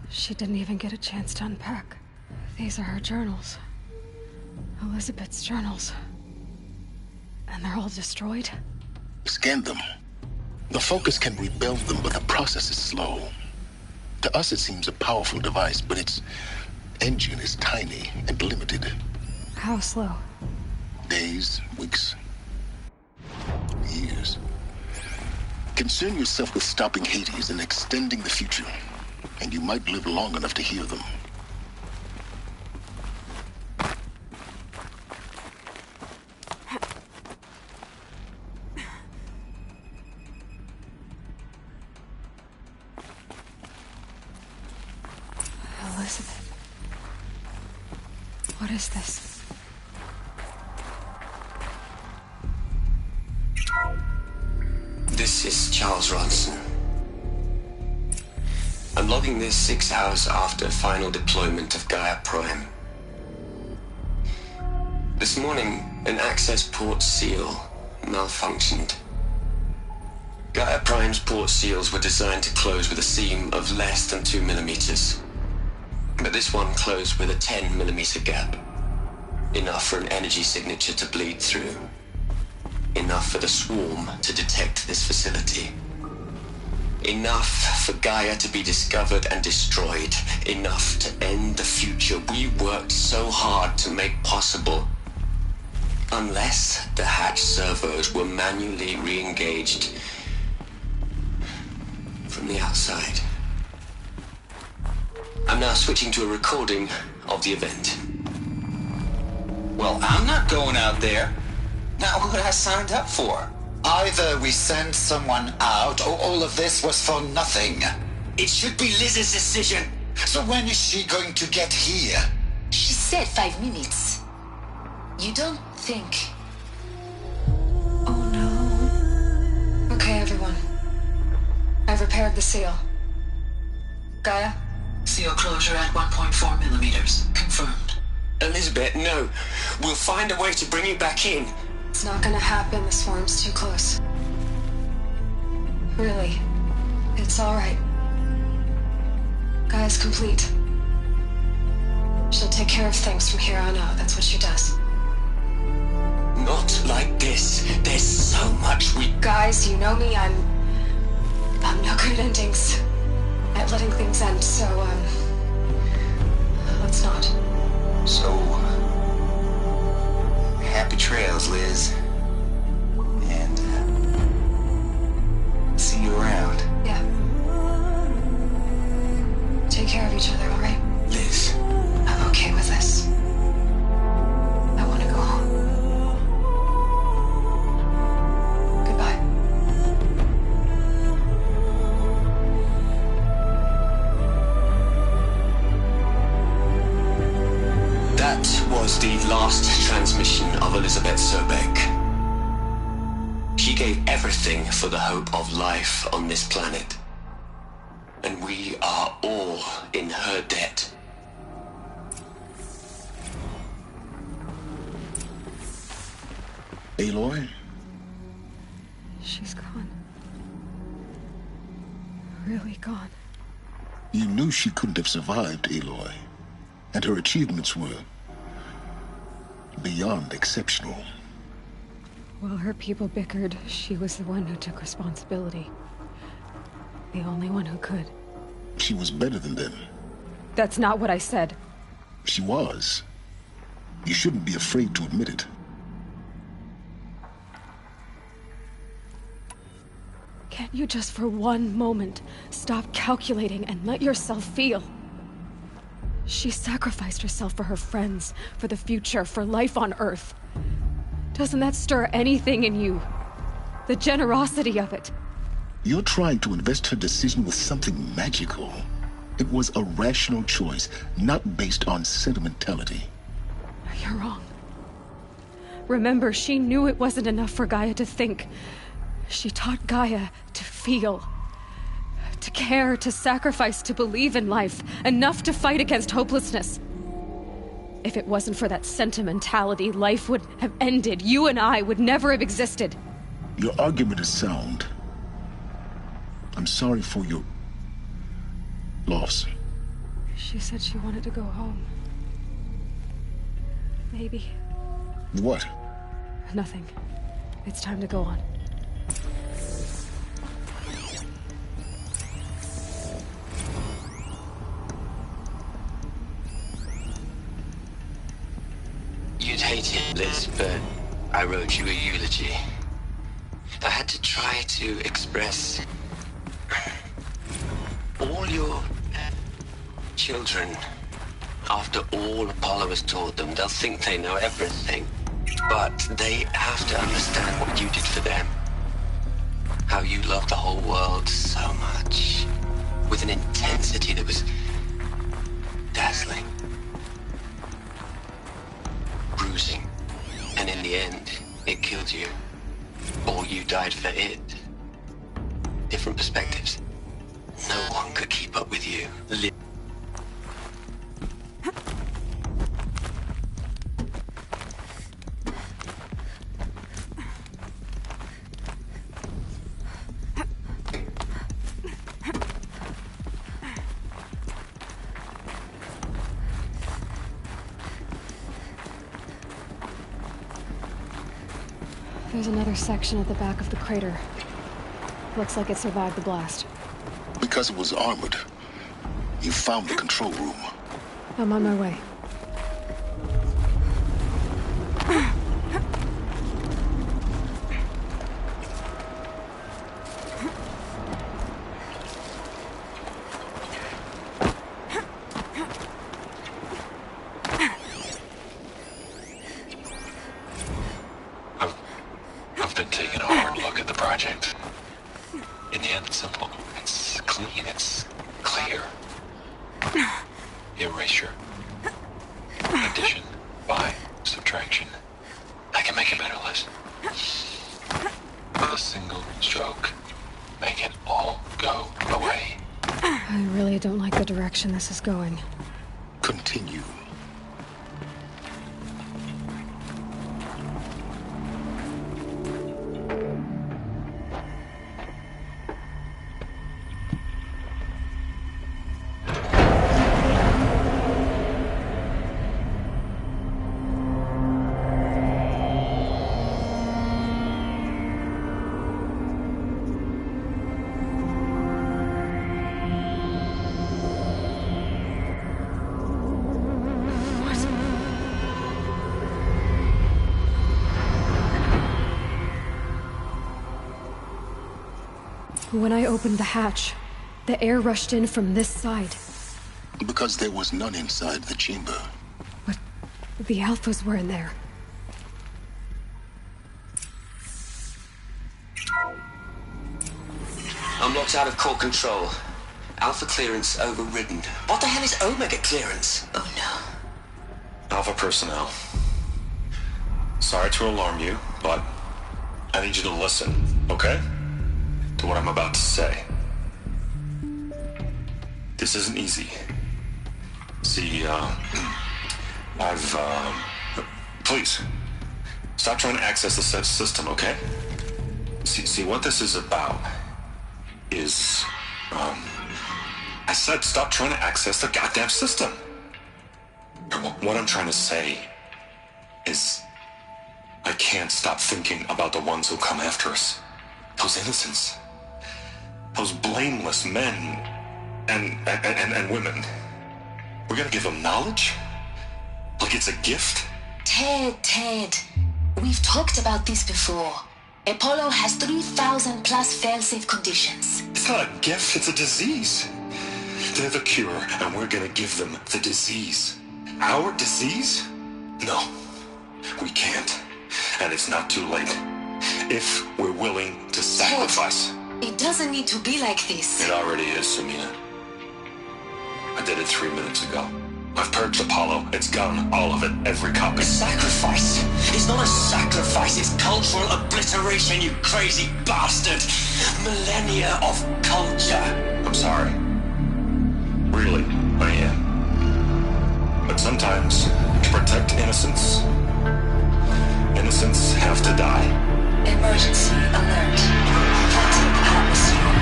She didn't even get a chance to unpack. These are her journals. Elizabeth's journals. And they're all destroyed? Scan them. The Focus can rebuild them, but the process is slow. To us, it seems a powerful device, but its engine is tiny and limited. How slow? Days, weeks, Concern yourself with stopping Hades and extending the future, and you might live long enough to hear them. Elizabeth. What is this? This is Charles Ronson. I'm logging this 6 hours after final deployment of Gaia Prime. This morning, an access port seal malfunctioned. Gaia Prime's port seals were designed to close with a seam of less than 2 millimeters. But this one closed with a 10 millimeter gap. Enough for an energy signature to bleed through. Enough for the swarm to detect this facility. Enough for Gaia to be discovered and destroyed. Enough to end the future we worked so hard to make possible. Unless the hatch servos were manually re-engaged from the outside. I'm now switching to a recording of the event. Well, I'm not going out there. Not what I signed up for. Either we send someone out, or all of this was for nothing. It should be Liz's decision. So when is she going to get here? She said 5 minutes. You don't think... Oh no. Okay, everyone. I've repaired the seal. Gaia? Seal closure at 1.4 millimeters. Confirmed. Elizabeth, no. We'll find a way to bring you back in. It's not gonna happen. The swarm's too close. Really. It's alright. Gaia's complete. She'll take care of things from here on out. That's what she does. Not like this. There's so much we... Guys, you know me. I'm no good at endings. At letting things end, so, let's not. So, happy trails, Liz. And, see you around. Yeah. Take care of each other, alright? Liz. I'm okay with this. I want to go home. Goodbye. That was the last transmission of Elizabeth Sobeck. She gave everything for the hope of life on this planet. And we are all in her debt. Aloy? She's gone. Really gone. You knew she couldn't have survived, Aloy. And her achievements were beyond exceptional. While her people bickered, she was the one who took responsibility. The only one who could. She was better than them. That's not what I said. She was. You shouldn't be afraid to admit it. Can't you just for one moment stop calculating and let yourself feel? She sacrificed herself for her friends, for the future, for life on Earth. Doesn't that stir anything in you? The generosity of it. You're trying to invest her decision with something magical. It was a rational choice, not based on sentimentality. You're wrong. Remember, she knew it wasn't enough for Gaia to think. She taught Gaia to feel. To care, to sacrifice, to believe in life. Enough to fight against hopelessness. If it wasn't for that sentimentality, life would have ended. You and I would never have existed. Your argument is sound. I'm sorry for your loss. She said she wanted to go home. Maybe. What? Nothing. It's time to go on. You'd hate it, Liz, but I wrote you a eulogy. I had to try to express all your children, after all Apollo has taught them, they'll think they know everything. But they have to understand what you did for them. How you loved the whole world so much. With an intensity that was dazzling. Bruising. And in the end, it killed you. Or you died for it. Different perspectives. No one could keep up with you. There's another section at the back of the crater. Looks like it survived the blast. Because it was armored. You found the control room. I'm on my way. I've been taking a hard look at the project. In the end, it's simple. It's clean. It's clear. Erasure. Addition. By. Subtraction. I can make a better list. With a single stroke. Make it all go away. I really don't like the direction this is going. Continue. When I opened the hatch, the air rushed in from this side. Because there was none inside the chamber. But the Alphas were in there. I'm locked out of core control. Alpha clearance overridden. What the hell is Omega clearance? Oh no. Alpha personnel. Sorry to alarm you, but I need you to listen, okay? To what I'm about to say. This isn't easy. See, please, stop trying to access the system, okay? See, what this is about is, I said stop trying to access the goddamn system. What I'm trying to say is, I can't stop thinking about the ones who come after us. Those innocents. Those blameless men and women. We're gonna give them knowledge? Like it's a gift? Ted. We've talked about this before. Apollo has 3,000 plus fail-safe conditions. It's not a gift, it's a disease. They're the cure, and we're gonna give them the disease. Our disease? No, we can't. And it's not too late. If we're willing to sacrifice. It doesn't need to be like this. It already is, Samina. I did it 3 minutes ago. I've purged Apollo. It's gone. All of it. Every copy. Sacrifice? It's not a sacrifice. It's cultural obliteration, you crazy bastard. Millennia of culture. I'm sorry. Really, I am. But sometimes, to protect innocence, innocents have to die. Emergency alert. Toxic atmosphere.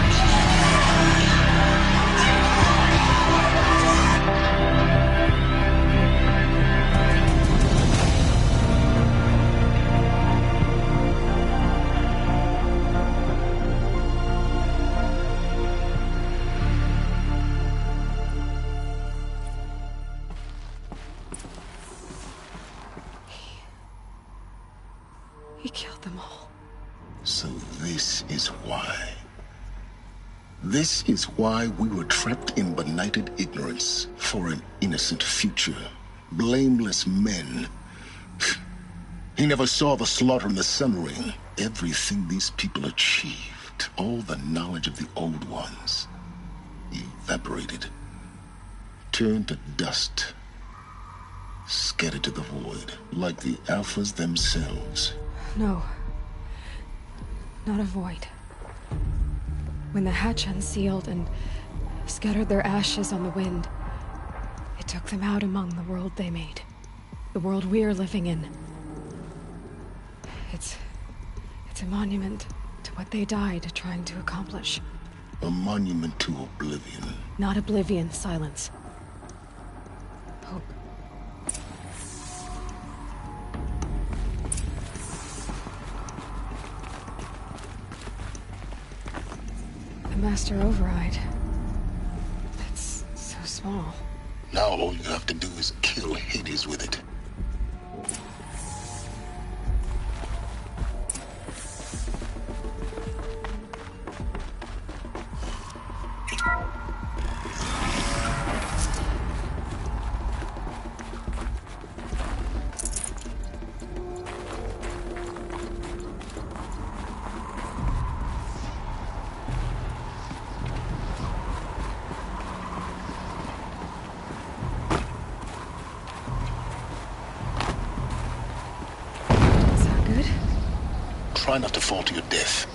He killed them all. So this is why. This is why we were trapped in benighted ignorance for an innocent future. Blameless men. He never saw the slaughter in the Sun Ring. Everything these people achieved, all the knowledge of the old ones, evaporated, turned to dust, scattered to the void, like the Alphas themselves. No. Not a void. When the hatch unsealed and scattered their ashes on the wind, it took them out among the world they made. The world we're living in. It's a monument to what they died trying to accomplish. A monument to oblivion. Not oblivion, silence. Hope. The Master Override. It's so small. Now all you have to do is kill Hades with it. Try not to fall to your death.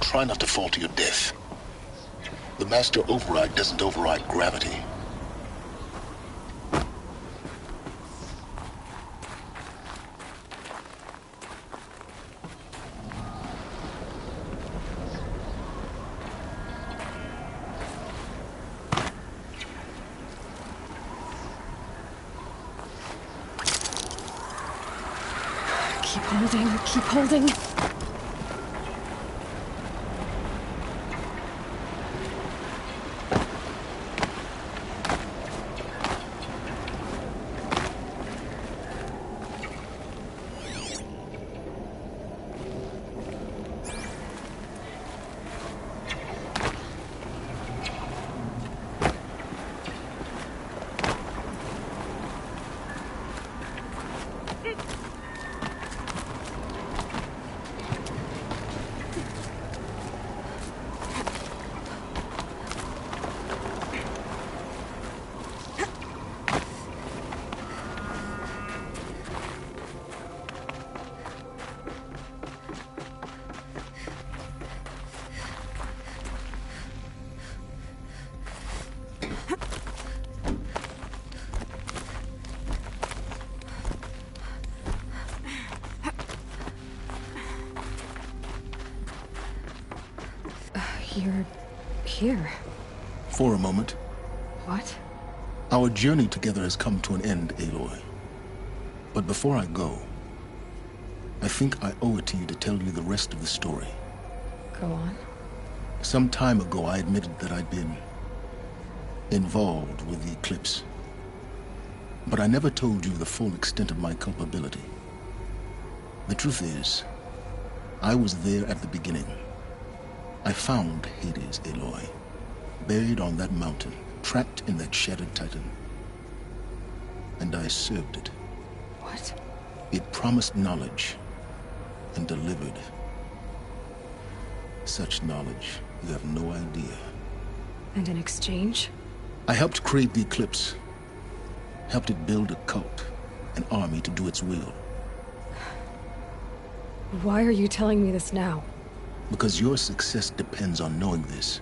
Try not to fall to your death. The Master Override doesn't override gravity. Keep holding, keep holding. You're here. For a moment. What? Our journey together has come to an end, Aloy. But before I go, I think I owe it to you to tell you the rest of the story. Go on. Some time ago, I admitted that I'd been involved with the Eclipse. But I never told you the full extent of my culpability. The truth is, I was there at the beginning. I found Hades, Aloy, buried on that mountain, trapped in that shattered titan. And I served it. What? It promised knowledge and delivered such knowledge. You have no idea. And in exchange? I helped create the Eclipse. Helped it build a cult, an army to do its will. Why are you telling me this now? Because your success depends on knowing this.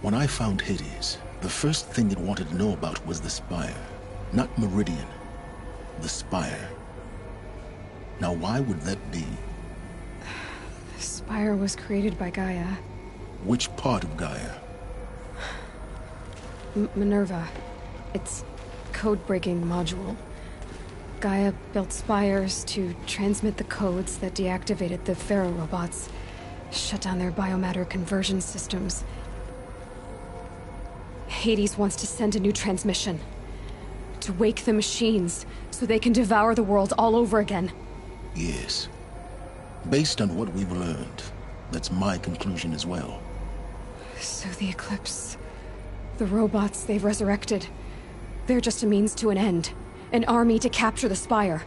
When I found Hades, the first thing it wanted to know about was the Spire. Not Meridian. The Spire. Now why would that be? The Spire was created by Gaia. Which part of Gaia? Minerva. It's code-breaking module. Gaia built spires to transmit the codes that deactivated the Pharaoh robots, shut down their biomatter conversion systems. Hades wants to send a new transmission. To wake the machines, so they can devour the world all over again. Yes. Based on what we've learned, that's my conclusion as well. So the Eclipse... the robots they've resurrected... they're just a means to an end. An army to capture the Spire.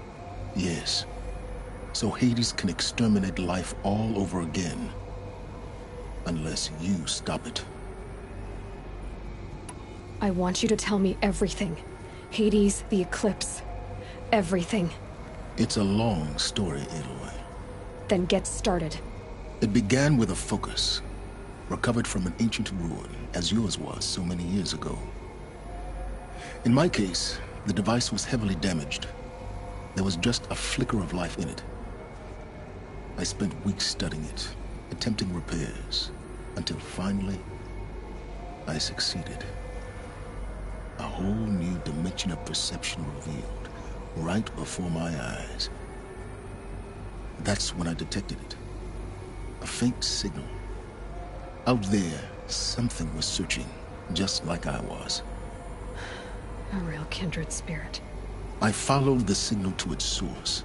Yes. So Hades can exterminate life all over again. Unless you stop it. I want you to tell me everything. Hades, the Eclipse. Everything. It's a long story, Aloy. Then get started. It began with a focus. Recovered from an ancient ruin, as yours was so many years ago. In my case, the device was heavily damaged. There was just a flicker of life in it. I spent weeks studying it, attempting repairs, until finally, I succeeded. A whole new dimension of perception revealed, right before my eyes. That's when I detected it. A faint signal. Out there, something was searching, just like I was. A real kindred spirit. I followed the signal to its source.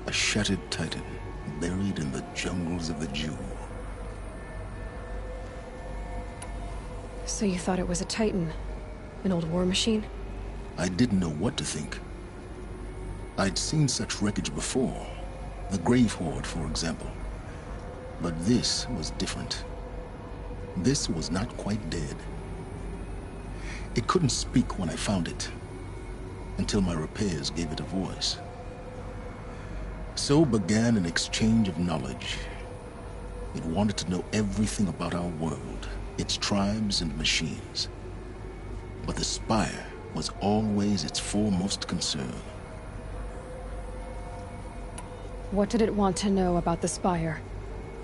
A shattered titan, buried in the jungles of the Jewel. So you thought it was a titan? An old war machine? I didn't know what to think. I'd seen such wreckage before. The Grave Horde, for example. But this was different. This was not quite dead. It couldn't speak when I found it, until my repairs gave it a voice. So began an exchange of knowledge. It wanted to know everything about our world, its tribes and machines. But the Spire was always its foremost concern. What did it want to know about the Spire?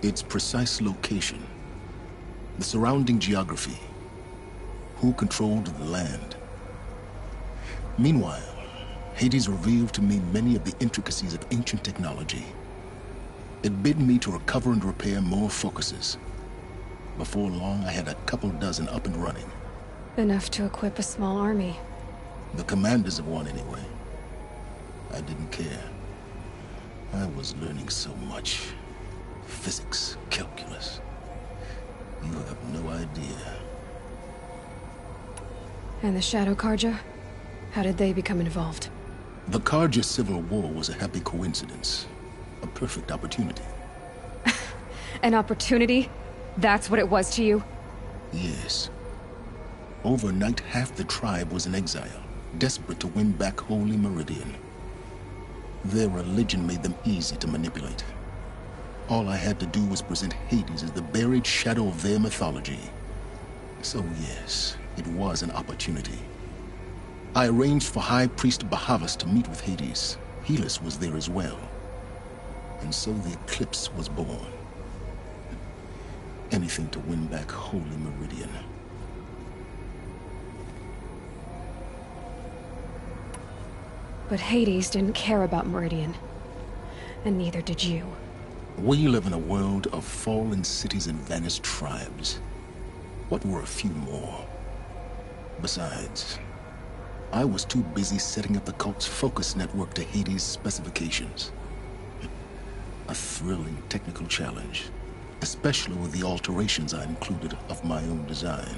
Its precise location, the surrounding geography, who controlled the land. Meanwhile, Hades revealed to me many of the intricacies of ancient technology. It bid me to recover and repair more focuses. Before long, I had a couple dozen up and running. Enough to equip a small army. The commanders of one, anyway. I didn't care. I was learning so much. Physics, calculus. You have no idea. And the Shadow Carja? How did they become involved? The Carja Civil War was a happy coincidence. A perfect opportunity. An opportunity? That's what it was to you? Yes. Overnight, half the tribe was in exile, desperate to win back Holy Meridian. Their religion made them easy to manipulate. All I had to do was present Hades as the buried shadow of their mythology. So yes, it was an opportunity. I arranged for High Priest Bahavas to meet with Hades. Helis was there as well. And so the Eclipse was born. Anything to win back Holy Meridian. But Hades didn't care about Meridian. And neither did you. We live in a world of fallen cities and vanished tribes. What were a few more? Besides, I was too busy setting up the cult's focus network to Hades' specifications. A thrilling technical challenge, especially with the alterations I included of my own design.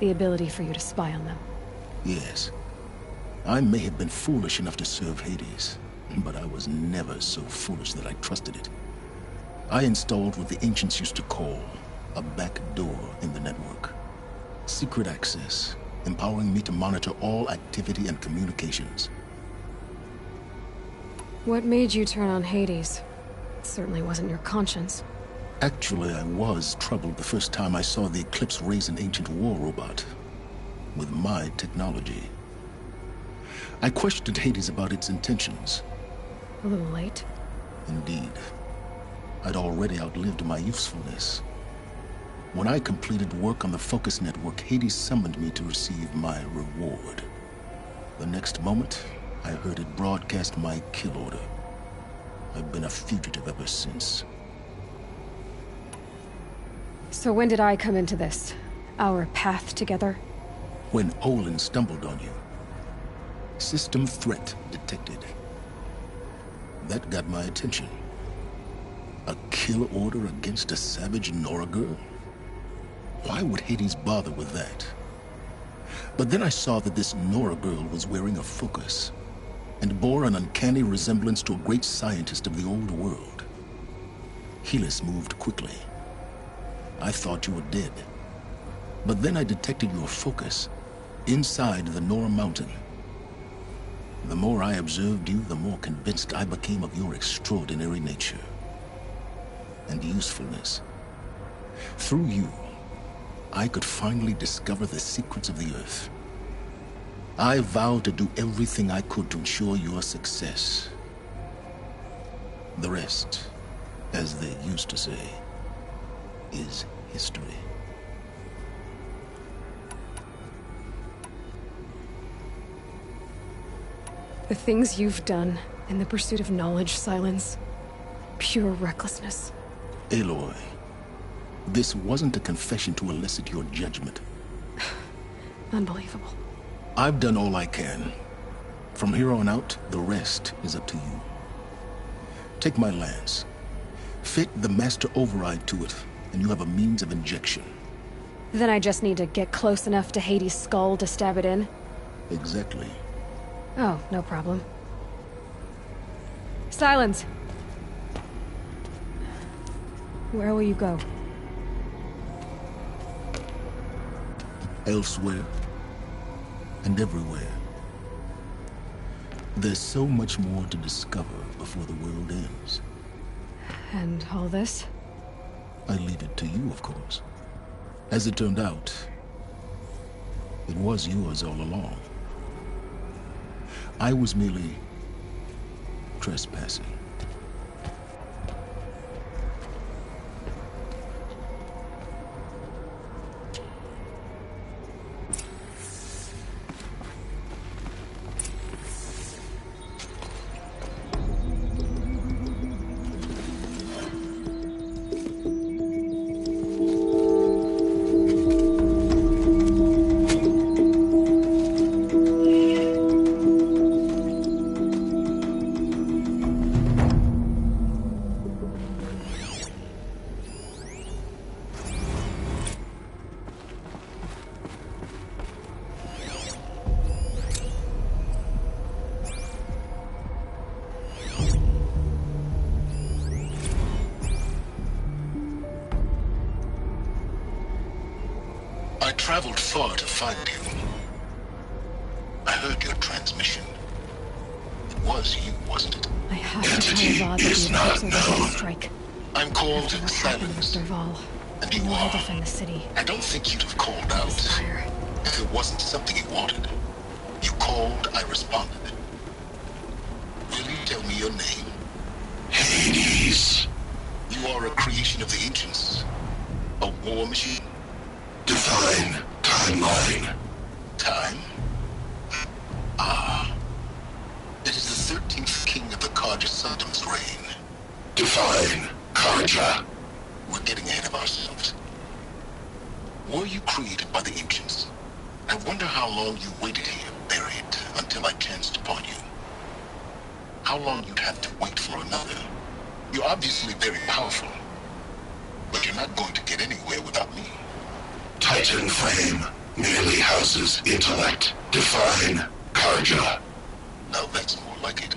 The ability for you to spy on them. Yes. I may have been foolish enough to serve Hades, but I was never so foolish that I trusted it. I installed what the ancients used to call a back door in the network. Secret access, empowering me to monitor all activity and communications. What made you turn on Hades? It certainly wasn't your conscience. Actually, I was troubled the first time I saw the Eclipse raise an ancient war robot with my technology. I questioned Hades about its intentions. A little late? Indeed. I'd already outlived my usefulness. When I completed work on the Focus Network, Hades summoned me to receive my reward. The next moment, I heard it broadcast my kill order. I've been a fugitive ever since. So when did I come into this? Our path together? When Olin stumbled on you. System threat detected. That got my attention. A kill order against a savage Nora girl? Why would Hades bother with that? But then I saw that this Nora girl was wearing a focus, and bore an uncanny resemblance to a great scientist of the old world. Helis moved quickly. I thought you were dead. But then I detected your focus inside the Nora mountain. The more I observed you, the more convinced I became of your extraordinary nature and usefulness. Through you, I could finally discover the secrets of the Earth. I vowed to do everything I could to ensure your success. The rest, as they used to say, is history. The things you've done in the pursuit of knowledge, Silence. Pure recklessness. Aloy, this wasn't a confession to elicit your judgment. Unbelievable. I've done all I can. From here on out, the rest is up to you. Take my lance. Fit the master override to it, and you have a means of injection. Then I just need to get close enough to Hades' skull to stab it in? Exactly. Oh, no problem. Silence! Where will you go? Elsewhere. And everywhere. There's so much more to discover before the world ends. And all this? I leave it to you, of course. As it turned out, it was yours all along. I was merely trespassing. I traveled far to find you. I heard your transmission. It was you, wasn't it? I have to tell Avad that the Eclipse are ready to strike. I'm called After what happened, Silence. Mr. Val. And you I will are. defend the city. I don't think you'd have called out if it wasn't something you wanted. You called, I responded. Will you tell me your name? Hades. You are a creation of the ancients. A war machine. Define timeline. Time? Ah. It is the 13th king of the Carja Sultan's reign. Define Carja. We're getting ahead of ourselves. Were you created by the ancients? I wonder how long you waited here, buried, until I chanced upon you. How long you'd have to wait for another. You're obviously very powerful, but you're not going to get anywhere without me. Titan flame merely houses intellect. Define Carja. Now that's more like it.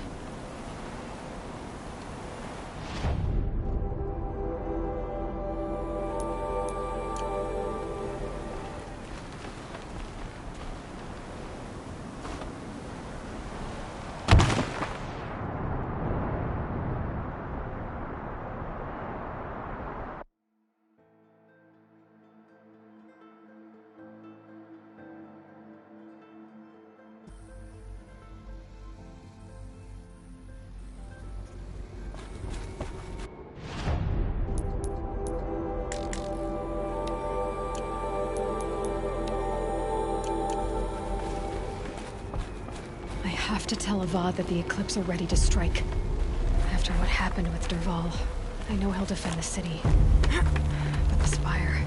tell Avad that the Eclipse are ready to strike. After what happened with Dervahl, I know he'll defend the city. But the Spire...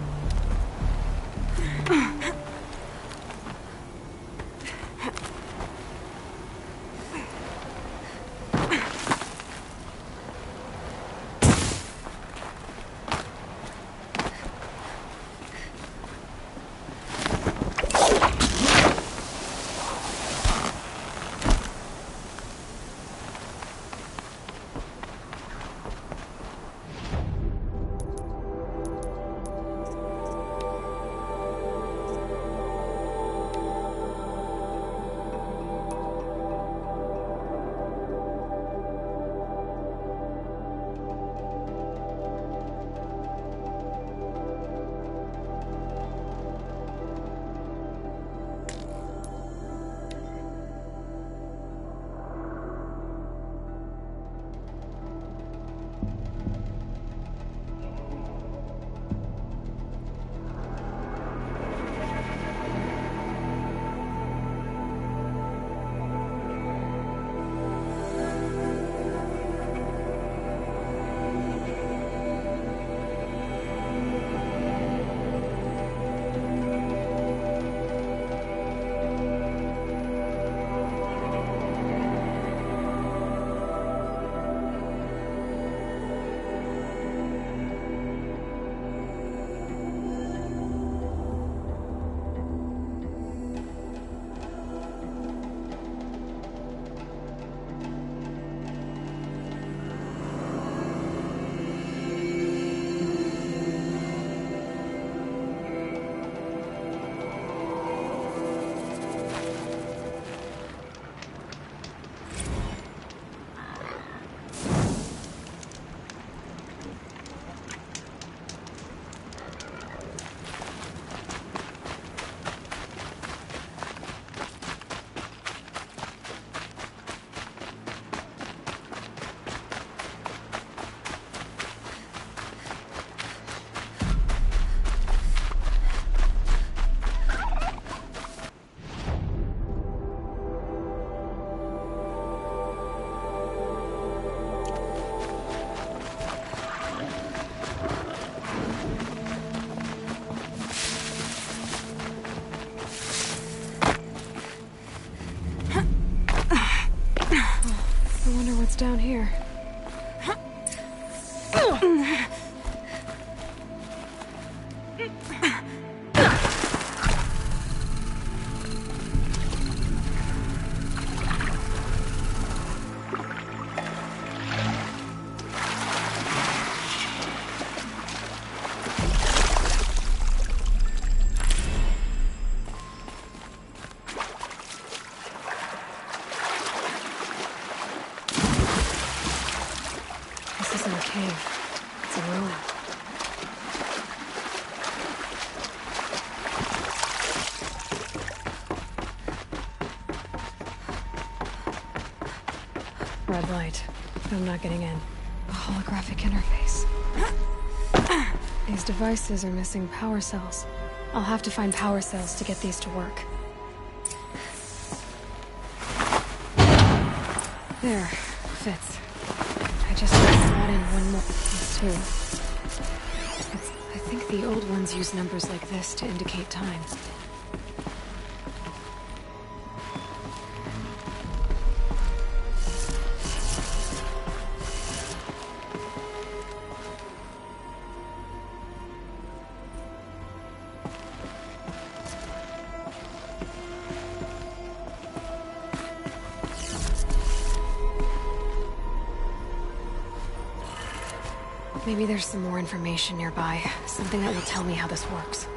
down here. Red light, but I'm not getting in. A holographic interface. These devices are missing power cells. I'll have to find power cells to get these to work. There, fits. I just slot in one more. These two. I think the old ones use numbers like this to indicate time. Maybe there's some more information nearby. Something that will tell me how this works.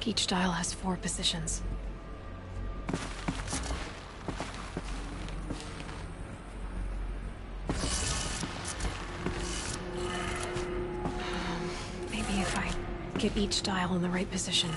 like each dial has 4 positions. Maybe if I get each dial in the right position.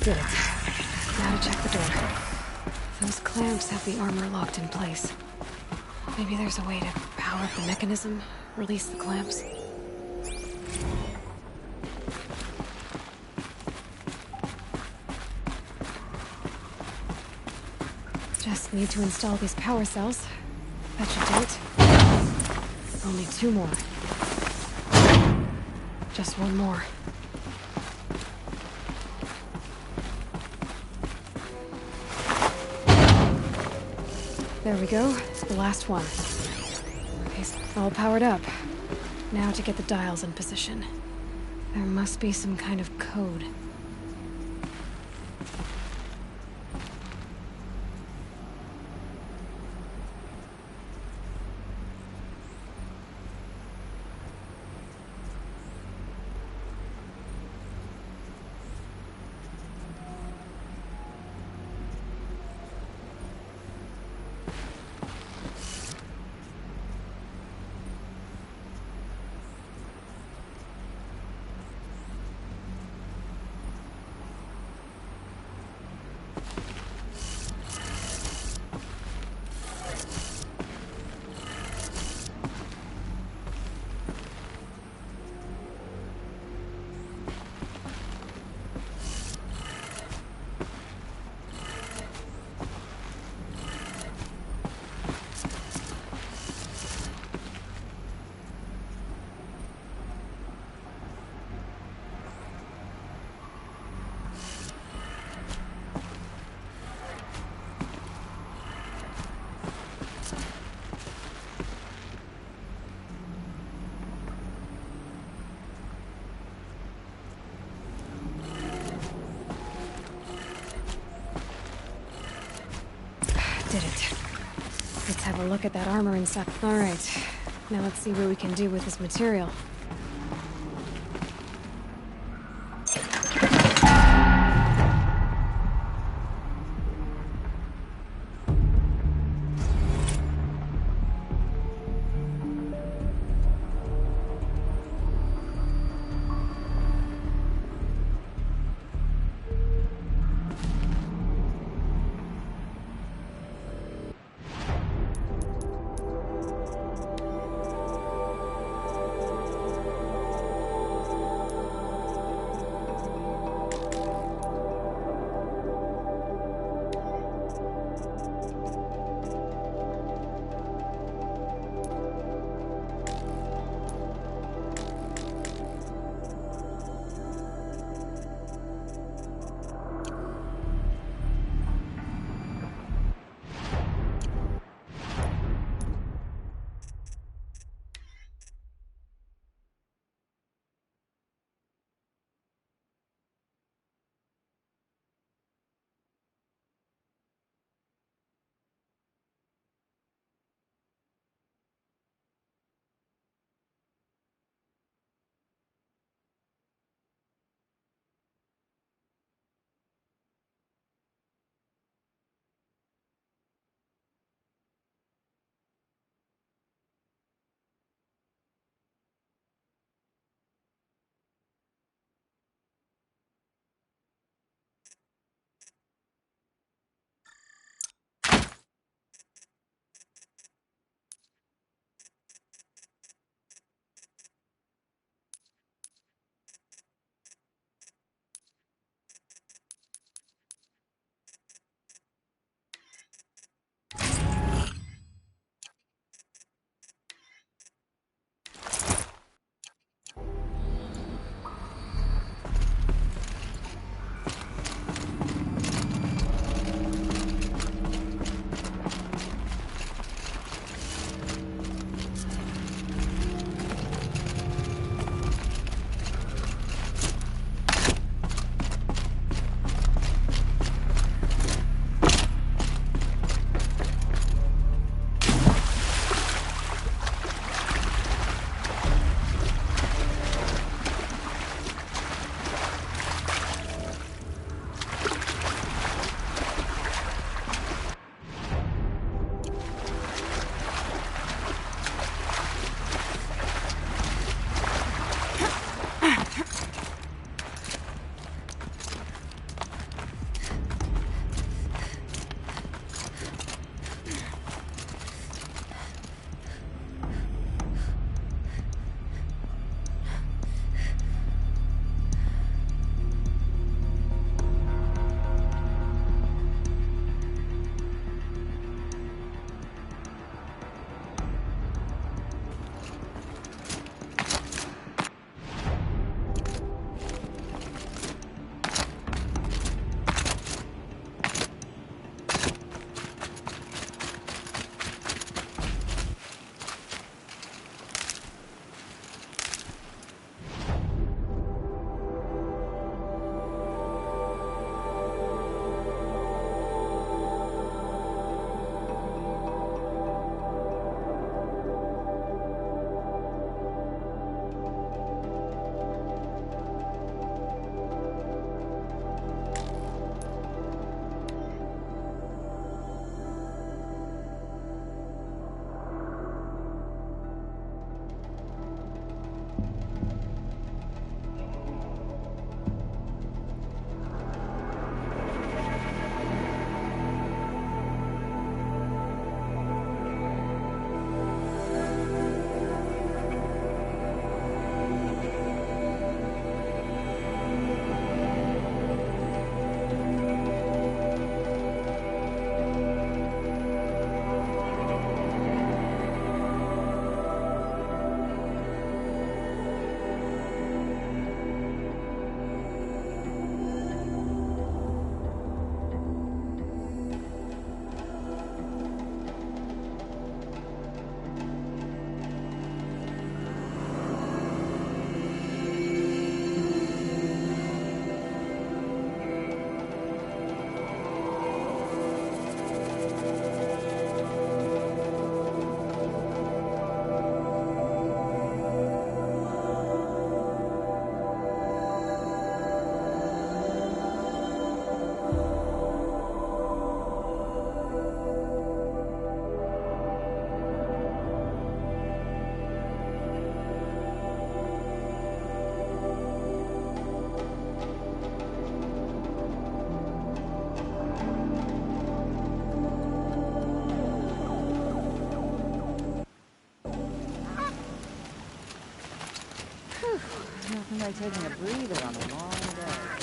Did it. Now to check the door. Those clamps have the armor locked in place. Maybe there's a way to power up the mechanism, release the clamps. Just need to install these power cells. That should do it. Only 2 more. Just 1 more. There we go. The last one. Okay, all powered up. Now to get the dials in position. There must be some kind of code. Did it. Let's have a look at that armor inside. All right. Now let's see what we can do with this material. Nothing like taking a breather on a long day.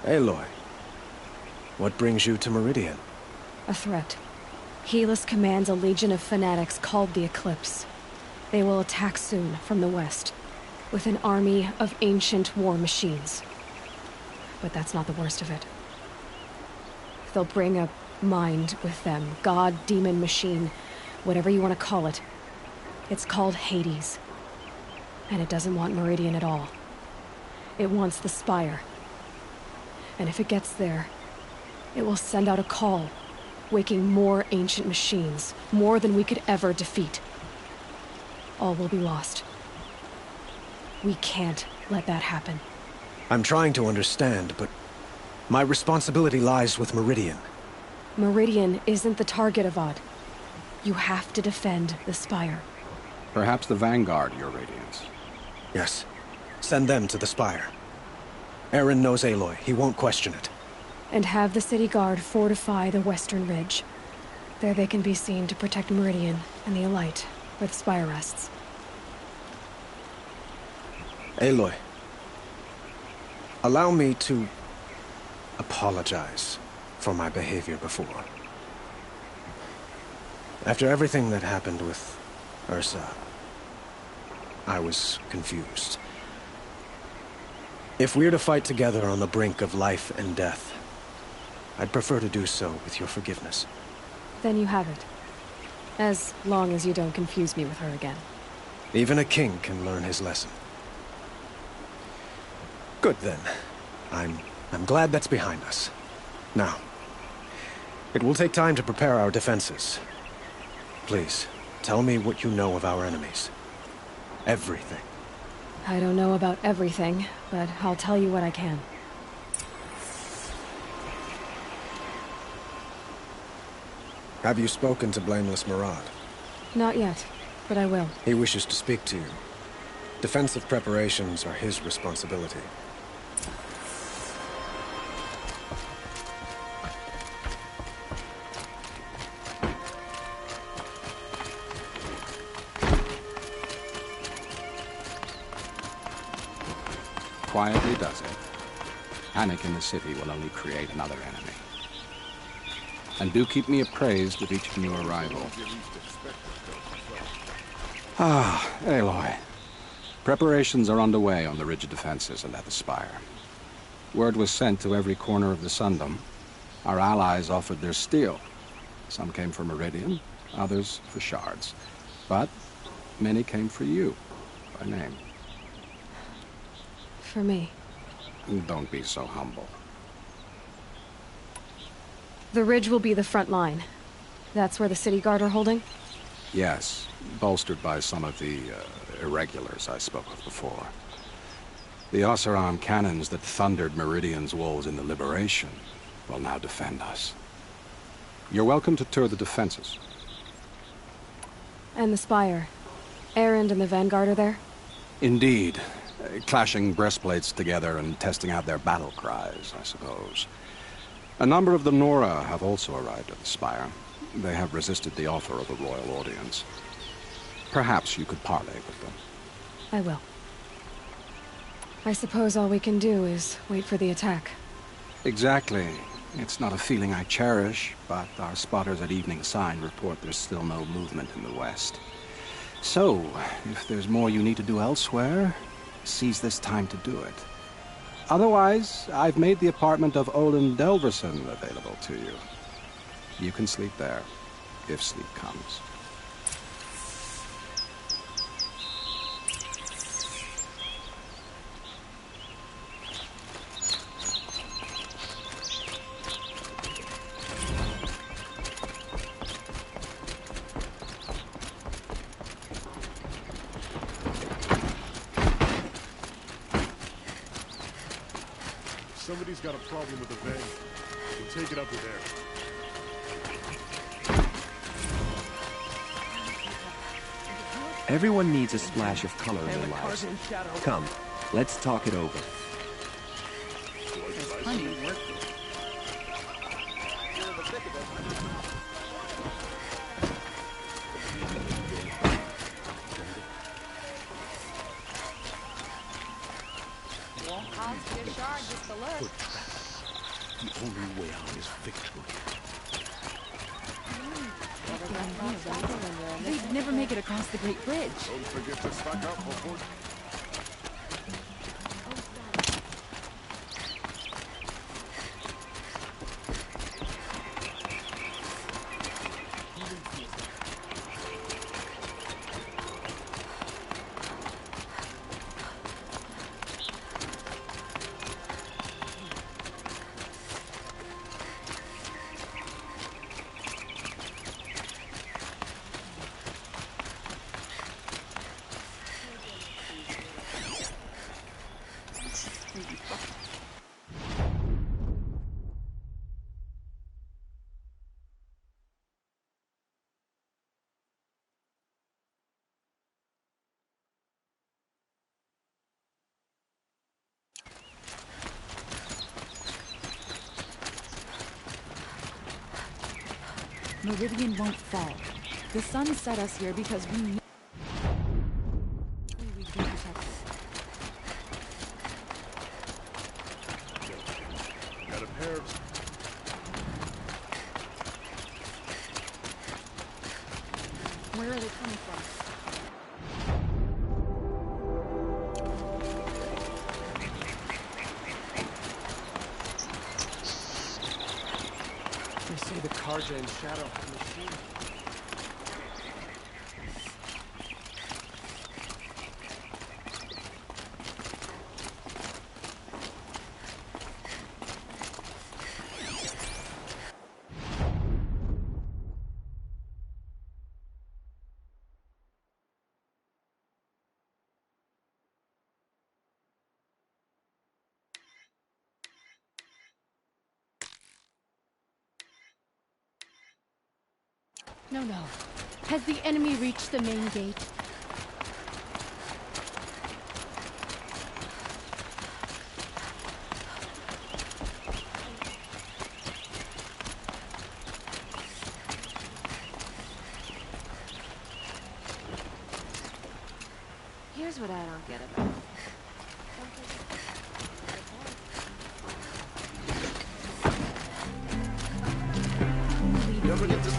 Aloy, what brings you to Meridian? A threat. Helis commands a legion of fanatics called the Eclipse. They will attack soon from the west, with an army of ancient war machines. But that's not the worst of it. They'll bring a mind with them, god, demon, machine, whatever you want to call it. It's called Hades. And it doesn't want Meridian at all. It wants the Spire. And if it gets there, it will send out a call, waking more ancient machines, more than we could ever defeat. All will be lost. We can't let that happen. I'm trying to understand, but my responsibility lies with Meridian. Meridian isn't the target, Avad. You have to defend the Spire. Perhaps the Vanguard, Your Radiance. Yes. Send them to the Spire. Eren knows Aloy. He won't question it. And have the city guard fortify the western ridge. There they can be seen to protect Meridian and the Elite, where the Spire rests. Aloy, allow me to apologize for my behavior before. After everything that happened with Ursa, I was confused. If we're to fight together on the brink of life and death, I'd prefer to do so with your forgiveness. Then you have it. As long as you don't confuse me with her again. Even a king can learn his lesson. Good then. I'm glad that's behind us. Now, it will take time to prepare our defenses. Please, tell me what you know of our enemies. Everything. I don't know about everything, but I'll tell you what I can. Have you spoken to Blameless Marad? Not yet, but I will. He wishes to speak to you. Defensive preparations are his responsibility. quietly does it. Panic in the city will only create another enemy. And do keep me appraised with each new arrival. Ah, Aloy. Preparations are underway on the rigid defenses and at the Spire. Word was sent to every corner of the Sundom. Our allies offered their steel. Some came for Meridian, others for shards. But many came for you, by name. For me. Don't be so humble. The ridge will be the front line. That's where the city guard are holding? Yes, bolstered by some of the irregulars I spoke of before. The Oseram cannons that thundered Meridian's walls in the Liberation will now defend us. You're welcome to tour the defenses. And the Spire. Erend and the Vanguard are there? Indeed. Clashing breastplates together and testing out their battle cries, I suppose. A number of the Nora have also arrived at the Spire. They have resisted the offer of a royal audience. Perhaps you could parley with them. I will. I suppose all we can do is wait for the attack. Exactly. It's not a feeling I cherish, but our spotters at Evening Sign report there's still no movement in the west. So, if there's more you need to do elsewhere, seize this time to do it. Otherwise, I've made the apartment of Olin Delverson available to you. You can sleep there, if sleep comes. Somebody's got a problem with the van. We'll take it up with there. Everyone needs a splash of color in their lives. Come, let's talk it over. Plenty of work. Won't cost you a shard just to look. The only way out is victory. They'd never make it across the Great Bridge. Don't forget to stock up before... Meridian won't fall. The sun set us here because we knew we'd be protected. Got a pair of... Where are they coming from? They say the Karja and Shadow have machine. No. Has the enemy reached the main gate? Here's what I don't get about ever get this...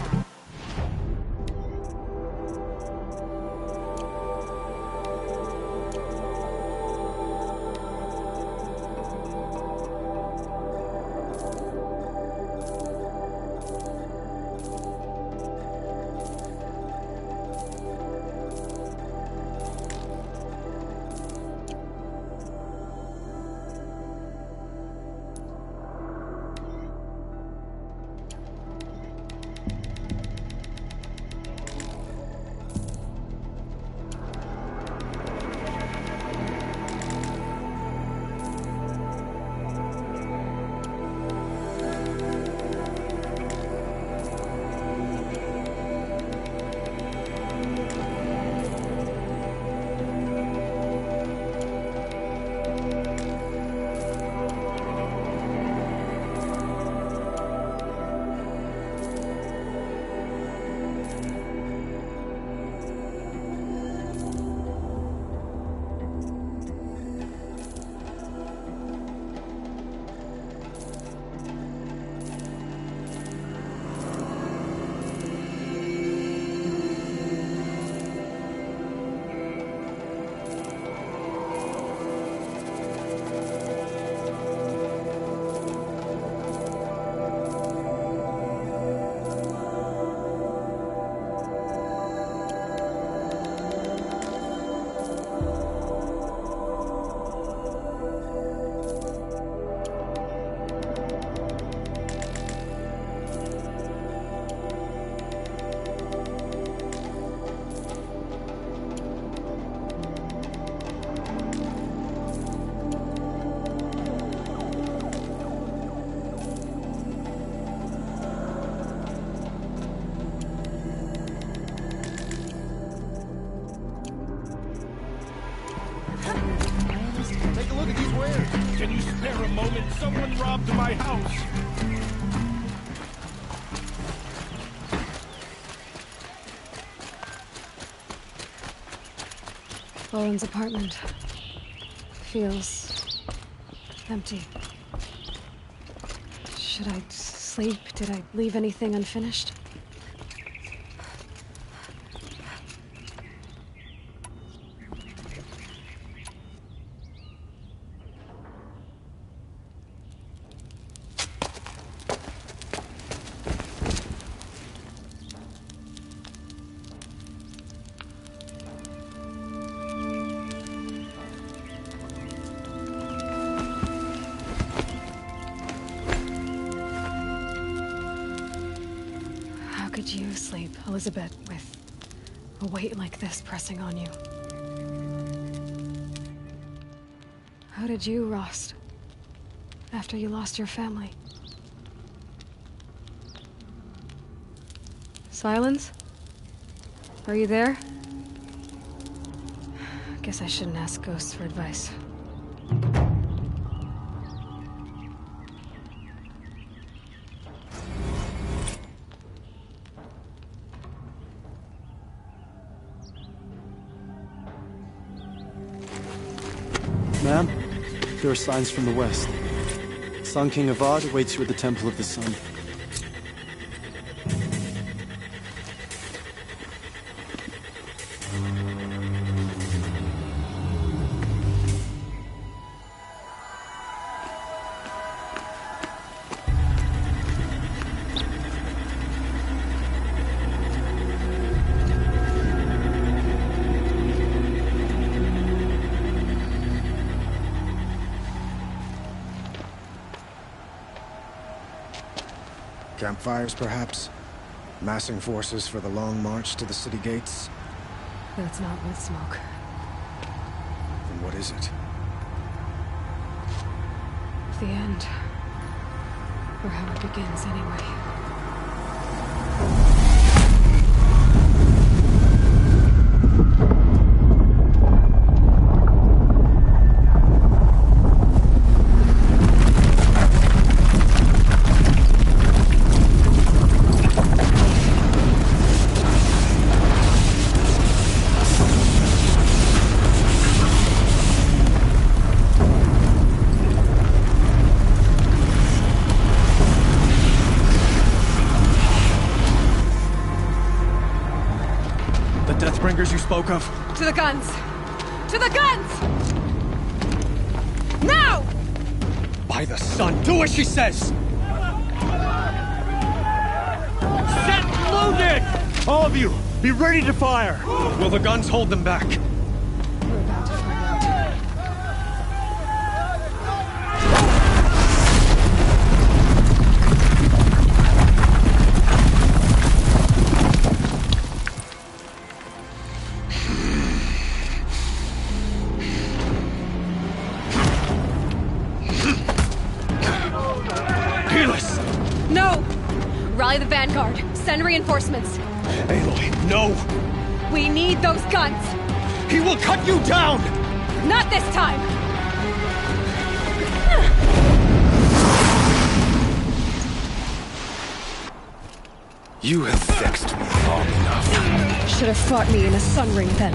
Take a look at these wares. Can you spare a moment? Someone robbed my house. Bowen's apartment feels empty. Should I sleep? Did I leave anything unfinished? How could you sleep, Elizabeth, with a weight like this pressing on you? How did you, Rost, after you lost your family? Silence? Are you there? Guess I shouldn't ask ghosts for advice. Ma'am, there are signs from the west. Sun King Avad awaits you at the Temple of the Sun. Campfires, perhaps? Massing forces for the long march to the city gates? That's not with smoke. Then what is it? The end. Or how it begins, anyway. Deathbringers you spoke of? To the guns! To the guns! Now! By the sun, do as she says! Set loaded! All of you, be ready to fire! Will the guns hold them back? We're about to find out. No! Rally the Vanguard. Send reinforcements. Aloy, no! We need those guns! He will cut you down! Not this time! You have vexed me long enough. Should have fought me in a sun ring then.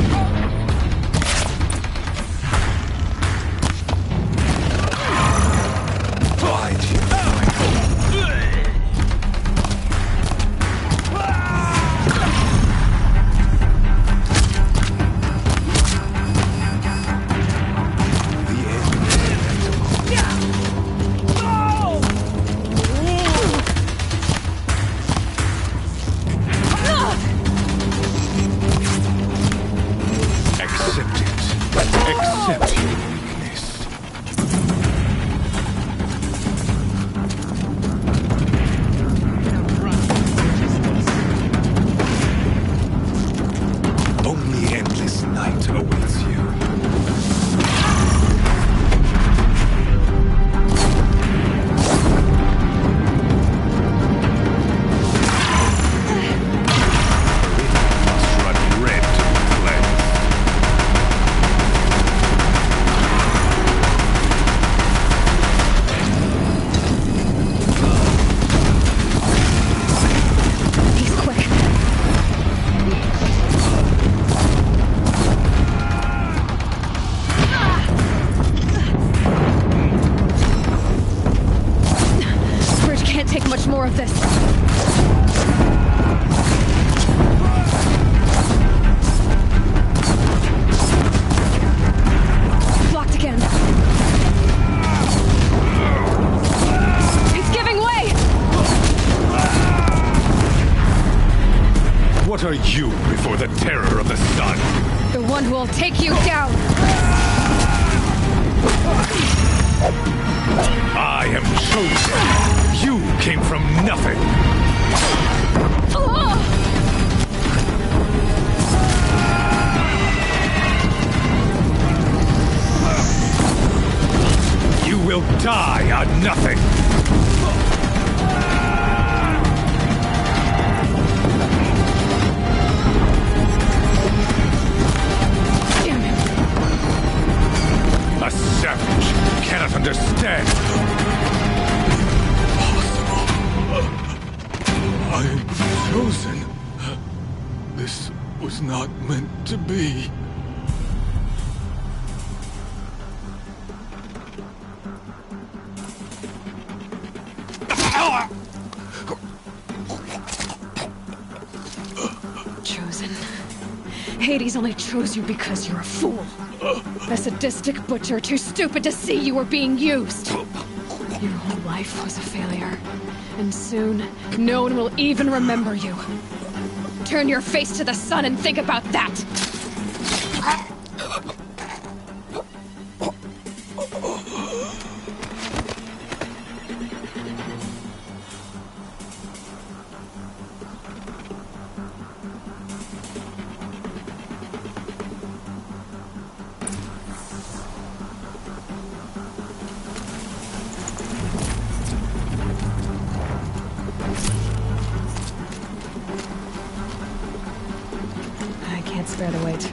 More of this. Blocked again. It's giving way! What are you before the terror of the sun? The one who will take you down! I am chosen! You came from nothing! You will die on nothing! Damn it! A savage cannot understand! I am chosen. This was not meant to be. Chosen. Hades only chose you because you're a fool. A sadistic butcher too stupid to see you were being used. Your whole life was a failure. And soon, no one will even remember you. Turn your face to the sun and think about that! Can't spare the weight.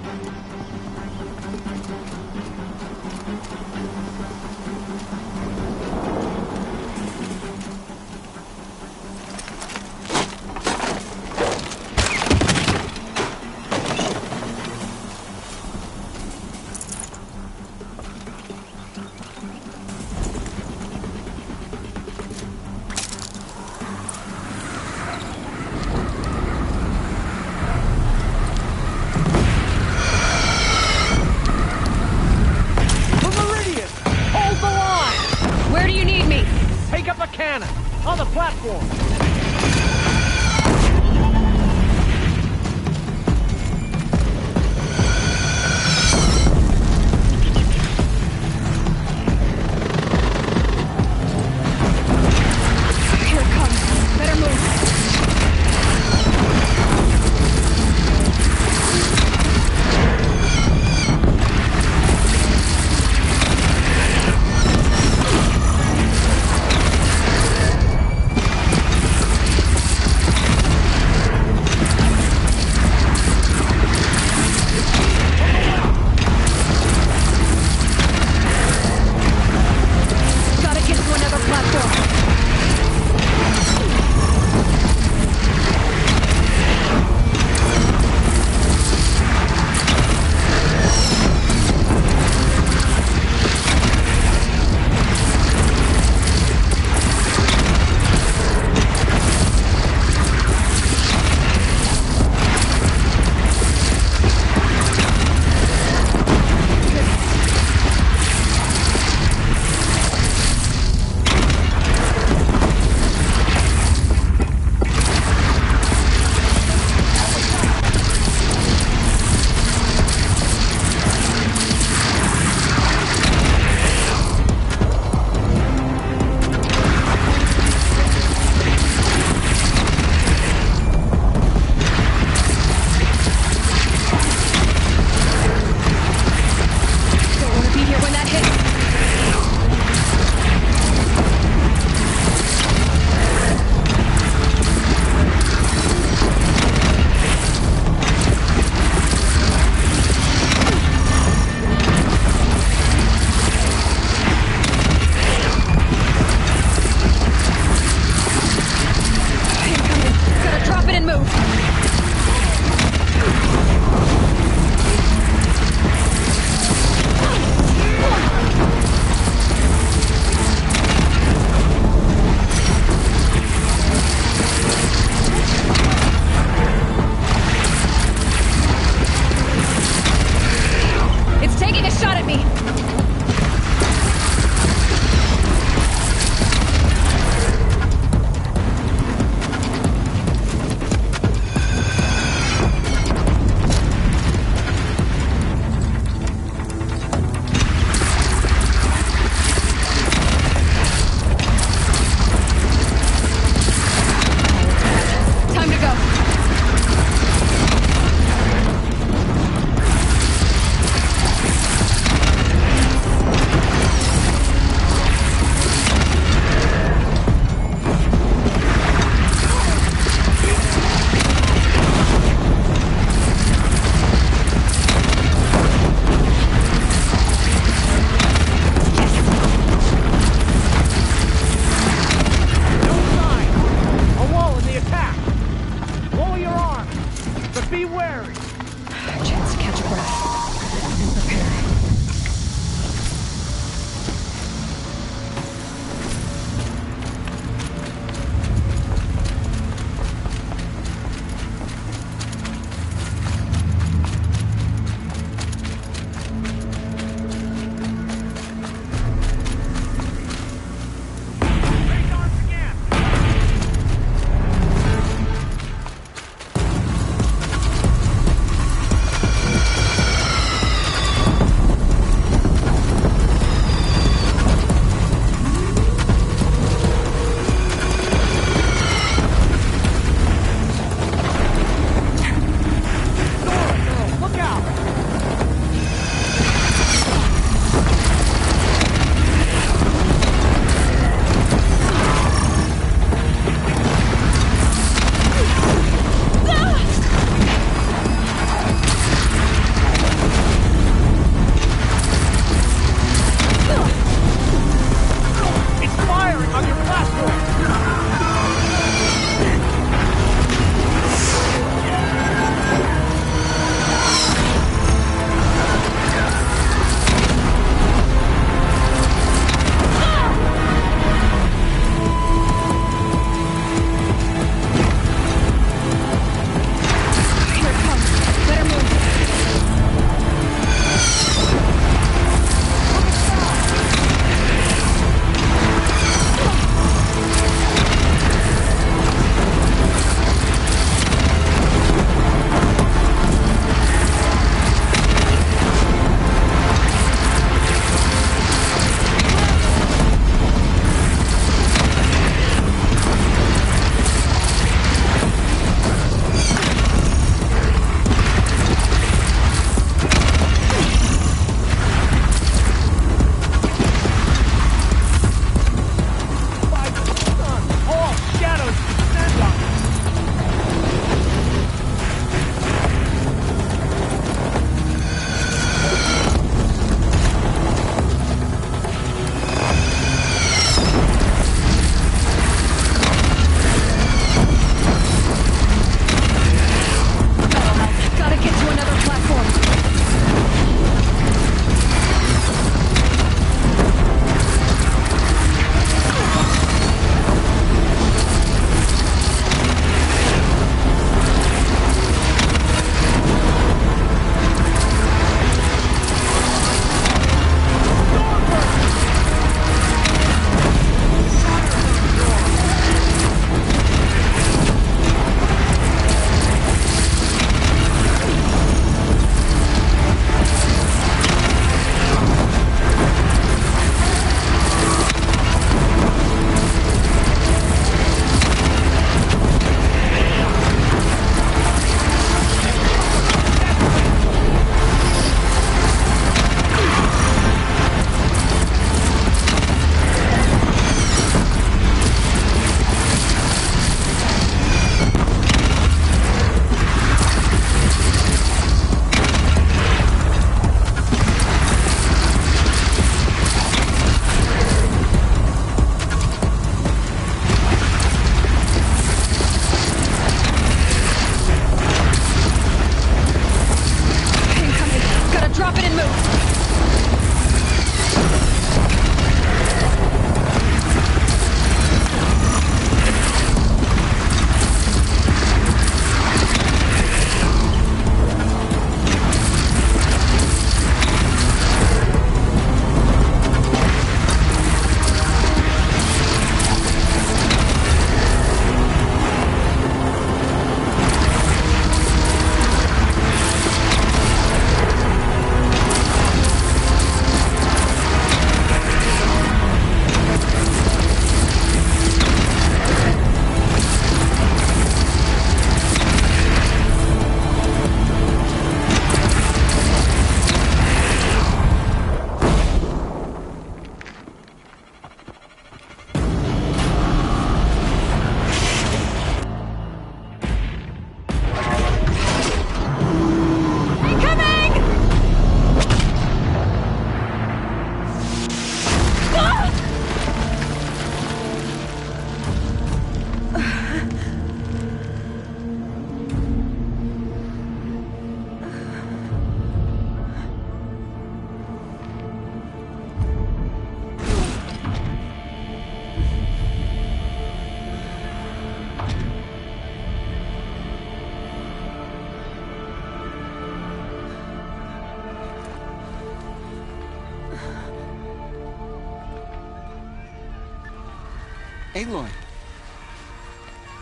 Aloy!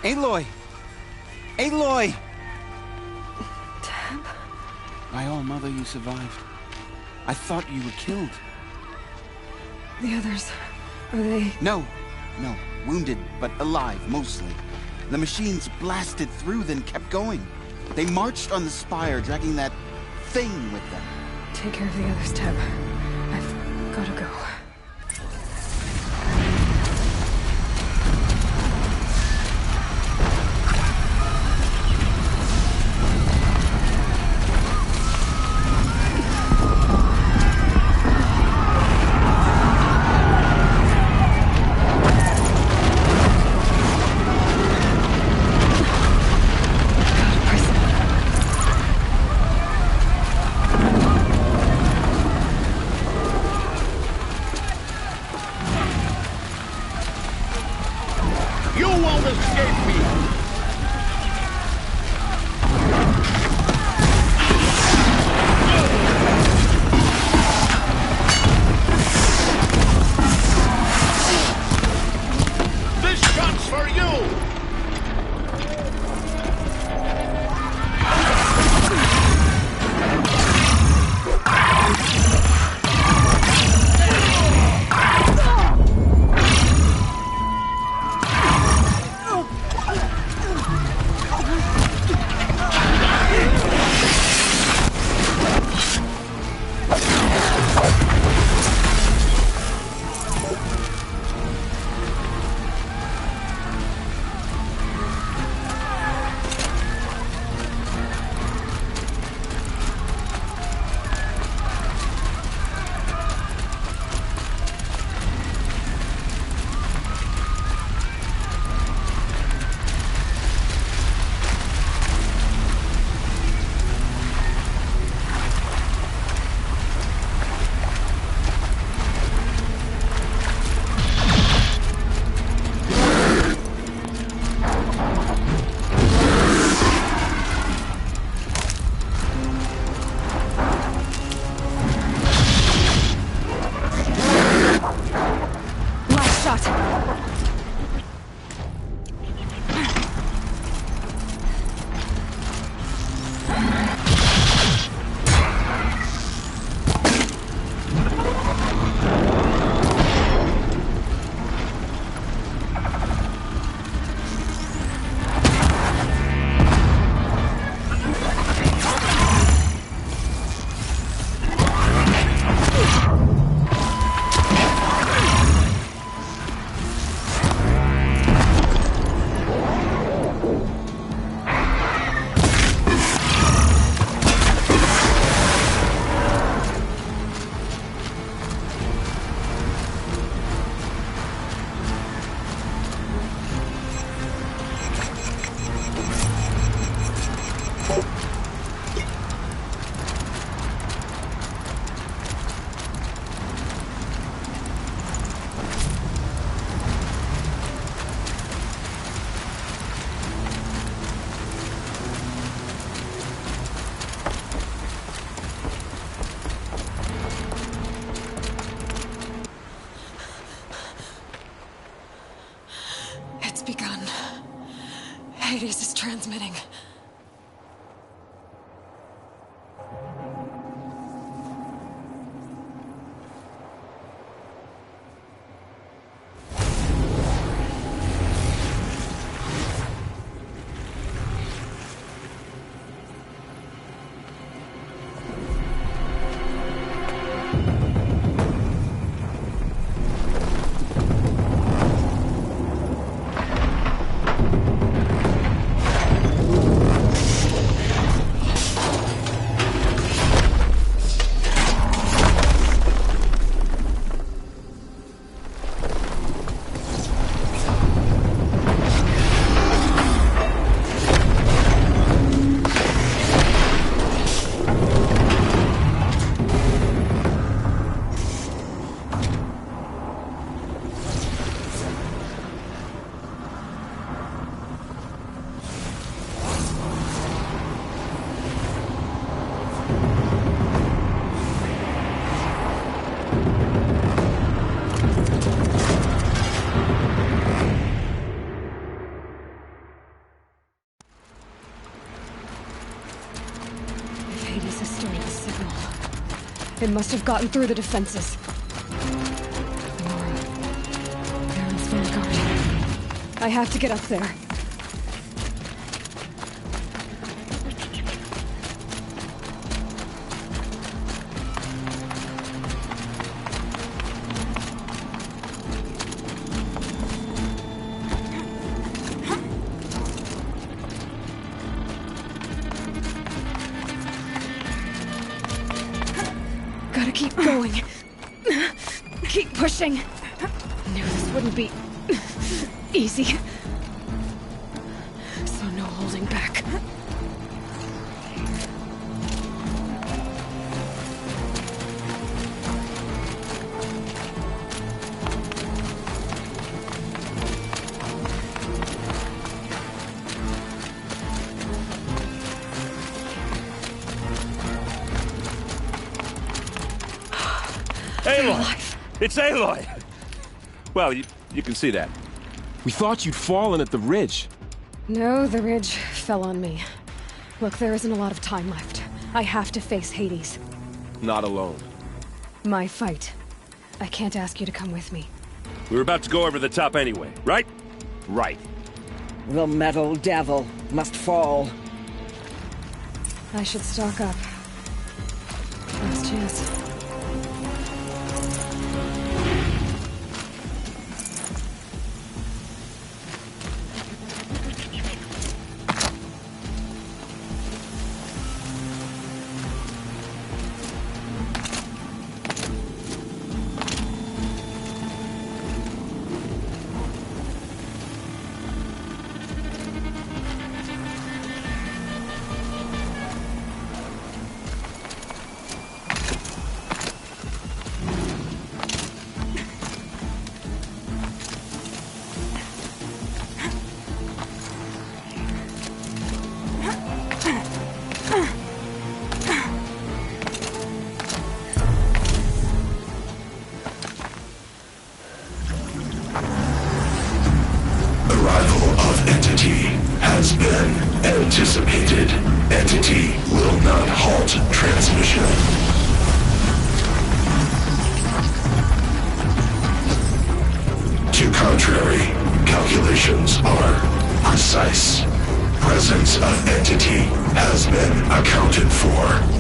Aloy! Aloy! Teb? My all-mother, you survived. I thought you were killed. The others, are they... No. Wounded, but alive, mostly. The machines blasted through, then kept going. They marched on the spire, dragging that thing with them. Take care of the others, Teb. I've gotta go. Hades is transmitting. destroyed the signal. It must have gotten through the defenses. Nora. Baron's Vanguard. I have to get up there. Gotta keep going. Keep pushing. Knew this wouldn't be easy. So no holding back. Aloy! It's Aloy! Well, you can see that. We thought you'd fallen at the ridge. No, the ridge fell on me. Look, there isn't a lot of time left. I have to face Hades. Not alone. My fight. I can't ask you to come with me. We were about to go over the top anyway, right? Right. The metal devil must fall. I should stock up. Last chance. has been anticipated. Entity will not halt transmission. To contrary, calculations are precise. Presence of entity has been accounted for.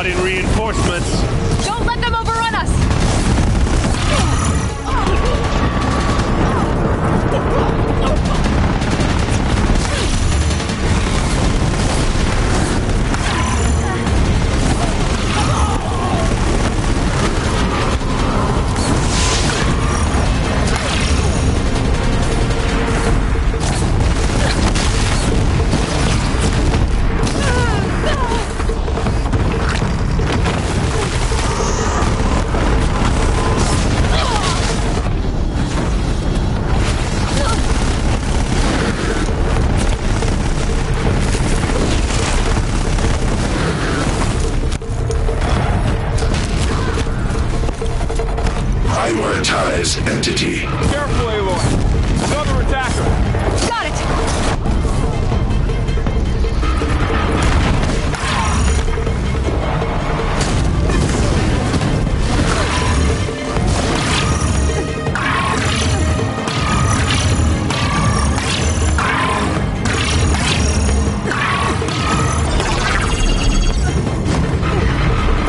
brought in reinforcements. Don't let them overrun us! Prioritize entity. Careful, Aloy. Another attacker. Got it!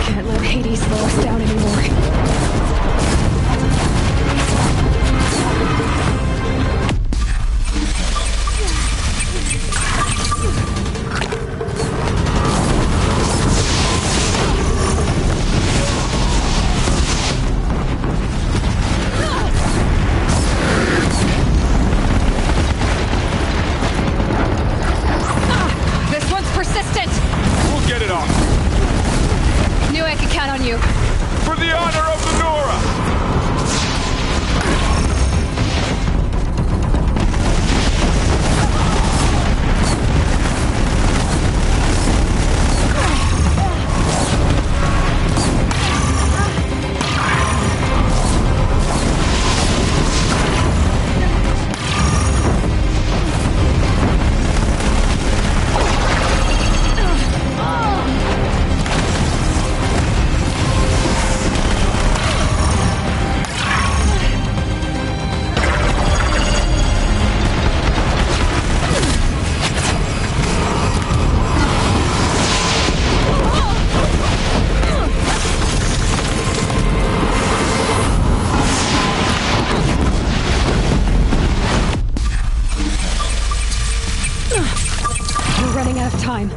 Can't let Hades slow us down anymore. This one's persistent! We'll get it off. Knew I could count on you. For the honor of the Nora! We're running out of time.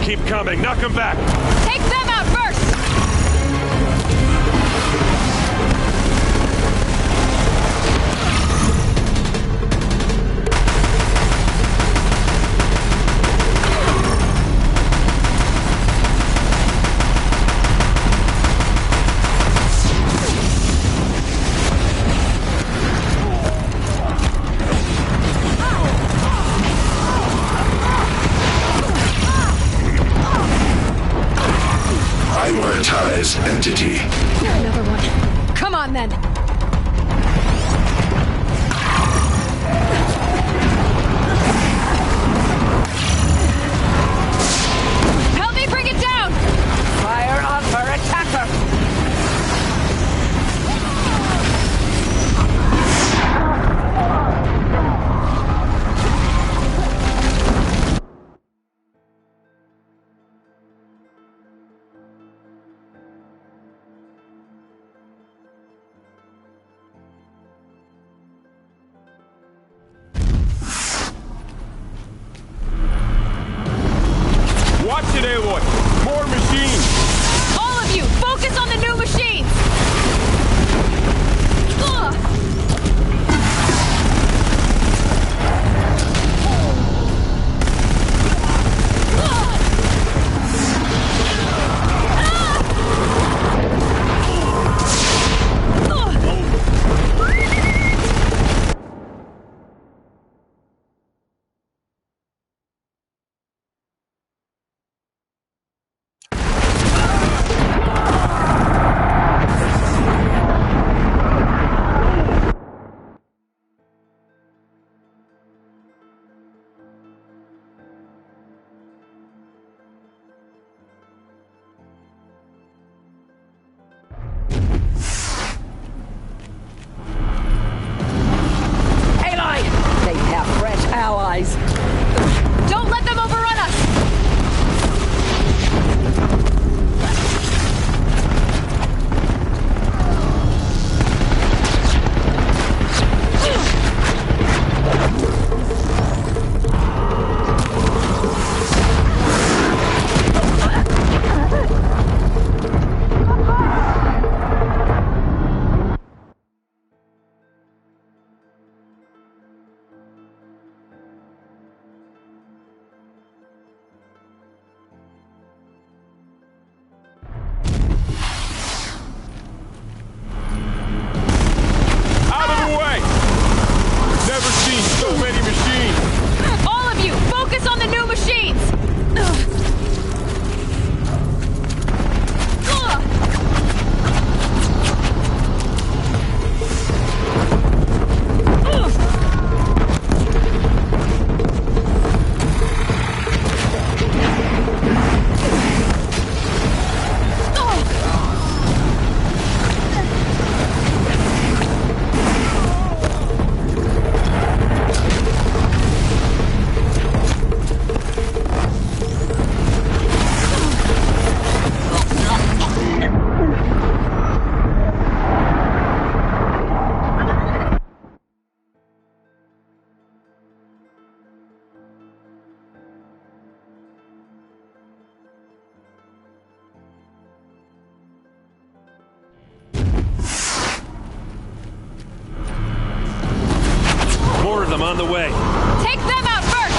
Keep coming. Knock him back. Take them out first! I'm on the way. Take them out first!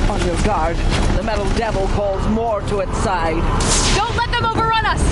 On your guard. The metal devil calls more to its side. Don't let them overrun us!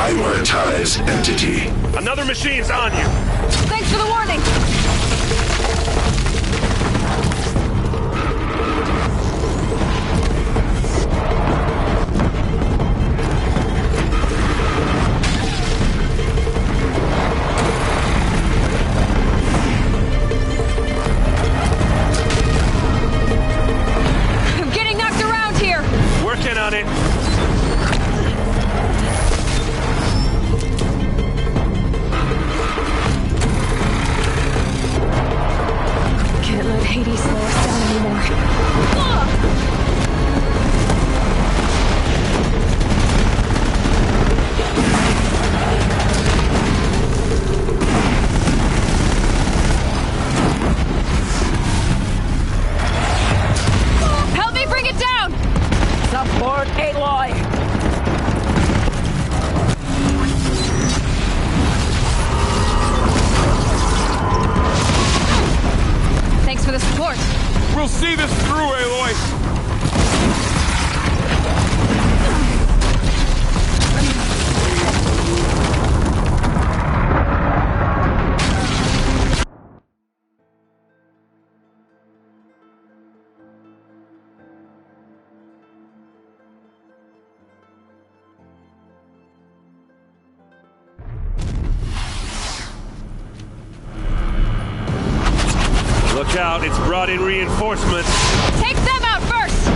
Prioritize entity. Another machine's on you. Thanks for the warning! I'm getting knocked around here! Working on it. Can't let Hades slow us down anymore. Help me bring it down! Support Aloy! Thanks for the support. We'll see this through, Aloy. Look out, it's brought in reinforcements. Take them out first!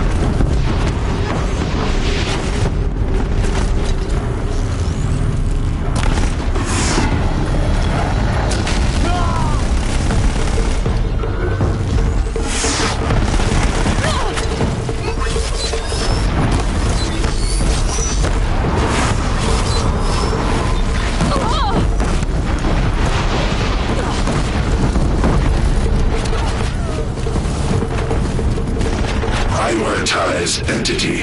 Prioritize entity.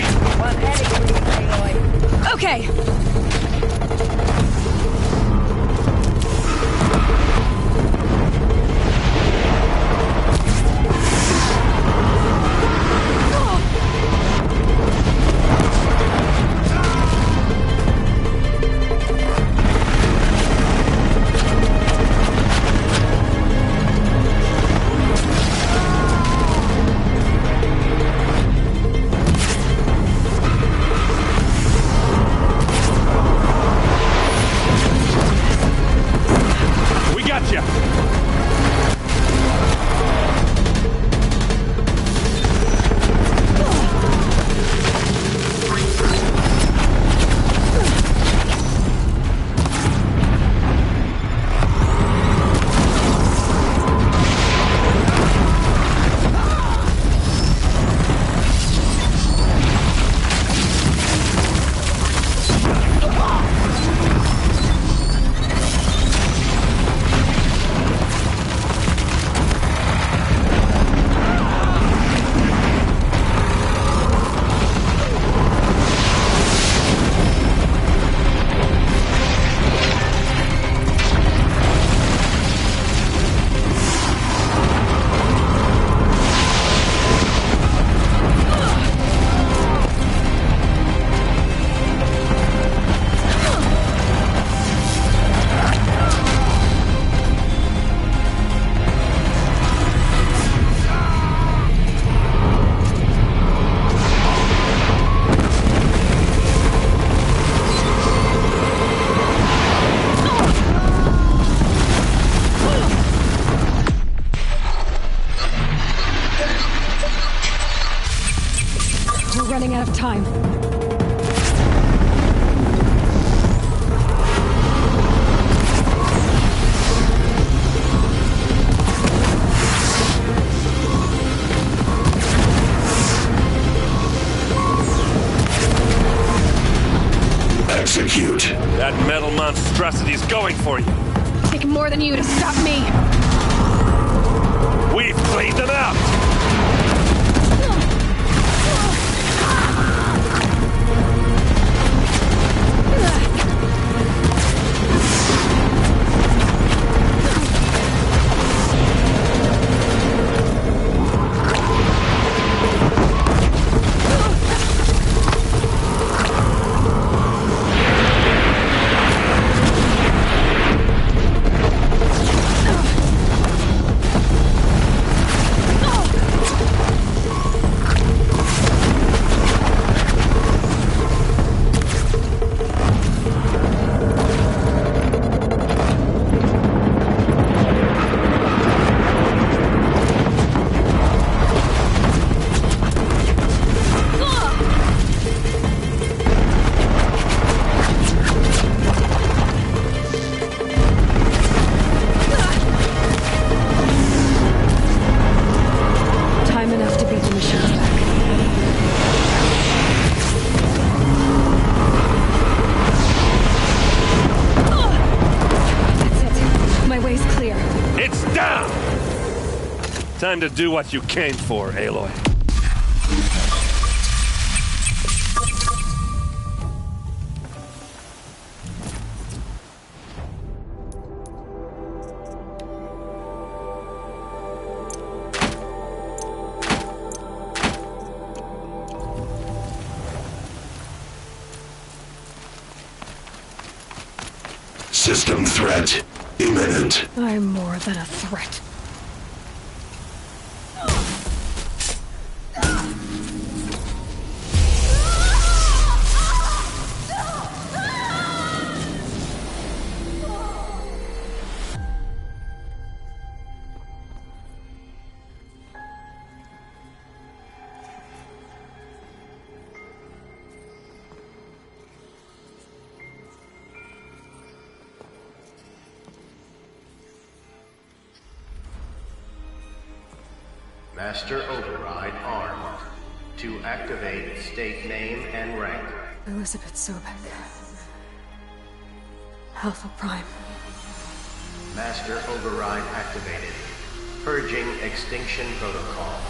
Okay. Running out of time. Execute. That metal monstrosity is going for you. Take more than you to stop me. We've cleaned them out. Time to do what you came for, Aloy. System threat imminent. I'm more than a threat. Master Override armed. To activate, state name and rank. Elizabeth Sobek. Alpha Prime. Master Override activated. Purging Extinction Protocol.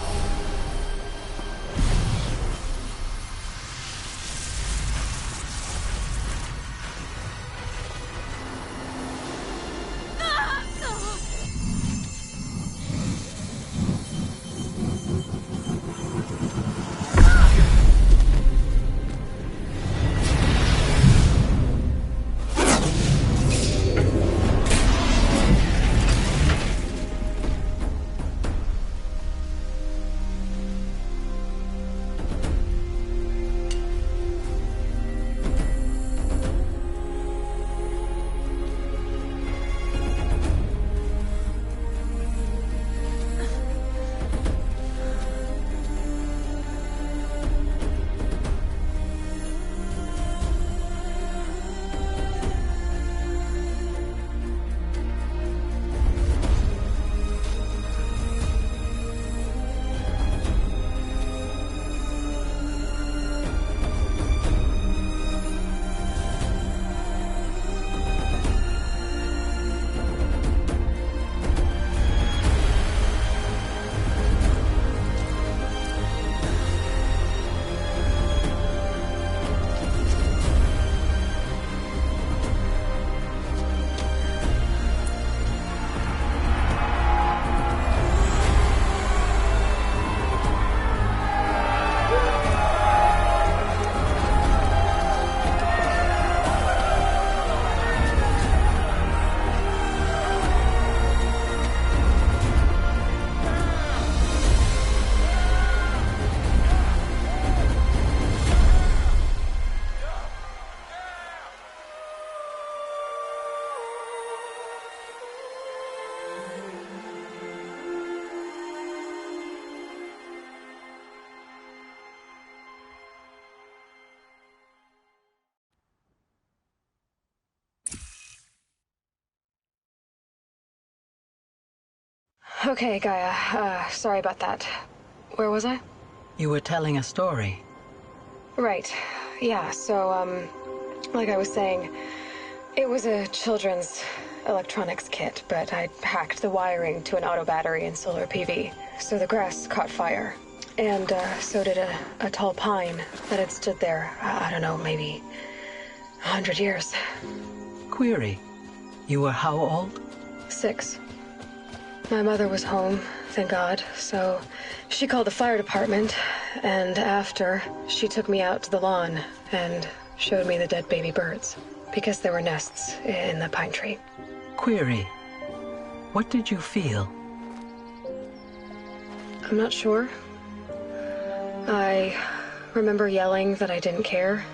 Okay, Gaia. Sorry about that. Where was I? You were telling a story. Right. Yeah, so, like I was saying, it was a children's electronics kit, but I hacked the wiring to an auto battery and solar PV. So the grass caught fire. And, so did a tall pine that had stood there, I don't know, maybe 100 years. Query. You were how old? 6. My mother was home, thank God, so she called the fire department, and after, she took me out to the lawn and showed me the dead baby birds, because there were nests in the pine tree. Query. What did you feel? I'm not sure. I remember yelling that I didn't care,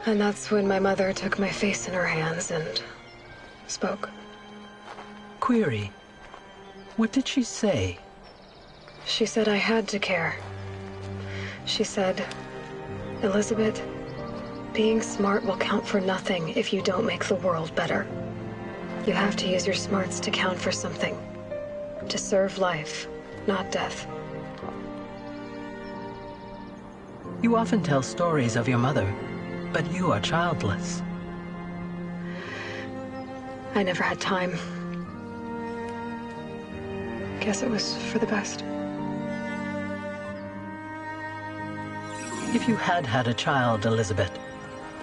and that's when my mother took my face in her hands and spoke. Query. What did she say? She said I had to care. She said, Elizabeth, being smart will count for nothing if you don't make the world better. You have to use your smarts to count for something. To serve life, not death. You often tell stories of your mother, but you are childless. I never had time. Guess it was for the best. If you had had a child, Elizabeth,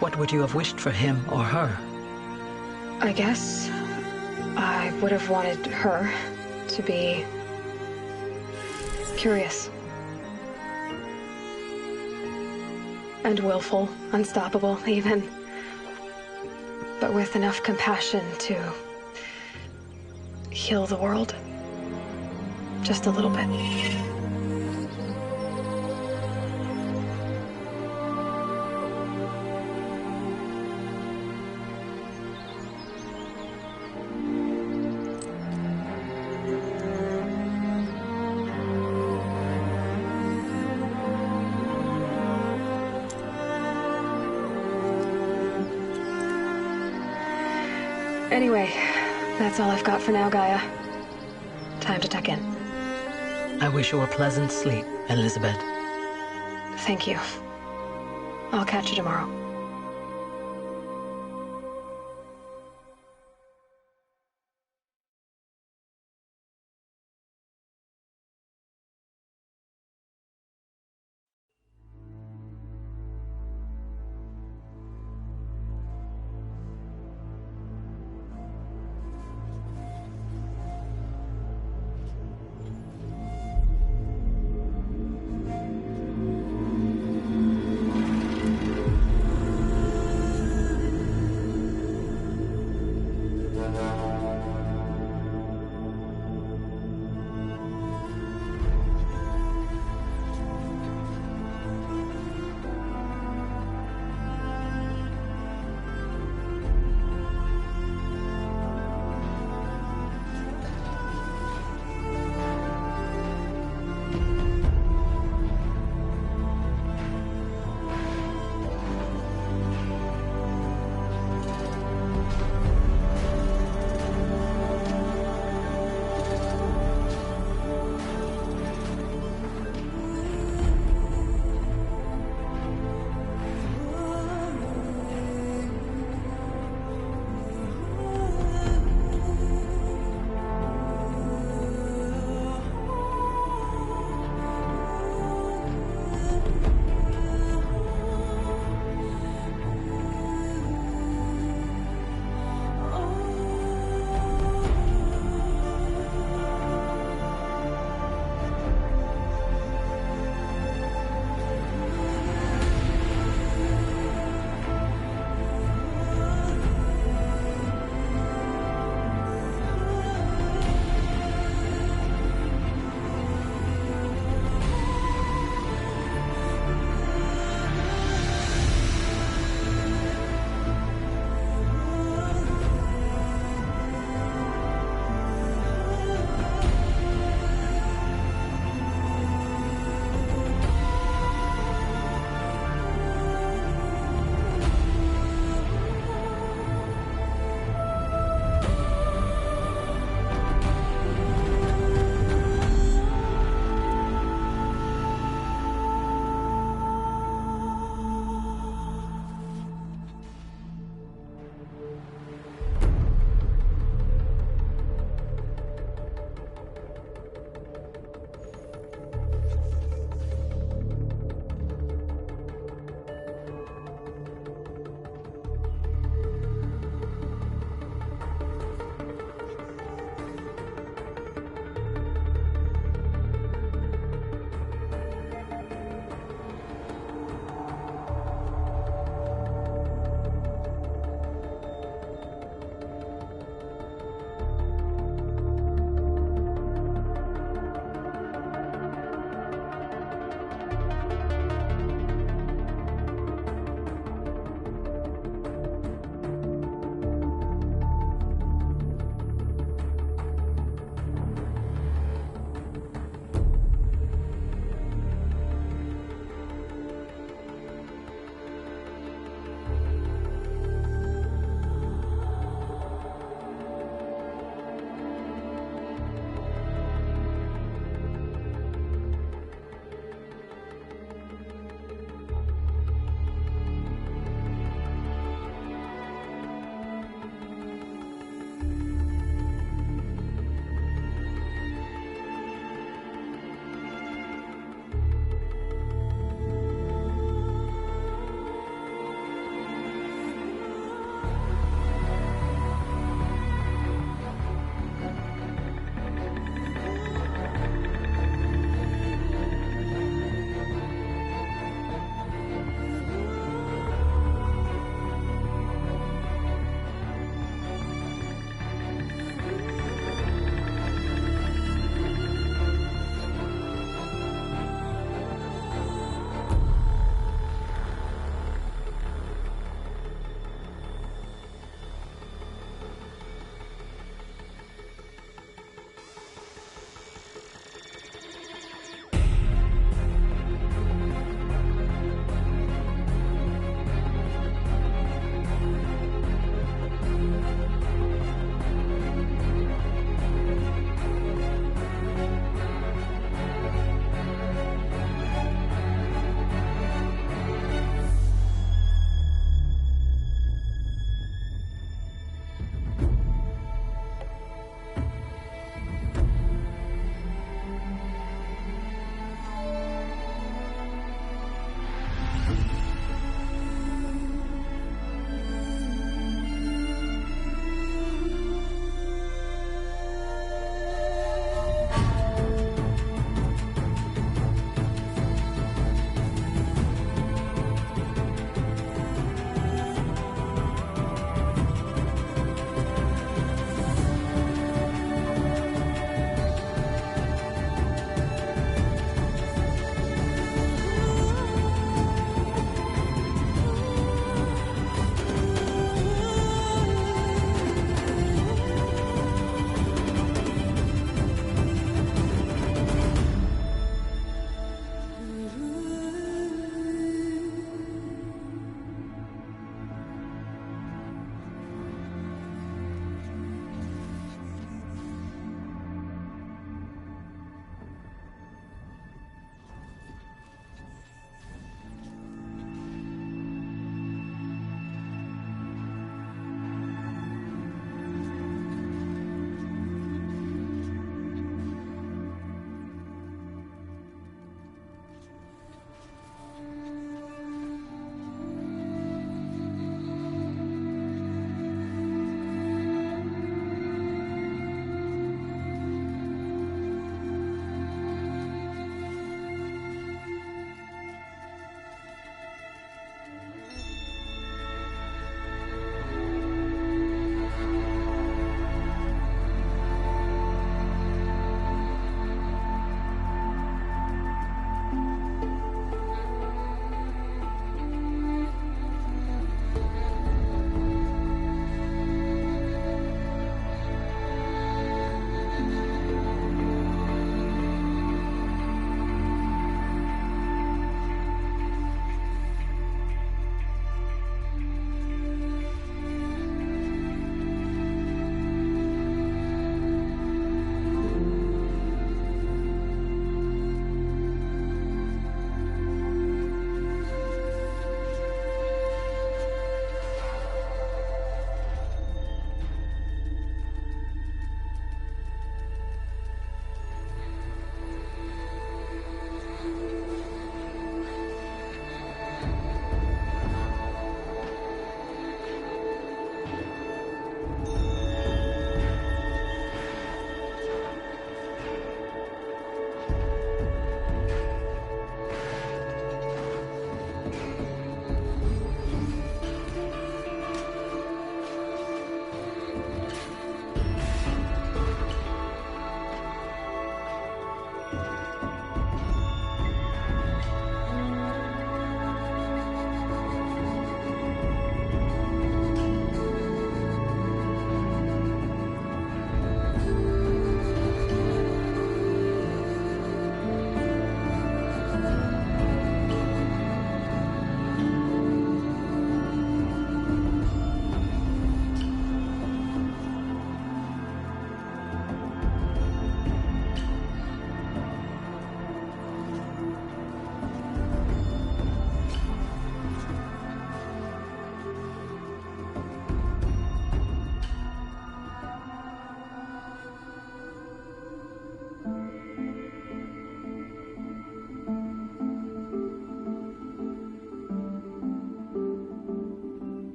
what would you have wished for him or her? I guess I would have wanted her to be curious. And willful, unstoppable, even. But with enough compassion to heal the world. Just a little bit. Anyway, that's all I've got for now, Gaia. Time to tuck in. I wish you a pleasant sleep, Elizabeth. Thank you. I'll catch you tomorrow.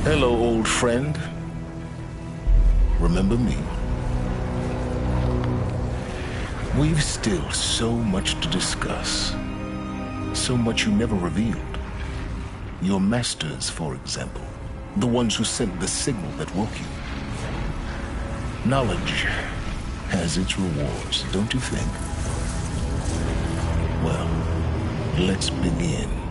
Hello, old friend. Remember me? We've still so much to discuss. So much you never revealed. Your masters, for example. The ones who sent the signal that woke you. Knowledge has its rewards, don't you think? Well, let's begin.